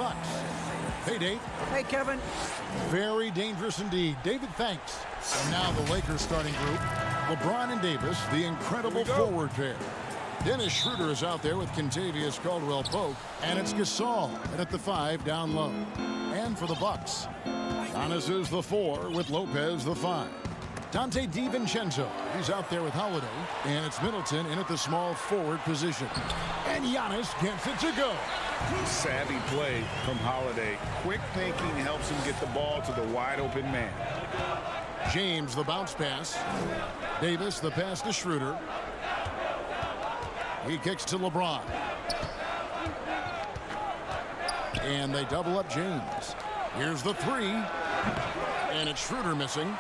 Bucks. Hey, Dave. Hey, Kevin. Very dangerous indeed. David, thanks. And now the Lakers starting group. LeBron and Davis, the incredible forward pair. Dennis Schroeder is out there with Kentavious Caldwell-Pope, and it's Gasol at the 5 down low. And for the Bucks, Giannis is the 4 with Lopez the 5. Dante DiVincenzo, he's out there with Holiday, and it's Middleton in at the small forward position. And Giannis gets it to go. Savvy play from Holiday. Quick thinking helps him get the ball to the wide open man. James the bounce pass. Davis the pass to Schroeder. He kicks to LeBron. And they double up James. Here's the 3. And it's Schroeder missing.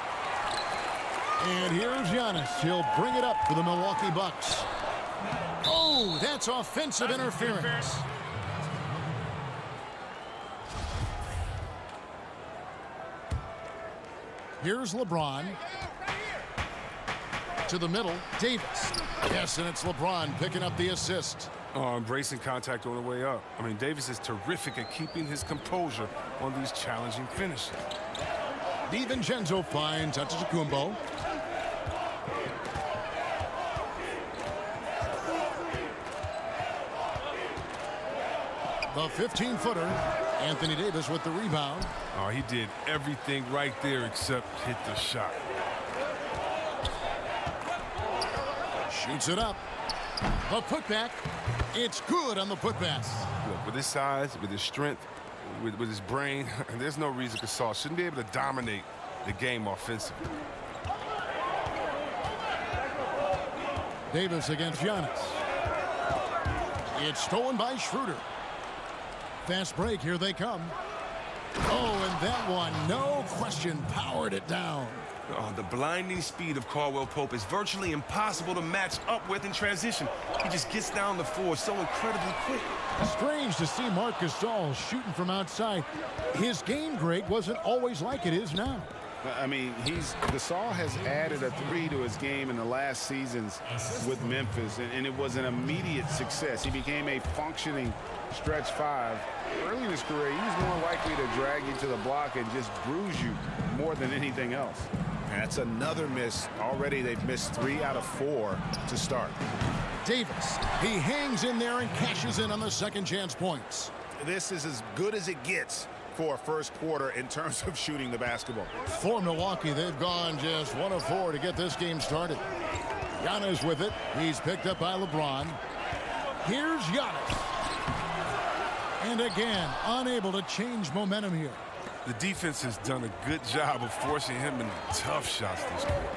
And here's Giannis. He'll bring it up for the Milwaukee Bucks. Oh, that's offensive interference. Here's LeBron. To the middle, Davis. Yes, and it's LeBron picking up the assist. Embracing contact on the way up. I mean, Davis is terrific at keeping his composure on these challenging finishes. DiVincenzo finds Antetokounmpo. The 15-footer, Anthony Davis with the rebound. Oh, he did everything right there except hit the shot. Shoots it up. The putback. It's good on the putback. Look, with his size, with his strength, with his brain, there's no reason Gasol shouldn't be able to dominate the game offensively. Davis against Giannis. It's stolen by Schroeder. Fast break, here they come. Oh, and that one, no question, powered it down. Oh, the blinding speed of Caldwell-Pope is virtually impossible to match up with in transition. He just gets down the floor so incredibly quick. Strange to see Marc Gasol shooting from outside. His game grade wasn't always like it is now. I mean, Gasol has added a 3 to his game in the last seasons with Memphis, and it was an immediate success. He became a functioning stretch 5. Early in his career, he was more likely to drag you to the block and just bruise you more than anything else. That's another miss. Already they've missed 3 out of 4 to start. Davis, he hangs in there and cashes in on the second chance points. This is as good as it gets for a first quarter in terms of shooting the basketball. For Milwaukee, they've gone just 1 of 4 to get this game started. Giannis with it. He's picked up by LeBron. Here's Giannis. And again, unable to change momentum here. The defense has done a good job of forcing him into tough shots this quarter.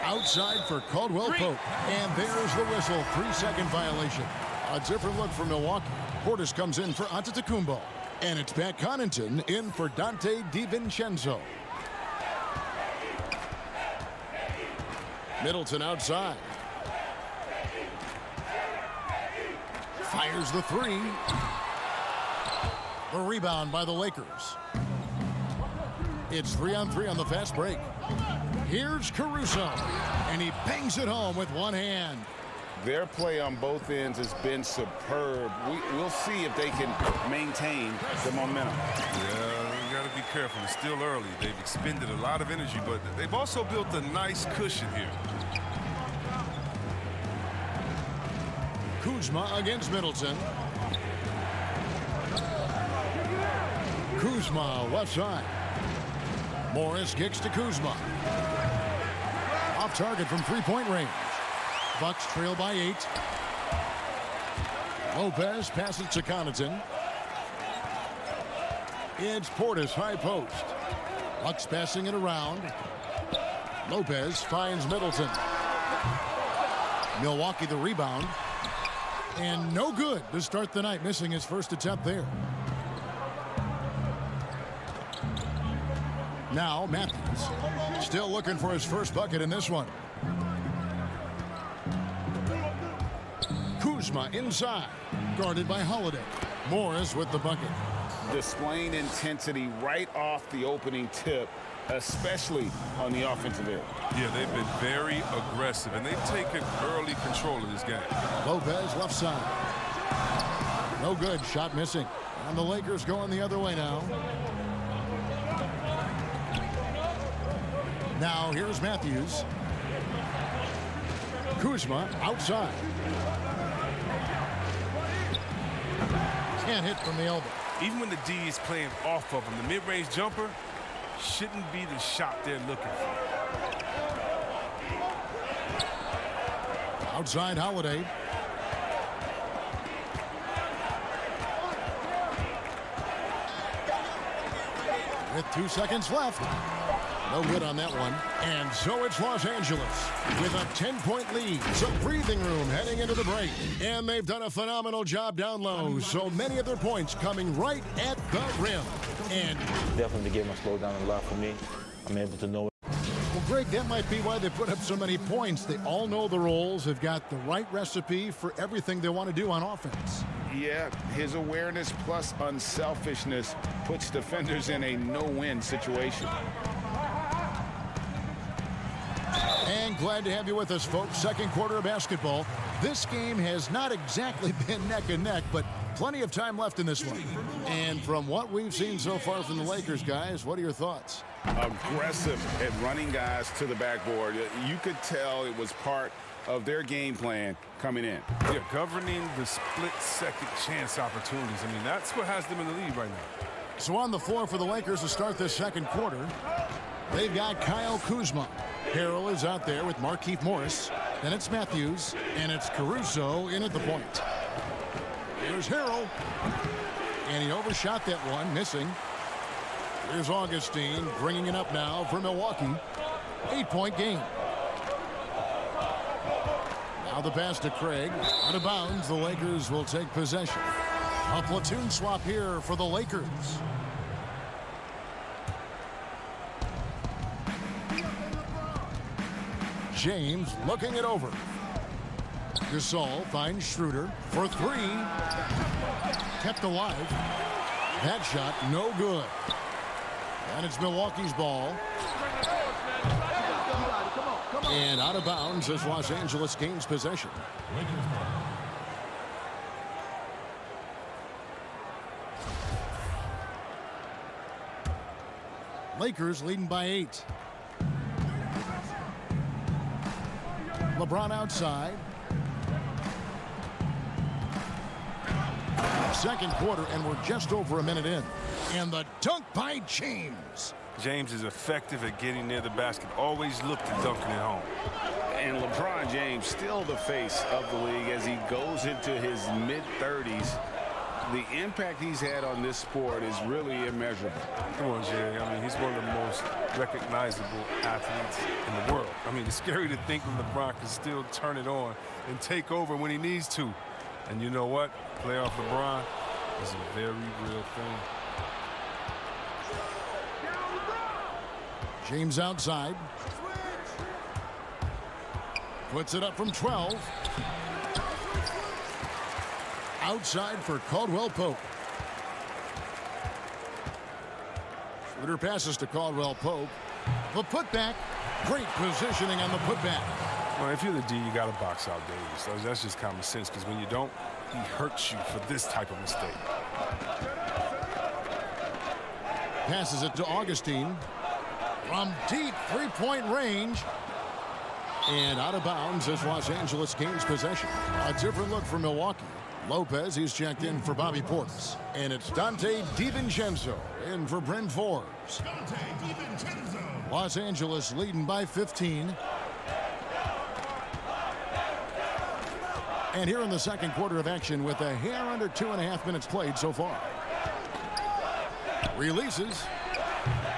Outside for Caldwell-Pope. And there's the whistle. 3-second violation. A different look for Milwaukee. Portis comes in for Antetokounmpo. And it's Pat Connaughton in for Dante DiVincenzo. Middleton outside. Fires the 3. The rebound by the Lakers. It's 3-on-3 on the fast break. Here's Caruso. And he bangs it home with one hand. Their play on both ends has been superb. We'll see if they can maintain the momentum. Yeah, you got to be careful. It's still early. They've expended a lot of energy, but they've also built a nice cushion here. Kuzma against Middleton. Kuzma left side. Morris kicks to Kuzma. Off target from three-point range. Bucks trail by 8. Lopez passes to Connaughton. It's Portis high post. Bucks passing it around. Lopez finds Middleton. Milwaukee the rebound. And no good to start the night, missing his first attempt there. Now Matthews still looking for his first bucket in this one. Kuzma inside, guarded by Holiday. Morris with the bucket. Displaying intensity right off the opening tip, especially on the offensive end. Yeah, they've been very aggressive, and they've taken early control of this game. Lopez left side. No good, shot missing. And the Lakers going the other way now. Now here's Matthews. Kuzma outside. Can't hit from the elbow. Even when the D is playing off of him, the mid-range jumper shouldn't be the shot they're looking for. Outside Holiday. With 2 seconds left. No good on that one. And so it's Los Angeles with a 10-point lead. So breathing room heading into the break. And they've done a phenomenal job down low. So many of their points coming right at the rim. And Definitely the game has slowed down a lot for me. I'm able to know it. well, Greg, that might be why they put up so many points. They all know the roles, have got the right recipe for everything they want to do on offense. Yeah, his awareness plus unselfishness puts defenders in a no-win situation. And glad to have you with us, folks. Second quarter of basketball. This game has not exactly been neck and neck, but plenty of time left in this one. And from what we've seen so far from the Lakers, guys, what are your thoughts? Aggressive at running guys to the backboard. You could tell it was part of their game plan coming in. Yeah, governing the split-second chance opportunities. I mean, that's what has them in the lead right now. So on the floor for the Lakers to start this second quarter, they've got Kyle Kuzma. Harrell is out there with Markieff Morris. Then it's Matthews, and it's Caruso in at the point. Here's Harrell. And he overshot that one, missing. Here's Augustine bringing it up now for Milwaukee. 8-point game. Now the pass to Craig. Out of bounds, the Lakers will take possession. A platoon swap here for the Lakers. James looking it over. Gasol finds Schroeder for three. Kept alive. That shot no good. And it's Milwaukee's ball. And out of bounds as Los Angeles gains possession. Lakers leading by 8. LeBron outside. Second quarter, and we're just over a minute in. And the dunk by James. James is effective at getting near the basket. Always look to dunking it home. And LeBron James still the face of the league as he goes into his mid-30s. The impact he's had on this sport is really immeasurable. Come on, Jerry. I mean, he's one of the most recognizable athletes in the world. I mean, it's scary to think that LeBron can still turn it on and take over when he needs to. And you know what? Playoff LeBron is a very real thing. James outside. Puts it up from 12. Outside for Caldwell Pope. Schroeder passes to Caldwell Pope. The putback. Great positioning on the putback. Well, if you're the D, you got to box out Davis. So that's just common sense, because when you don't, he hurts you for this type of mistake. Passes it to Augustine. From deep three-point range. And out of bounds as Los Angeles gains possession. A different look for Milwaukee. Lopez, he's checked in for Bobby Portis. And it's Dante DiVincenzo in for Bryn Forbes. Los Angeles leading by 15. And here in the second quarter of action with a hair under 2.5 minutes played so far. Releases.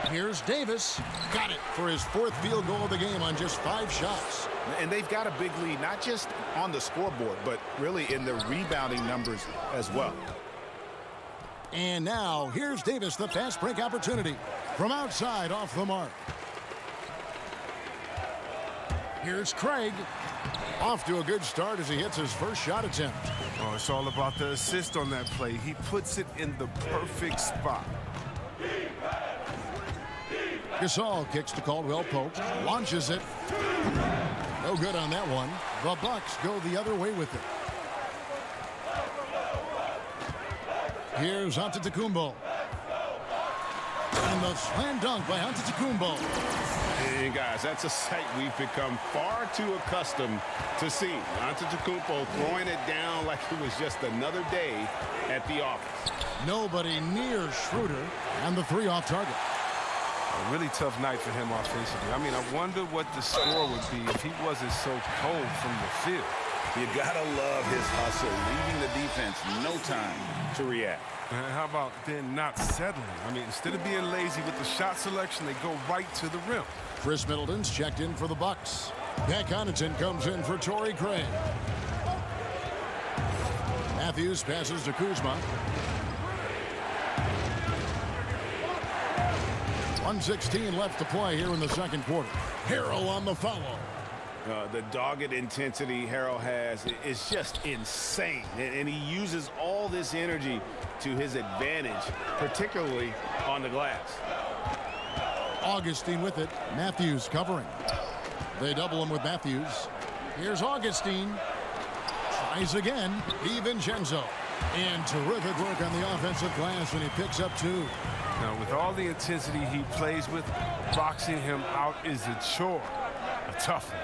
Here's Davis. Got it for his 4th field goal of the game on just 5 shots. And they've got a big lead, not just on the scoreboard, but really in the rebounding numbers as well. And now, here's Davis, the fast break opportunity. From outside, off the mark. Here's Craig. Off to a good start as he hits his first shot attempt. Oh, it's all about the assist on that play. He puts it in the perfect spot. Gasol kicks to Caldwell Pope. Launches it. No good on that one. The Bucks go the other way with it. Here's Antetokounmpo. And the slam dunk by Antetokounmpo. And guys, that's a sight we've become far too accustomed to seeing. Antetokounmpo throwing it down like it was just another day at the office. Nobody near Schroeder, and the three off target. A really tough night for him offensively. I mean, I wonder what the score would be if he wasn't so cold from the field. You gotta love his hustle, leaving the defense no time to react. And how about then not settling? I mean, instead of being lazy with the shot selection, they go right to the rim. Chris Middleton's checked in for the Bucks. Pat Connaughton comes in for Torrey Craig. Matthews passes to Kuzma. 1:16 left to play here in the second quarter. Harrell on the follow. The dogged intensity Harrell has is just insane. And he uses all this energy to his advantage, particularly on the glass. Augustine with it. Matthews covering. They double him with Matthews. Here's Augustine. Tries again. DiVincenzo. And terrific work on the offensive glass when he picks up two. Now, with all the intensity he plays with, boxing him out is a chore. A tough one.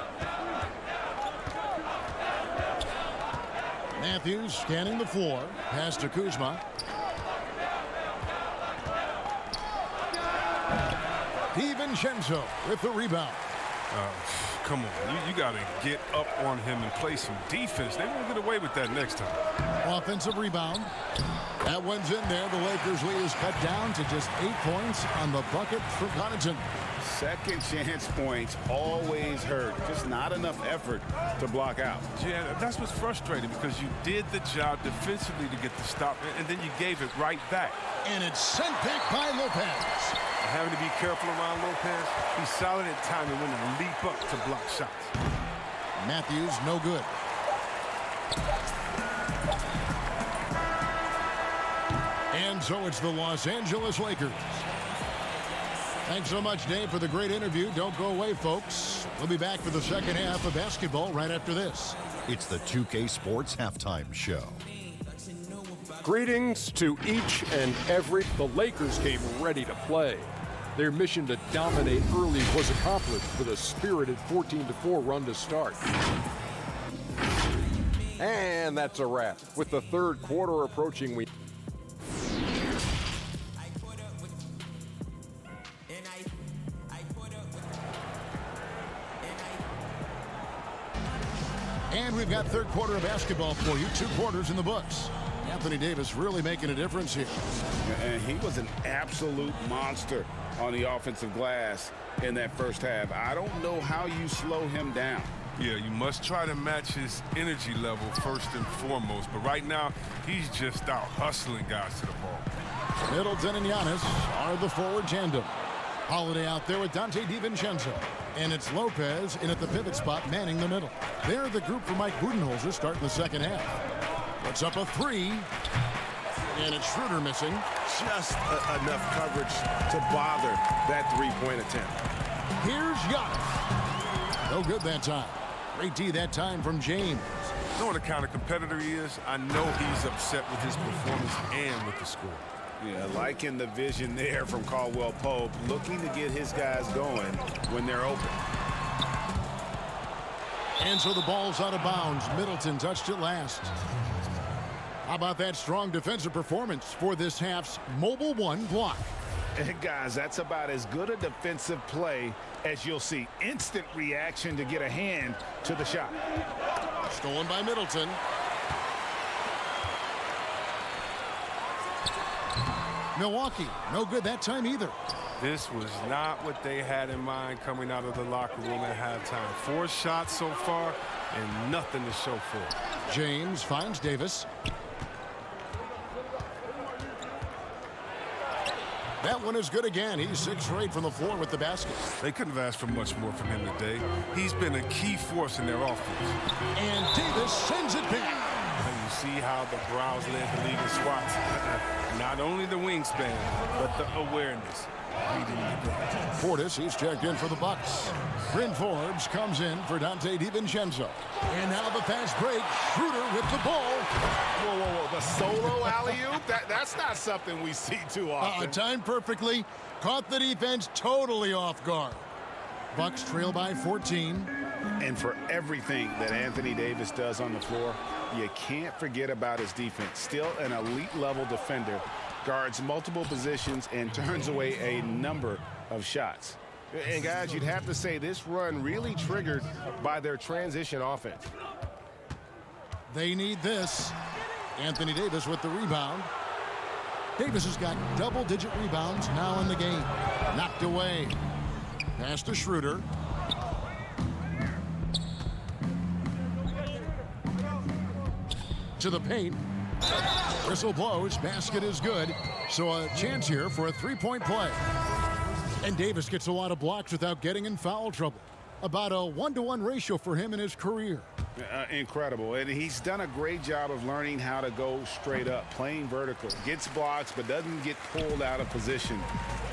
Matthews scanning the floor. Pass to Kuzma. DiVincenzo with the rebound. Come on, you got to get up on him and play some defense. They won't get away with that next time. Offensive rebound. That one's in there. The Lakers lead is cut down to just 8 points on the bucket for Connaughton. Second chance points always hurt. Just not enough effort to block out. Yeah, that's what's frustrating because you did the job defensively to get the stop, and then you gave it right back. And it's sent back by Lopez. Having to be careful around Lopez. He's solid at timing when to leap up to block shots. Matthews, no good. And so it's the Los Angeles Lakers. Thanks so much, Dave, for the great interview. Don't go away, folks. We'll be back for the second half of basketball right after this. It's the 2K Sports Halftime Show. Greetings to each and every. The Lakers came ready to play. Their mission to dominate early was accomplished with a spirited 14-4 run to start. And that's a wrap. With the third quarter approaching, And we've got third quarter of basketball for you. 2 quarters in the books. Anthony Davis really making a difference here. And he was an absolute monster on the offensive glass in that first half. I don't know how you slow him down. Yeah, you must try to match his energy level first and foremost. But right now, he's just out hustling guys to the ball. Middleton and Giannis are the forward tandem. Holiday out there with Dante DiVincenzo. And it's Lopez in at the pivot spot, manning the middle. They're the group for Mike Budenholzer starting the second half. Puts up a three. And it's Schroeder missing. Just enough coverage to bother that three-point attempt. Here's Giannis. No good that time. Great D that time from James. Knowing the kind of competitor he is, I know he's upset with his performance and with the score. Yeah, liking the vision there from Caldwell Pope, looking to get his guys going when they're open. And so the ball's out of bounds. Middleton touched it last. How about that strong defensive performance for this half's Mobile One block? And guys, that's about as good a defensive play as you'll see. Instant reaction to get a hand to the shot. Stolen by Middleton. Milwaukee, no good that time either. This was not what they had in mind coming out of the locker room at halftime. 4 shots so far and nothing to show for it. James finds Davis. That one is good again. He's 6 for 8 from the floor with the basket. They couldn't have asked for much more from him today. He's been a key force in their offense. And Davis sends it back. And you see how the Browns led the league in swats. Not only the wingspan, but the awareness. He didn't get that. Portis, he's checked in for the Bucks. Bryn Forbes comes in for Dante DiVincenzo. And now the fast break. Schroeder with the ball. Whoa, whoa, whoa. The solo alley-oop? That's not something we see too often. Timed perfectly. Caught the defense totally off guard. Bucks trail by 14. And for everything that Anthony Davis does on the floor, you can't forget about his defense. Still an elite-level defender. Guards multiple positions and turns away a number of shots. And guys, you'd have to say this run really triggered by their transition offense. They need this. Anthony Davis with the rebound. Davis has got double-digit rebounds now in the game. Knocked away. Pass to Schroeder. To the paint. Whistle blows. Basket is good. So a chance here for a three-point play. And Davis gets a lot of blocks without getting in foul trouble. About a 1-to-1 ratio for him in his career. Incredible. And he's done a great job of learning how to go straight up, playing vertical. Gets blocks, but doesn't get pulled out of position.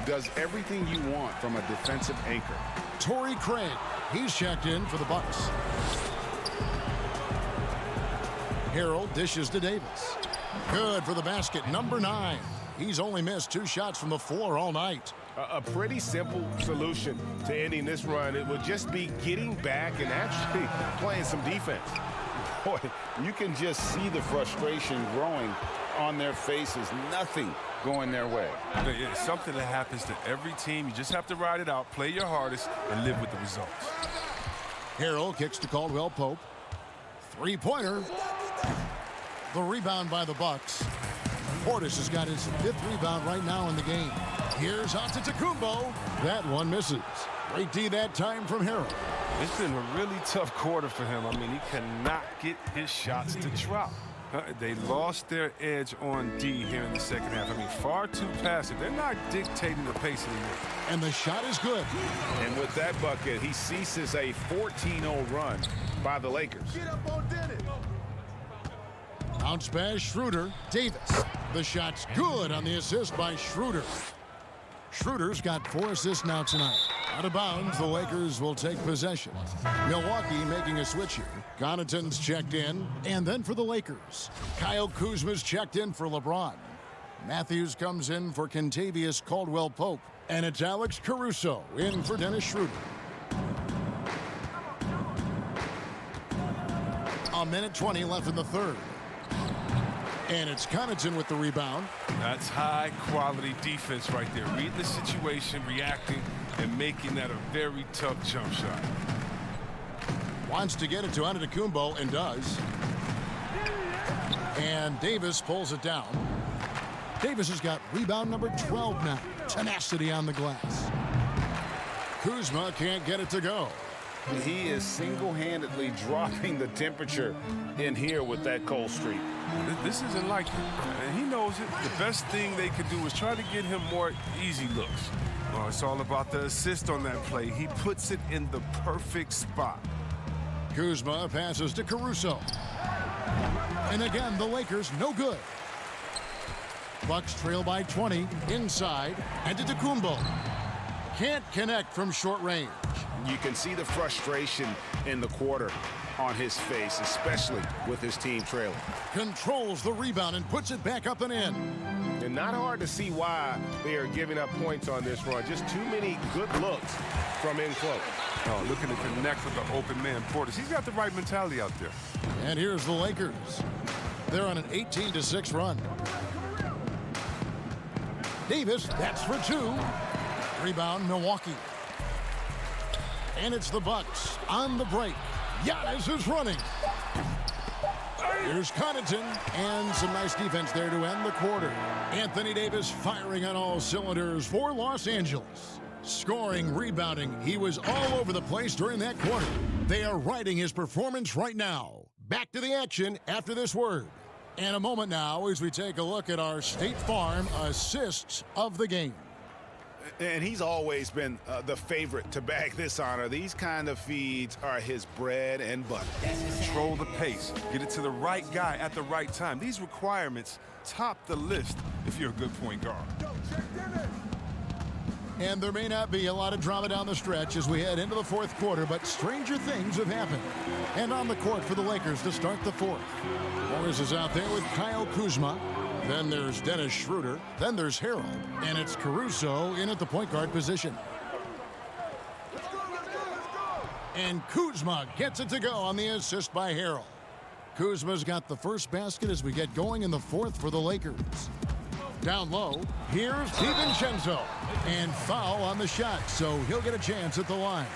Does everything you want from a defensive anchor. Torrey Craig. He's checked in for the Bucks. Harrell dishes to Davis. Good for the basket. Number 9. He's only missed 2 shots from the floor all night. A pretty simple solution to ending this run. It would just be getting back and actually playing some defense. Boy, you can just see the frustration growing on their faces. Nothing going their way. It's something that happens to every team. You just have to ride it out, play your hardest, and live with the results. Harrell kicks to Caldwell Pope. Three-pointer. The rebound by the Bucks. Portis has got his 5th rebound right now in the game. Here's Antetokounmpo. That one misses. Great D that time from Harrell. It's been a really tough quarter for him. I mean, he cannot get his shots to drop. They lost their edge on D here in the second half. I mean, far too passive. They're not dictating the pace anymore. And the shot is good. And with that bucket, he ceases a 14-0 run by the Lakers. Get up on Dennis. Bounce pass, Schroeder. Davis. The shot's good on the assist by Schroeder. Schroeder's got 4 assists now tonight. Out of bounds, the Lakers will take possession. Milwaukee making a switch here. Connaughton's checked in. And then for the Lakers, Kyle Kuzma's checked in for LeBron. Matthews comes in for Kentavious Caldwell-Pope. And it's Alex Caruso in for Dennis Schroeder. A minute 20 left in the third. And it's Connaughton with the rebound. That's high-quality defense right there. Reading the situation, reacting, and making that a very tough jump shot. Wants to get it to Antetokounmpo and does. And Davis pulls it down. Davis has got rebound number 12 now. Tenacity on the glass. Kuzma can't get it to go. He is single-handedly dropping the temperature in here with that cold streak. This isn't like him, and he knows it. The best thing they could do is try to get him more easy looks. Well, it's all about the assist on that play. He puts it in the perfect spot. Kuzma passes to Caruso. And again, the Lakers no good. Bucks trail by 20 inside. Antetokounmpo can't connect from short range. You can see the frustration in the quarter on his face, especially with his team trailing. Controls the rebound and puts it back up and in. And not hard to see why they are giving up points on this run. Just too many good looks from in close. Oh, looking to connect with the open man, Portis. He's got the right mentality out there. And here's the Lakers. They're on an 18-6 run. Davis, that's for 2. Rebound, Milwaukee. And it's the Bucks on the break. Giannis is running. Here's Connaughton, and some nice defense there to end the quarter. Anthony Davis firing on all cylinders for Los Angeles. Scoring, rebounding, he was all over the place during that quarter. They are riding his performance right now. Back to the action after this word. And a moment now as we take a look at our State Farm assists of the game. And he's always been the favorite to bag this honor. These kind of feeds are his bread and butter. Control the pace. Get it to the right guy at the right time. These requirements top the list if you're a good point guard. And there may not be a lot of drama down the stretch as we head into the fourth quarter, but stranger things have happened. And on the court for the Lakers to start the fourth. Morris is out there with Kyle Kuzma. Then there's Dennis Schroeder. Then there's Harrell. And it's Caruso in at the point guard position. And Kuzma gets it to go on the assist by Harrell. Kuzma's got the first basket as we get going in the fourth for the Lakers. Down low, here's DiVincenzo. And foul on the shot, so he'll get a chance at the line.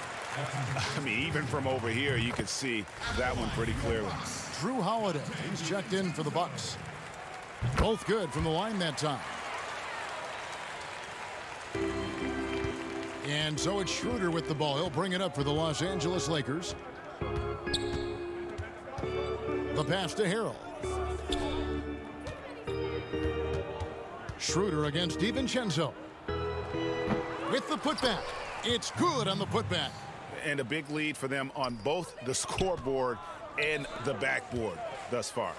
I mean, even from over here, you could see that one pretty clearly. Drew Holiday, he's checked in for the Bucks. Both good from the line that time. And so it's Schroeder with the ball. He'll bring it up for the Los Angeles Lakers. The pass to Harrell. Schroeder against DiVincenzo. With the putback. It's good on the putback. And a big lead for them on both the scoreboard and the backboard thus far.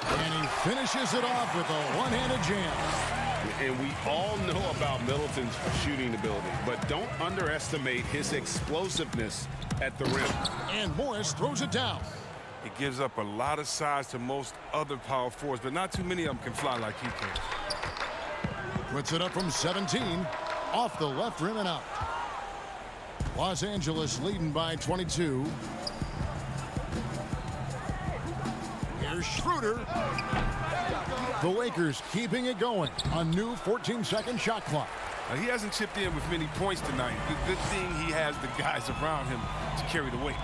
And he finishes it off with a one-handed jam. And we all know about Middleton's shooting ability, but don't underestimate his explosiveness at the rim. And Morris throws it down. It gives up a lot of size to most other power forwards, but not too many of them can fly like he can. Puts it up from 17, off the left rim and out. Los Angeles leading by 22. Here's Schroeder. The Lakers keeping it going. A new 14-second shot clock. Now, he hasn't chipped in with many points tonight. Good thing he has the guys around him to carry the weight.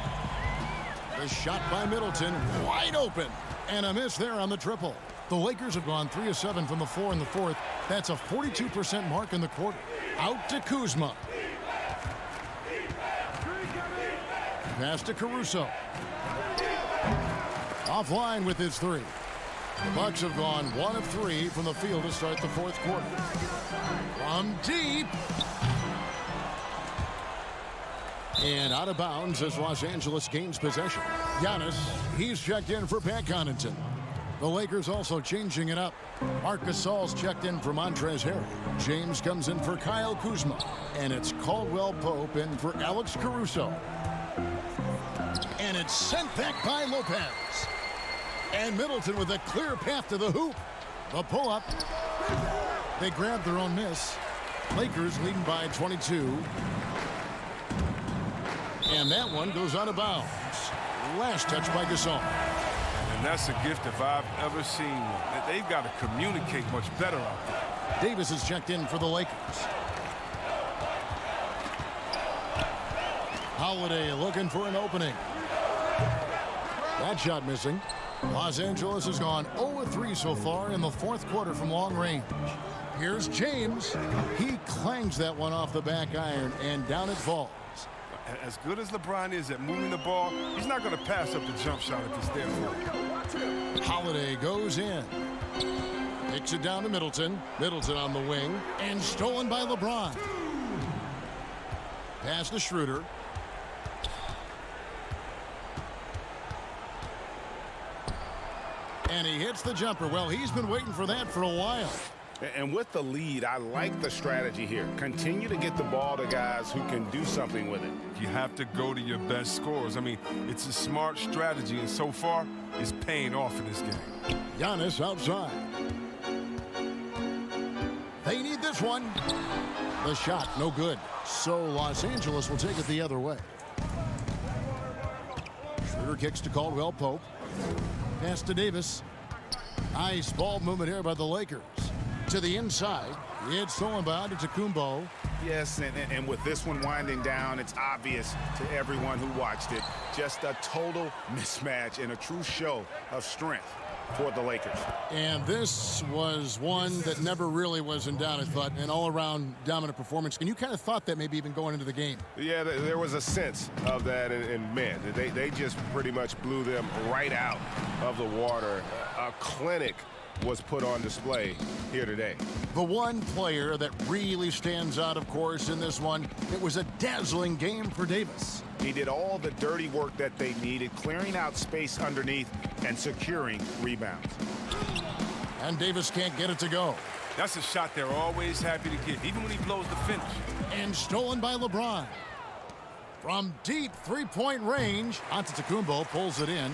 The shot by Middleton, wide open. And a miss there on the triple. The Lakers have gone 3 of 7 from the floor in the fourth. That's a 42% mark in the quarter. Out to Kuzma. Pass to Caruso. Offline with his three. The Bucks have gone 1 of 3 from the field to start the fourth quarter. From deep. And out of bounds as Los Angeles gains possession. Giannis, he's checked in for Pat Connaughton. The Lakers also changing it up. Marc Gasol's checked in for Montrezl Harrell. James comes in for Kyle Kuzma. And it's Caldwell Pope in for Alex Caruso. And it's sent back by Lopez. And Middleton with a clear path to the hoop. The pull-up. They grab their own miss. Lakers leading by 22. And that one goes out of bounds. Last touch by Gasol. And that's a gift if I've ever seen one. They've got to communicate much better out there. Davis is checked in for the Lakers. Holiday looking for an opening. That shot missing. Los Angeles has gone 0-3 so far in the fourth quarter from long range. Here's James. He clangs that one off the back iron, and down it falls. As good as LeBron is at moving the ball, he's not going to pass up the jump shot if it's there for him. Holiday goes in. Kicks it down to Middleton. Middleton on the wing. And stolen by LeBron. Pass to Schroeder. And he hits the jumper. Well, he's been waiting for that for a while. And with the lead, I like the strategy here. Continue to get the ball to guys who can do something with it. You have to go to your best scorers. I mean, it's a smart strategy, and so far, it's paying off in this game. Giannis outside. They need this one. The shot, no good. So Los Angeles will take it the other way. Schroeder kicks to Caldwell Pope. Pass to Davis. Nice ball movement here by the Lakers. To the inside. It's stolen by Antetokounmpo. Yes, and with this one winding down, it's obvious to everyone who watched it. Just a total mismatch and a true show of strength for the Lakers. And this was one that never really was in doubt, I thought, an all-around dominant performance. And you kind of thought that maybe even going into the game. Yeah, there was a sense of that, and man, they just pretty much blew them right out of the water. A clinic was put on display here today. The one player that really stands out, of course, in this one, it was a dazzling game for Davis. He did all the dirty work that they needed, clearing out space underneath and securing rebounds. And Davis can't get it to go. That's a shot they're always happy to get, even when he blows the finish. And stolen by LeBron. From deep three-point range, Antetokounmpo pulls it in.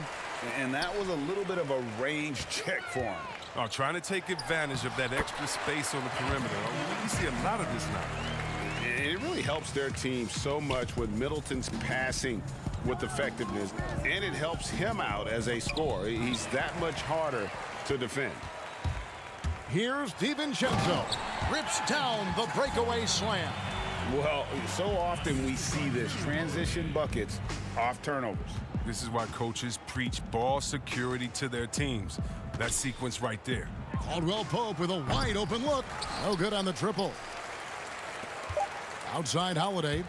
And that was a little bit of a range check for him. Oh, trying to take advantage of that extra space on the perimeter. Oh, we see a lot of this now. And it really helps their team so much with Middleton's passing with effectiveness. And it helps him out as a scorer. He's that much harder to defend. Here's DiVincenzo. Rips down the breakaway slam. Well, so often we see this. Transition buckets off turnovers. This is why coaches preach ball security to their teams. That sequence right there. Caldwell Pope with a wide open look. No good on the triple. Outside Holiday.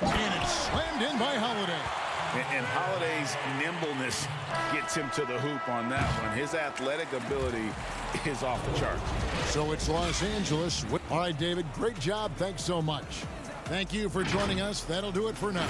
And it's slammed in by Holiday. And Holiday's nimbleness gets him to the hoop on that one. His athletic ability is off the charts. So it's Los Angeles. All right, David, great job. Thanks so much. Thank you for joining us. That'll do it for now.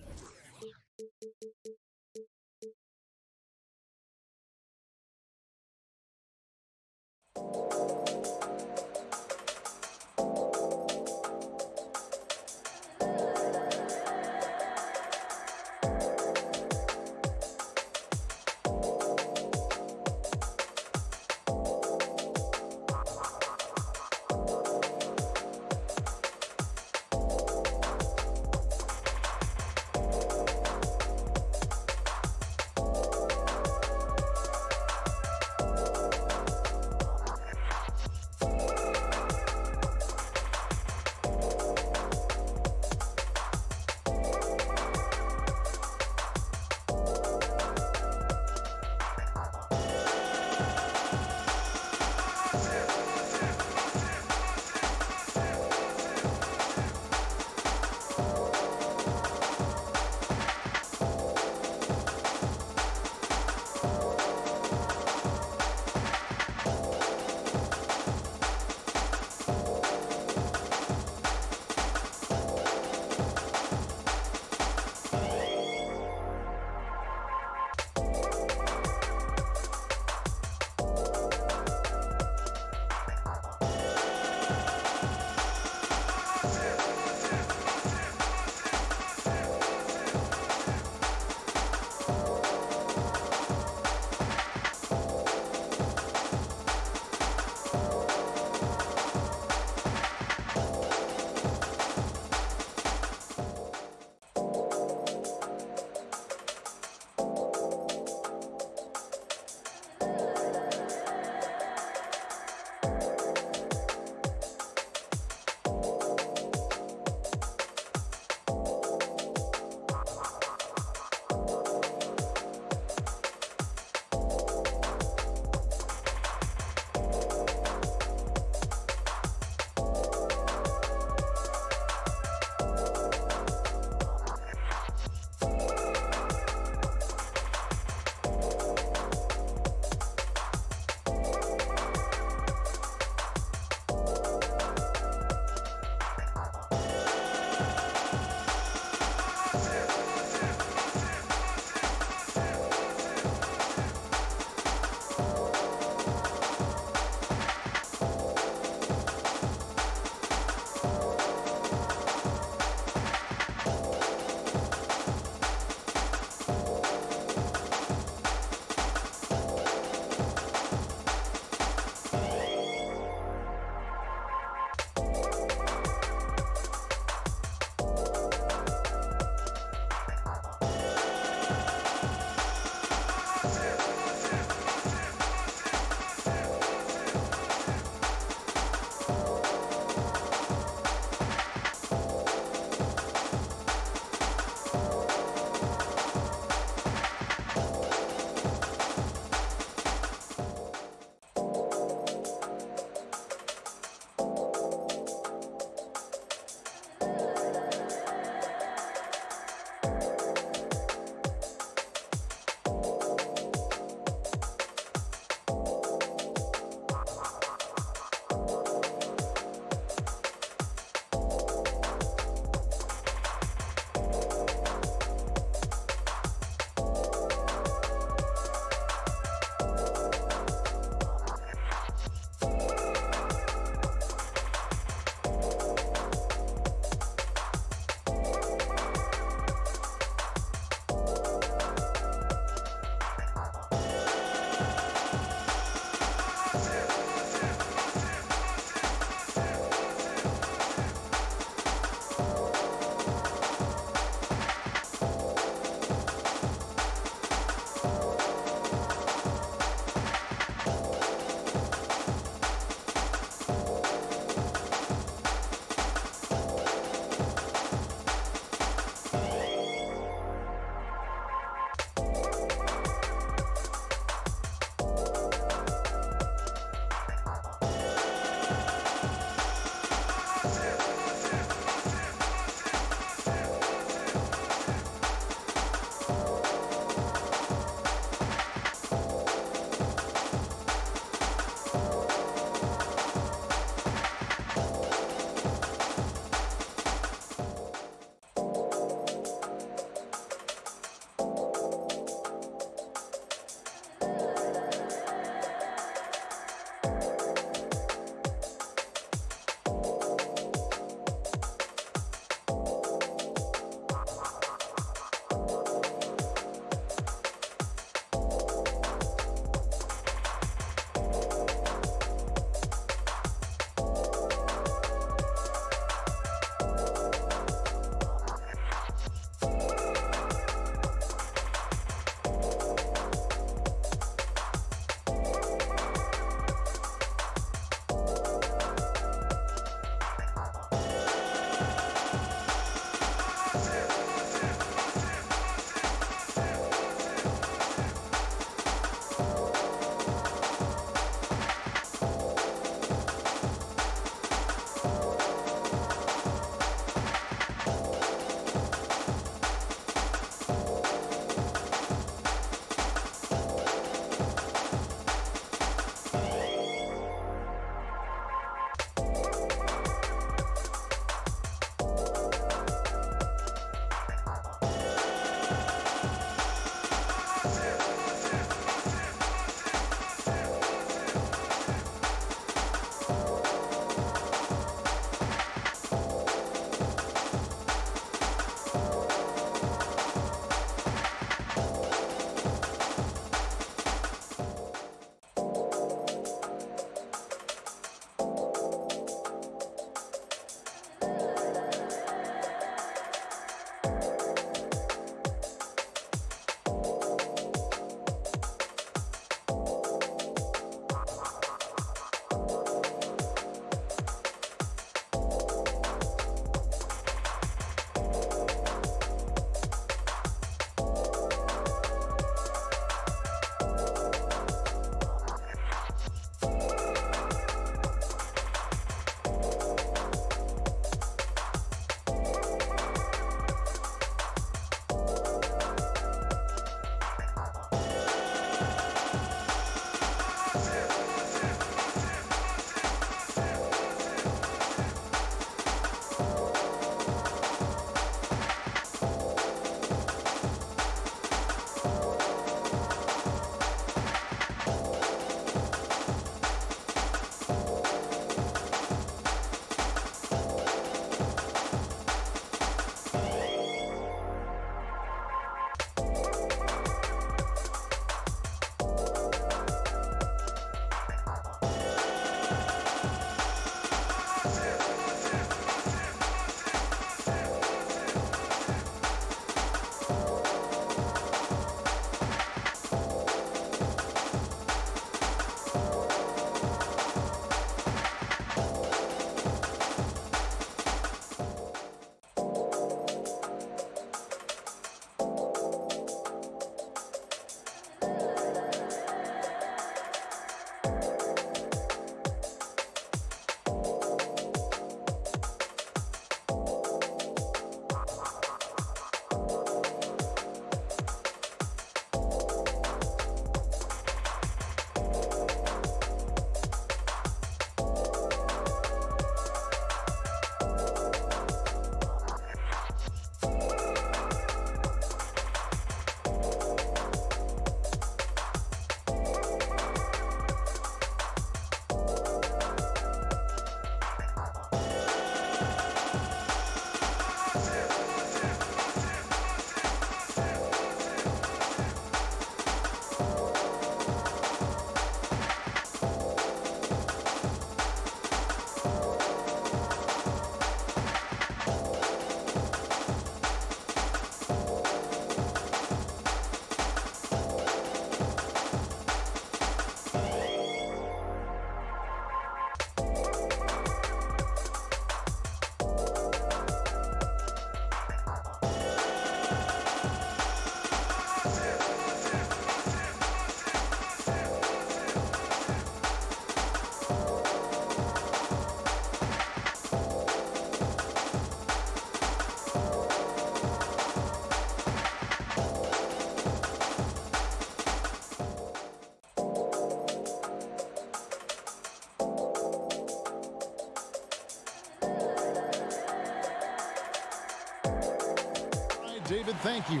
David, thank you.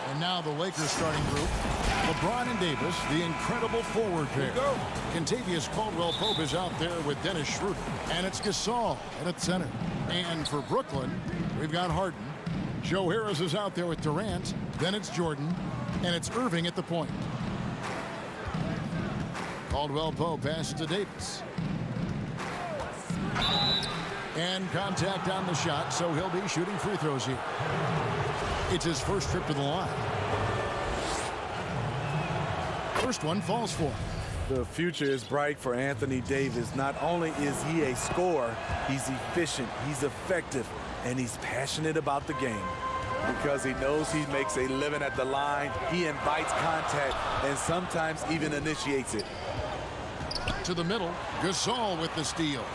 And now the Lakers starting group. LeBron and Davis, the incredible forward pair. Kentavious Caldwell-Pope is out there with Dennis Schroeder. And it's Gasol at center. And for Brooklyn, we've got Harden. Joe Harris is out there with Durant. Then it's Jordan. And it's Irving at the point. Caldwell-Pope passes to Davis. And contact on the shot, so he'll be shooting free throws here. It's his first trip to the line. First one falls for him. The future is bright for Anthony Davis. Not only is he a scorer, he's efficient, he's effective, and he's passionate about the game. Because he knows he makes a living at the line, he invites contact and sometimes even initiates it. To the middle, Gasol with the steal.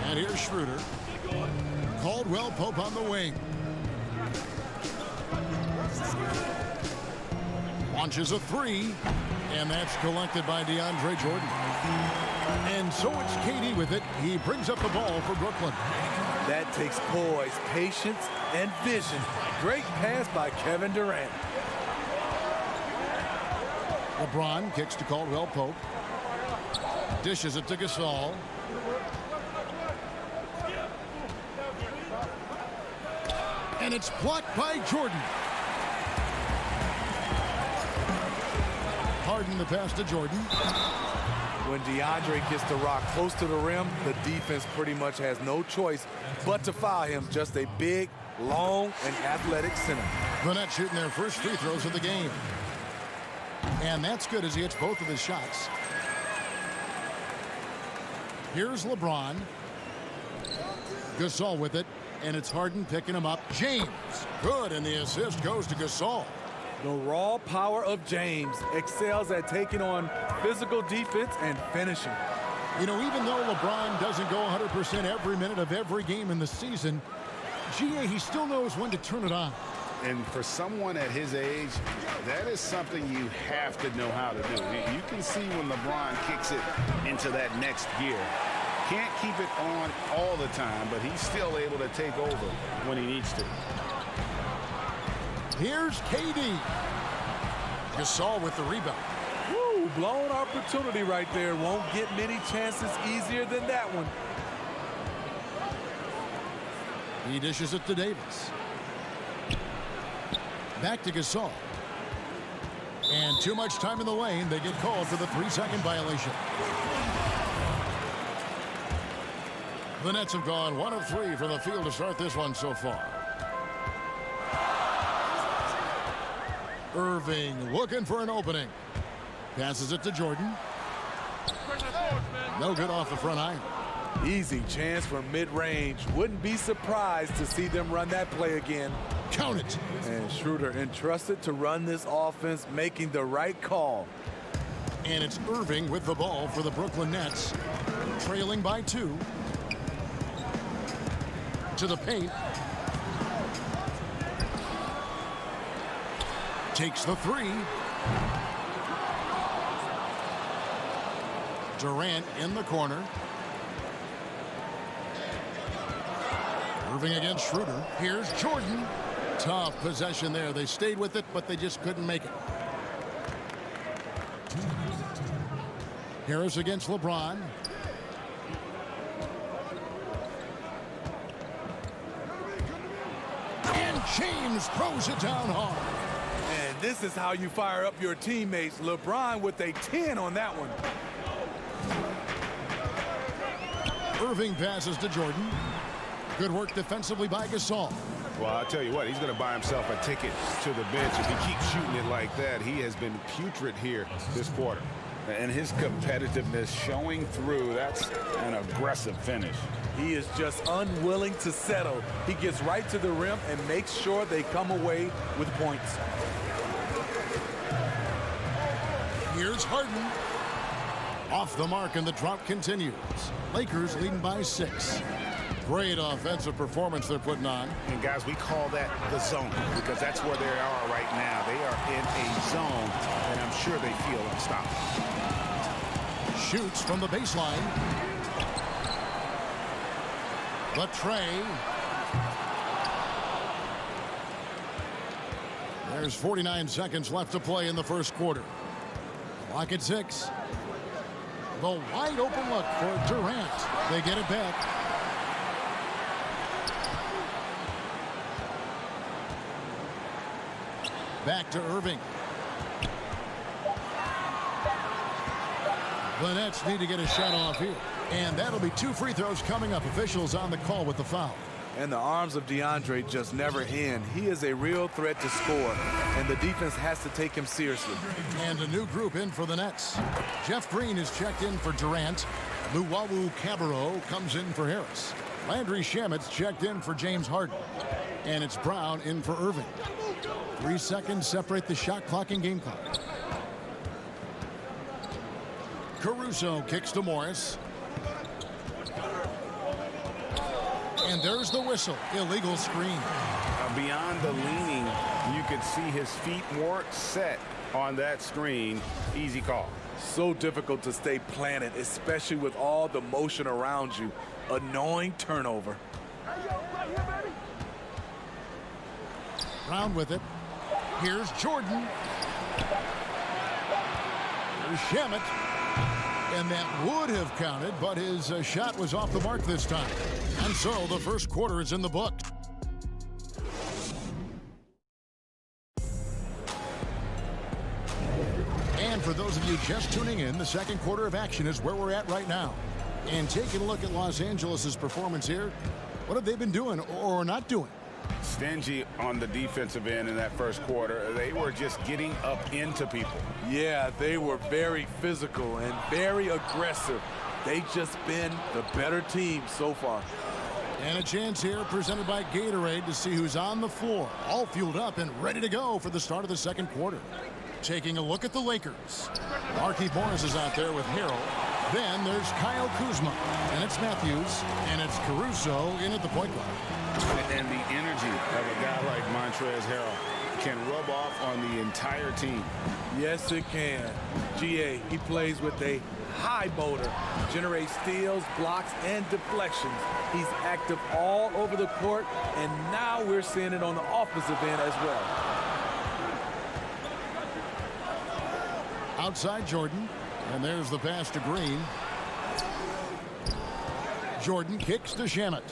And here's Schroeder. Caldwell-Pope on the wing. Launches a three, and that's collected by DeAndre Jordan. And so it's KD with it. He brings up the ball for Brooklyn. That takes poise, patience, and vision. Great pass by Kevin Durant. LeBron kicks to Caldwell-Pope. Dishes it to Gasol. And it's blocked by Jordan. Harden the pass to Jordan. When DeAndre gets the rock close to the rim, the defense pretty much has no choice but to foul him. Just a big, long, and athletic center. The Nets shooting their first free throws of the game. And that's good as he hits both of his shots. Here's LeBron. Gasol with it. And it's Harden picking him up. James. Good. And the assist goes to Gasol. The raw power of James excels at taking on physical defense and finishing. You know, even though LeBron doesn't go 100% every minute of every game in the season, GA, he still knows when to turn it on. And for someone at his age, that is something you have to know how to do. You can see when LeBron kicks it into that next gear. Can't keep it on all the time, but he's still able to take over when he needs to. Here's KD. Gasol with the rebound. Woo, blown opportunity right there. Won't get many chances easier than that one. He dishes it to Davis. Back to Gasol. And too much time in the lane. They get called for the 3-second violation. The Nets have gone 1 of 3 from the field to start this one so far. Irving looking for an opening. Passes it to Jordan. No good off the front iron. Easy chance for mid-range. Wouldn't be surprised to see them run that play again. Count it. And Schroeder entrusted to run this offense, making the right call. And it's Irving with the ball for the Brooklyn Nets. Trailing by 2. To the paint. Takes the 3. Durant in the corner. Irving against Schroeder. Here's Jordan. Tough possession there. They stayed with it, but they just couldn't make it. Harris against LeBron. And James throws it down hard. And this is how you fire up your teammates. LeBron with a 10 on that one. Irving passes to Jordan. Good work defensively by Gasol. Well, I'll tell you what, he's going to buy himself a ticket to the bench. If he keeps shooting it like that, he has been putrid here this quarter. And his competitiveness showing through. That's an aggressive finish. He is just unwilling to settle. He gets right to the rim and makes sure they come away with points. Here's Harden. Off the mark, and the drop continues. Lakers leading by 6. Great offensive performance they're putting on. And guys, we call that the zone because that's where they are right now. They are in a zone, and I'm sure they feel unstoppable. Shoots from the baseline. But Trey There's 49 seconds left to play in the first quarter. Clock at 6. The wide open look for Durant. They get it back. Back to Irving. The Nets need to get a shot off here. And that'll be 2 free throws coming up. Officials on the call with the foul. And the arms of DeAndre just never end. He is a real threat to score, and the defense has to take him seriously. And a new group in for the Nets. Jeff Green is checked in for Durant. Luwawu Cabarro comes in for Harris. Landry Shamet's checked in for James Harden. And it's Brown in for Irving. 3 seconds separate the shot clock and game clock. Caruso kicks to Morris. And there's the whistle. Illegal screen. Beyond the leaning, you could see his feet more set on that screen. Easy call. So difficult to stay planted, especially with all the motion around you. Annoying turnover. Brown with it. Here's Jordan. Here's Shamet. And that would have counted, but his shot was off the mark this time. And so the first quarter is in the book. And for those of you just tuning in, the second quarter of action is where we're at right now. And taking a look at Los Angeles' performance here, what have they been doing or not doing? Stingy on the defensive end in that first quarter. They were just getting up into people. Yeah, they were very physical and very aggressive. They've just been the better team so far. And a chance here presented by Gatorade to see who's on the floor, all fueled up and ready to go for the start of the second quarter. Taking a look at the Lakers. Markieff Morris is out there with Harrell. Then there's Kyle Kuzma, and it's Matthews, and it's Caruso in at the point guard. And the energy of a guy like Montrezl Harrell can rub off on the entire team. Yes, it can. GA, he plays with a high motor, generates steals, blocks, and deflections. He's active all over the court, and now we're seeing it on the offensive end as well. Outside Jordan, and there's the pass to Green. Jordan kicks to Shamet.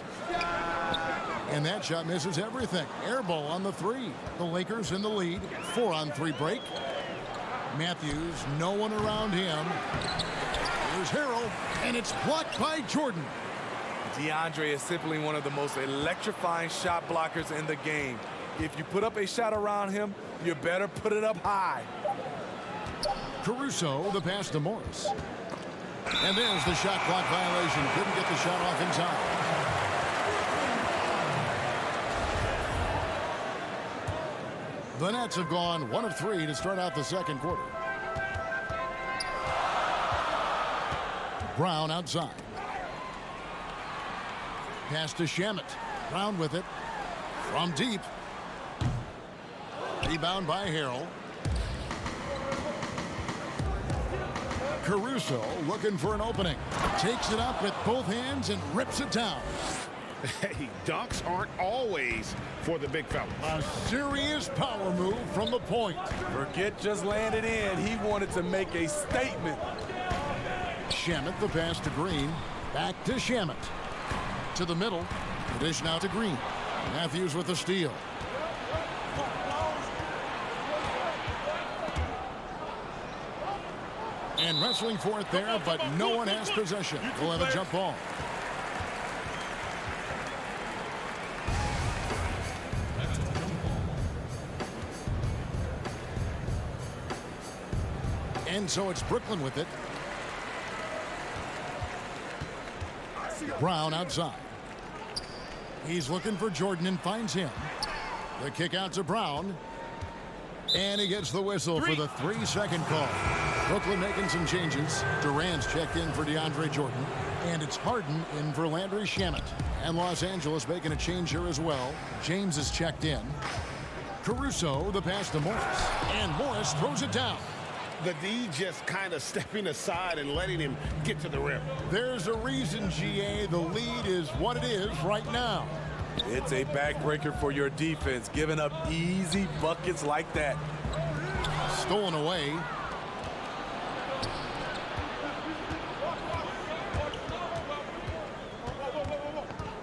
And that shot misses everything. Air ball on the 3. The Lakers in the lead. 4-on-3 break. Matthews, no one around him. Here's Harrell, and it's blocked by Jordan. DeAndre is simply one of the most electrifying shot blockers in the game. If you put up a shot around him, you better put it up high. Caruso, the pass to Morris. And there's the shot clock violation. Couldn't get the shot off in time. The Nets have gone 1 of 3 to start out the second quarter. Brown outside. Pass to Shamet. Brown with it. From deep. Rebound by Harrell. Caruso looking for an opening. Takes it up with both hands and rips it down. Hey, dunks aren't always for the big fella. A serious power move from the point. Forget just landed in. He wanted to make a statement. Shamet, the pass to Green. Back to Shamet. To the middle. The dish now to Green. Matthews with the steal. And wrestling for it there, but no one has possession. We'll have a jump ball. And so it's Brooklyn with it. Brown outside. He's looking for Jordan and finds him. The kick out to Brown. And he gets the whistle for the 3-second call. Brooklyn making some changes. Durant's checked in for DeAndre Jordan. And it's Harden in for Landry Shamet. And Los Angeles making a change here as well. James is checked in. Caruso, the pass to Morris. And Morris throws it down. The D just kind of stepping aside and letting him get to the rim. There's a reason, GA, the lead is what it is right now. It's a backbreaker for your defense, giving up easy buckets like that. Stolen away.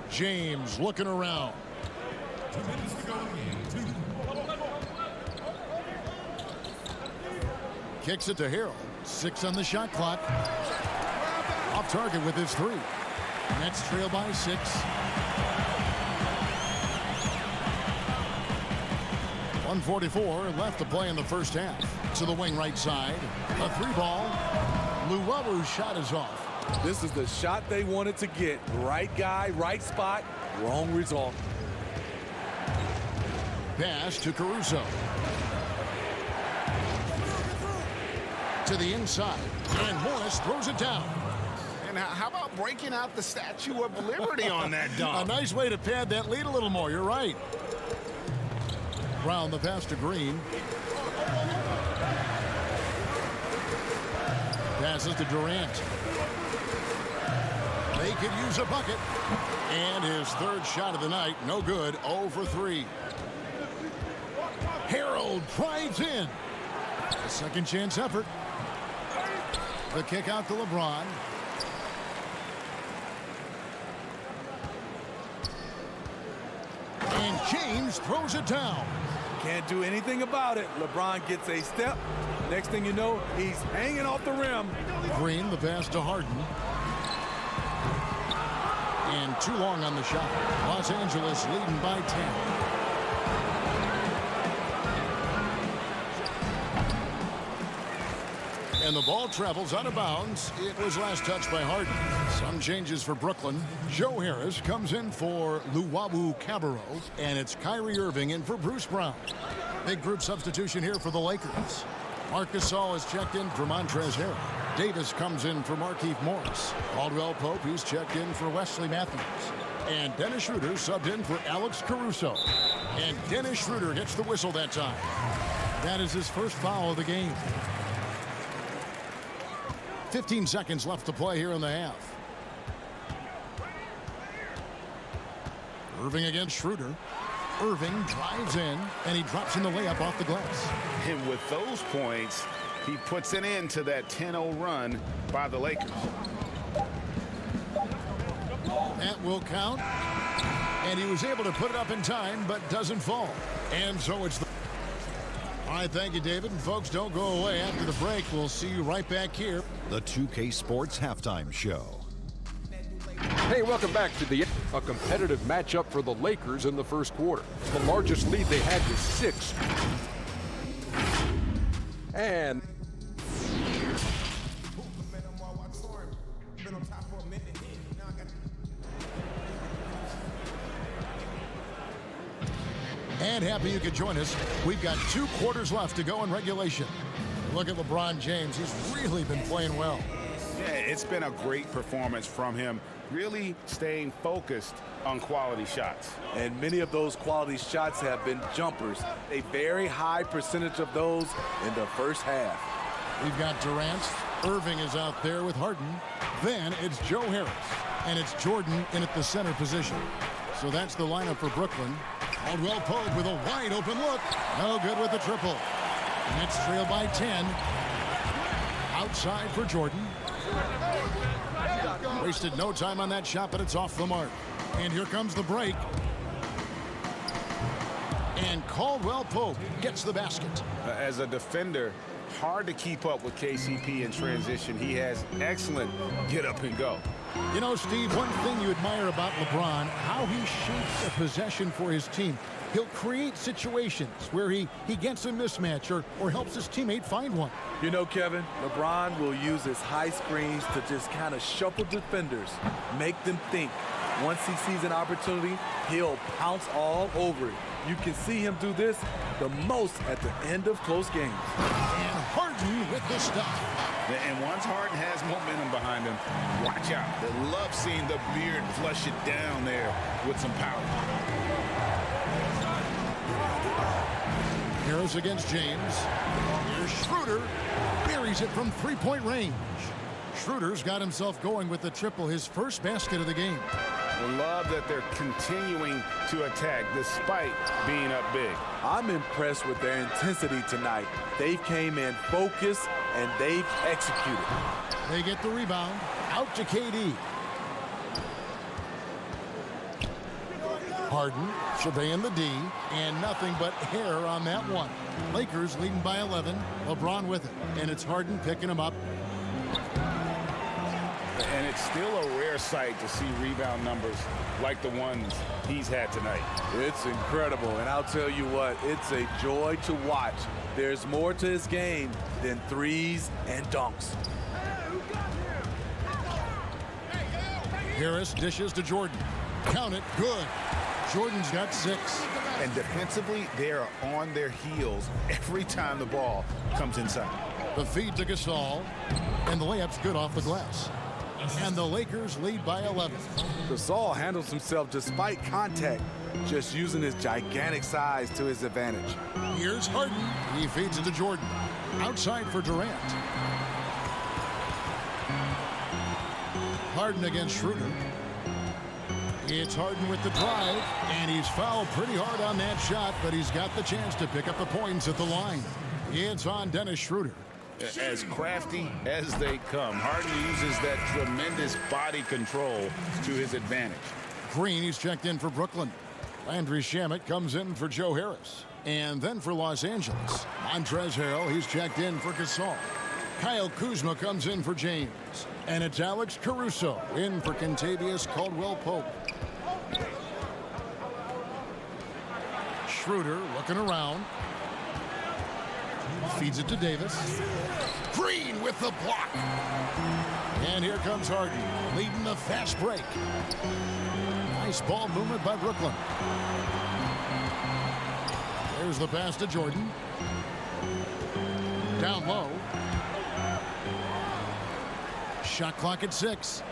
James looking around. Kicks it to Harold. 6 on the shot clock. Off target with his 3. Nets trail by 6. 1:44 left to play in the first half. To the wing right side. A 3-ball. Luwabu's shot is off. This is the shot they wanted to get. Right guy, right spot, wrong result. Pass to Caruso. To the inside. And Morris throws it down. And how about breaking out the Statue of Liberty on that dunk? A nice way to pad that lead a little more. You're right. Brown the pass to Green. Passes to Durant. They could use a bucket. And his 3rd shot of the night, no good, 0 for 3. Harold drives in. A second chance effort. The kick out to LeBron. And James throws it down. Can't do anything about it. LeBron gets a step. Next thing you know, he's hanging off the rim. Green, the pass to Harden. And too long on the shot. Los Angeles leading by 10. And the ball travels out of bounds. It was last touched by Harden. Some changes for Brooklyn. Joe Harris comes in for Luwawu Cabarro. And it's Kyrie Irving in for Bruce Brown. Big group substitution here for the Lakers. Marcus Gasol is checked in for Montrezl Harrell. Davis comes in for Markieff Morris. Caldwell Pope, he's checked in for Wesley Matthews. And Dennis Schroeder subbed in for Alex Caruso. And Dennis Schroeder gets the whistle that time. That is his first foul of the game. 15 seconds left to play here in the half. Irving against Schroeder. Irving drives in, and he drops in the layup off the glass. And with those points, he puts an end to that 10-0 run by the Lakers. That will count. And he was able to put it up in time, but doesn't fall. And so it's the... All right, thank you, David. And folks, don't go away. After the break, we'll see you right back here. The 2K Sports Halftime Show. Hey, welcome back to a competitive matchup for the Lakers in the first quarter. The largest lead they had was 6. And happy you could join us. We've got 2 quarters left to go in regulation. Look at LeBron James. He's really been playing well. Yeah, it's been a great performance from him, really staying focused on quality shots. And many of those quality shots have been jumpers. A very high percentage of those in the first half. We've got Durant. Irving is out there with Harden. Then it's Joe Harris. And it's Jordan in at the center position. So that's the lineup for Brooklyn. Caldwell Pope with a wide open look. No good with the triple. Nets trail by 10. Outside for Jordan. Wasted no time on that shot, but it's off the mark. And here comes the break. And Caldwell Pope gets the basket. As a defender, hard to keep up with KCP in transition. He has excellent get up and go. You know, Steve, one thing you admire about LeBron, how he shapes a possession for his team. He'll create situations where he gets a mismatch or helps his teammate find one. You know, Kevin, LeBron will use his high screens to just kind of shuffle defenders, make them think. Once he sees an opportunity, he'll pounce all over it. You can see him do this the most at the end of close games. And Harden with the stop. And once Harden has momentum behind him, watch out. They love seeing the beard flush it down there with some power. Harris against James. Here's Schroeder. Buries it from three-point range. Schroeder's got himself going with the triple, his first basket of the game. Love that they're continuing to attack despite being up big. I'm impressed with their intensity tonight. They came in focused and they've executed. They get the rebound. Out to KD. Harden surveying the D, and nothing but hair on that one. Lakers leading by 11. LeBron with it, and it's Harden picking him up. And it's still a rare sight to see rebound numbers like the ones he's had tonight. It's incredible, and I'll tell you what, it's a joy to watch. There's more to his game than threes and dunks. Harris dishes to Jordan. Count it, good. Jordan's got 6. And defensively, they are on their heels every time the ball comes inside. The feed to Gasol, and the layup's good off the glass. And the Lakers lead by 11. Gasol handles himself despite contact, just using his gigantic size to his advantage. Here's Harden. He feeds it to Jordan. Outside for Durant. Harden against Schroeder. It's Harden with the drive, and he's fouled pretty hard on that shot, but he's got the chance to pick up the points at the line. It's on Dennis Schroeder. As crafty as they come, Harden uses that tremendous body control to his advantage. Green, he's checked in for Brooklyn. Landry Shamet comes in for Joe Harris. And then for Los Angeles, Montrezl Harrell, he's checked in for Gasol. Kyle Kuzma comes in for James. And it's Alex Caruso in for Kentavious Caldwell-Pope. Schroeder looking around. Feeds it to Davis. Green with the block. And here comes Harden, leading the fast break. Nice ball movement by Brooklyn. There's the pass to Jordan. Down low. Shot clock at 6.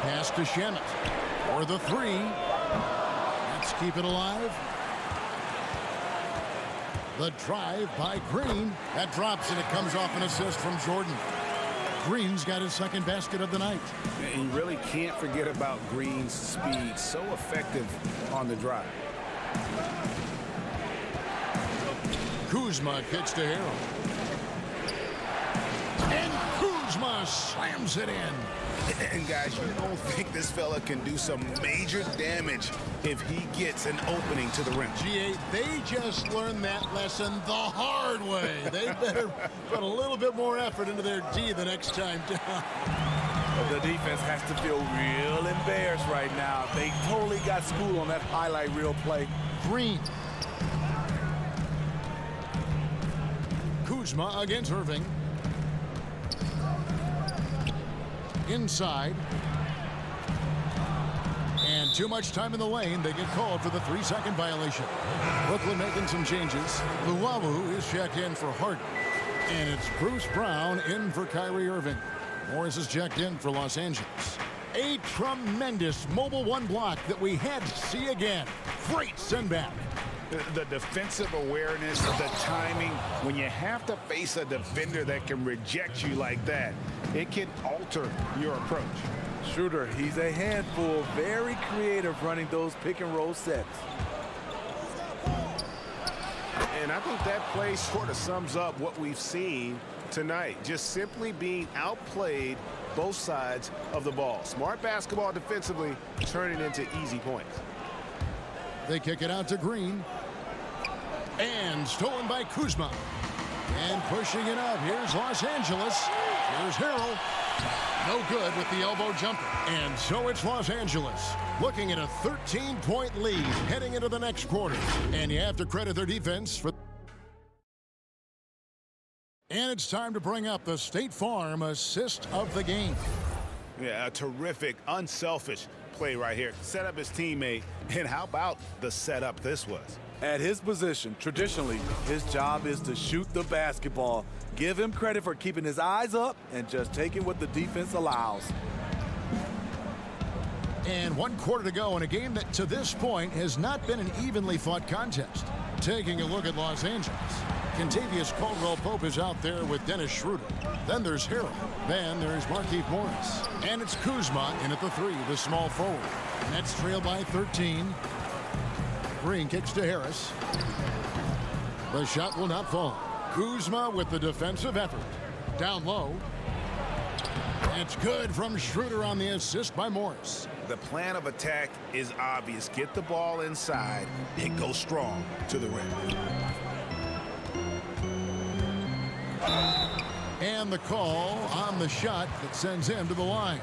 Pass to Shamet for the 3. Let's keep it alive. The drive by Green. That drops, and it comes off an assist from Jordan. Green's got his second basket of the night. And you really can't forget about Green's speed. So effective on the drive. Kuzma kicks to Harrell. And Kuzma slams it in. And guys, you don't think this fella can do some major damage if he gets an opening to the rim. GA, they just learned that lesson the hard way. They better put a little bit more effort into their D the next time down. The defense has to feel real embarrassed right now. They totally got schooled on that highlight reel play. Green. Kuzma against Irving. Inside. And too much time in the lane. They get called for the 3-second violation. Brooklyn making some changes. Luwawu is checked in for Harden. And it's Bruce Brown in for Kyrie Irving. Morris is checked in for Los Angeles. A tremendous mobile 1 block that we had to see again. Great send back. The defensive awareness, the timing, when you have to face a defender that can reject you like that, it can alter your approach. Schroeder, he's a handful, very creative running those pick and roll sets. And I think that play sort of sums up what we've seen tonight. Just simply being outplayed both sides of the ball. Smart basketball defensively, turning into easy points. They kick it out to Green. And stolen by Kuzma. And pushing it up. Here's Los Angeles. Here's Harrell. No good with the elbow jumper. And so it's Los Angeles looking at a 13-point lead heading into the next quarter. And you have to credit their defense for. And it's time to bring up the State Farm assist of the game. Yeah, a terrific, unselfish play right here. Set up his teammate. And how about the setup this was? At his position, traditionally, his job is to shoot the basketball. Give him credit for keeping his eyes up and just taking what the defense allows. And 1 quarter to go in a game that to this point has not been an evenly fought contest. Taking a look at Los Angeles. Contavious Caldwell-Pope is out there with Dennis Schroeder. Then there's Harrell. Then there's Markieff Morris. And it's Kuzma in at the 3, the small forward. Nets trail by 13. Green kicks to Harris. The shot will not fall. Kuzma with the defensive effort. Down low. It's good from Schroeder on the assist by Morris. The plan of attack is obvious. Get the ball inside and go strong to the rim. And the call on the shot that sends him to the line.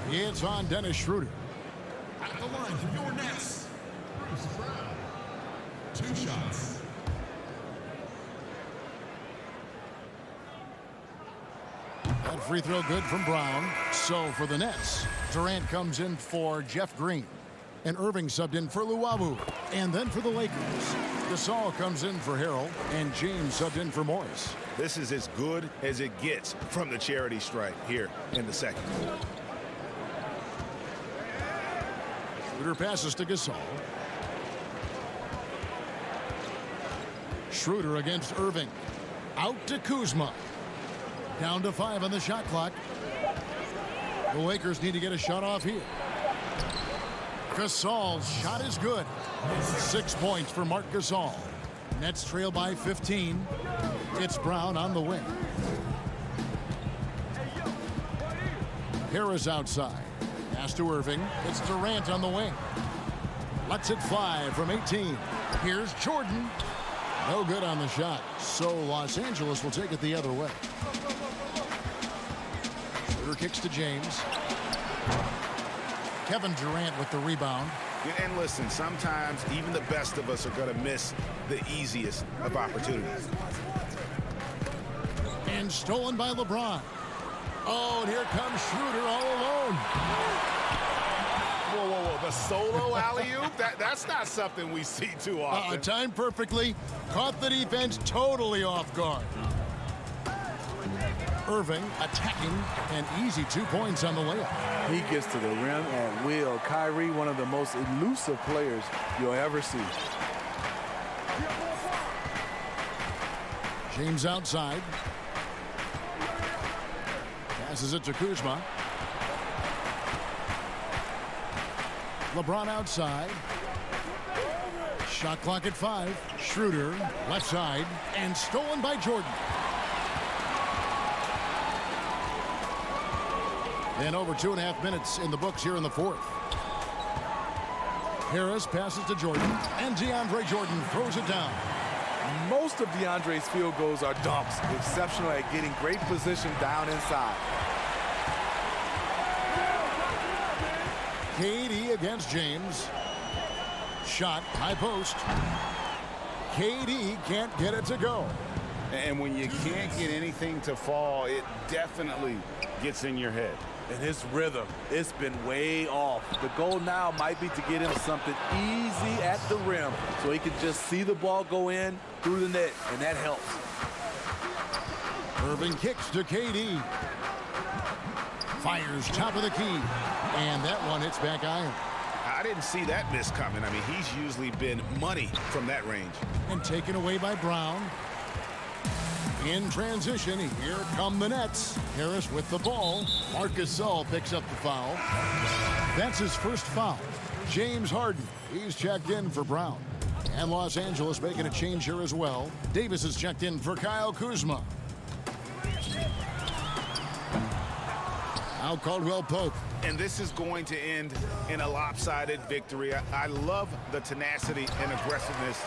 It's on Dennis Schroeder. At the line for your Nets, Bruce Brown. 2 shots. That free throw good from Brown. So for the Nets, Durant comes in for Jeff Green. And Irving subbed in for Luwawu. And then for the Lakers, Gasol comes in for Harrell. And James subbed in for Morris. This is as good as it gets from the charity stripe here in the second. Schroeder passes to Gasol. Schroeder against Irving. Out to Kuzma. Down to 5 on the shot clock. The Lakers need to get a shot off here. Gasol's shot is good. 6 points for Marc Gasol. Nets trail by 15. It's Brown on the wing. Harris outside. Pass to Irving. It's Durant on the wing. Lets it fly from 18. Here's Jordan. No good on the shot. So Los Angeles will take it the other way. Schroeder kicks to James. Kevin Durant with the rebound. And listen, sometimes even the best of us are going to miss the easiest of opportunities. And stolen by LeBron. Oh, and here comes Schroeder all alone. Whoa, whoa, whoa. The solo alley-oop? That's not something we see too often. Timed perfectly. Caught the defense totally off guard. Irving attacking, and easy 2 points on the layup. He gets to the rim at will. Kyrie, one of the most elusive players you'll ever see. James outside. Passes it to Kuzma. LeBron outside. Shot clock at 5. Schroeder left side and stolen by Jordan. And over 2.5 minutes in the books here in the 4th. Harris passes to Jordan, and DeAndre Jordan throws it down. Most of DeAndre's field goals are dumps. Exceptional at getting great position down inside. KD against James. Shot, high post. KD can't get it to go. And when you can't get anything to fall, it definitely gets in your head. And his rhythm, it's been way off. The goal now might be to get him something easy at the rim so he can just see the ball go in through the net, and that helps. Irving kicks to KD. Fires top of the key. And that one hits back iron. I didn't see that miss coming. I mean, he's usually been money from that range. And taken away by Brown. In transition, here come the Nets. Harris with the ball. Marc Gasol picks up the foul. That's his first foul. James Harden, he's checked in for Brown. And Los Angeles making a change here as well. Davis is checked in for Kyle Kuzma. Now Caldwell-Pope. And this is going to end in a lopsided victory. I love the tenacity and aggressiveness,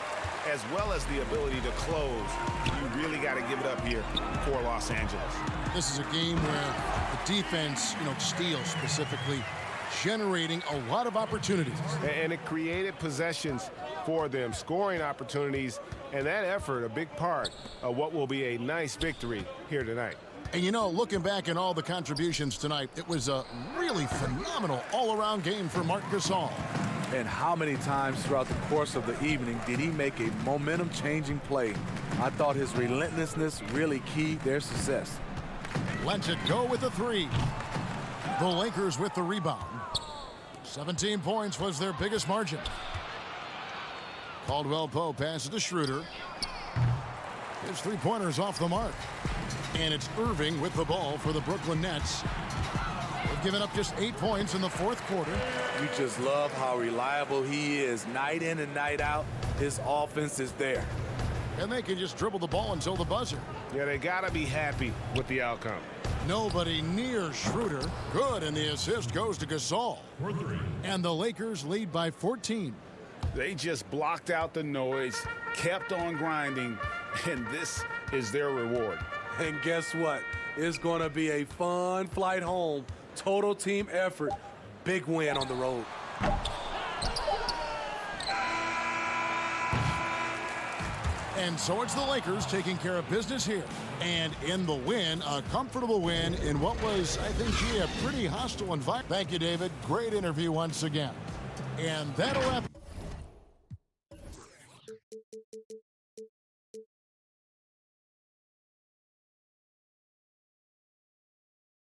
as well as the ability to close. You really got to give it up here for Los Angeles. This is a game where the defense, steals specifically, generating a lot of opportunities. And it created possessions for them, scoring opportunities, and that effort, a big part of what will be a nice victory here tonight. And looking back at all the contributions tonight, it was a really phenomenal all-around game for Marc Gasol. And how many times throughout the course of the evening did he make a momentum-changing play? I thought his relentlessness really keyed their success. Lets it go with the 3. The Lakers with the rebound. 17 points was their biggest margin. Caldwell-Pope passes to Schroeder. His three-pointer's off the mark. And it's Irving with the ball for the Brooklyn Nets. They've given up just 8 points in the fourth quarter. You just love how reliable he is. Night in and night out, his offense is there. And they can just dribble the ball until the buzzer. Yeah, they got to be happy with the outcome. Nobody near Schroeder. Good, and the assist goes to Gasol. And the Lakers lead by 14. They just blocked out the noise, kept on grinding, and this is their reward. And guess what? It's going to be a fun flight home. Total team effort. Big win on the road. And so it's the Lakers taking care of business here. And in the win, a comfortable win in what was, I think, a pretty hostile environment. Thank you, David. Great interview once again. And that'll wrap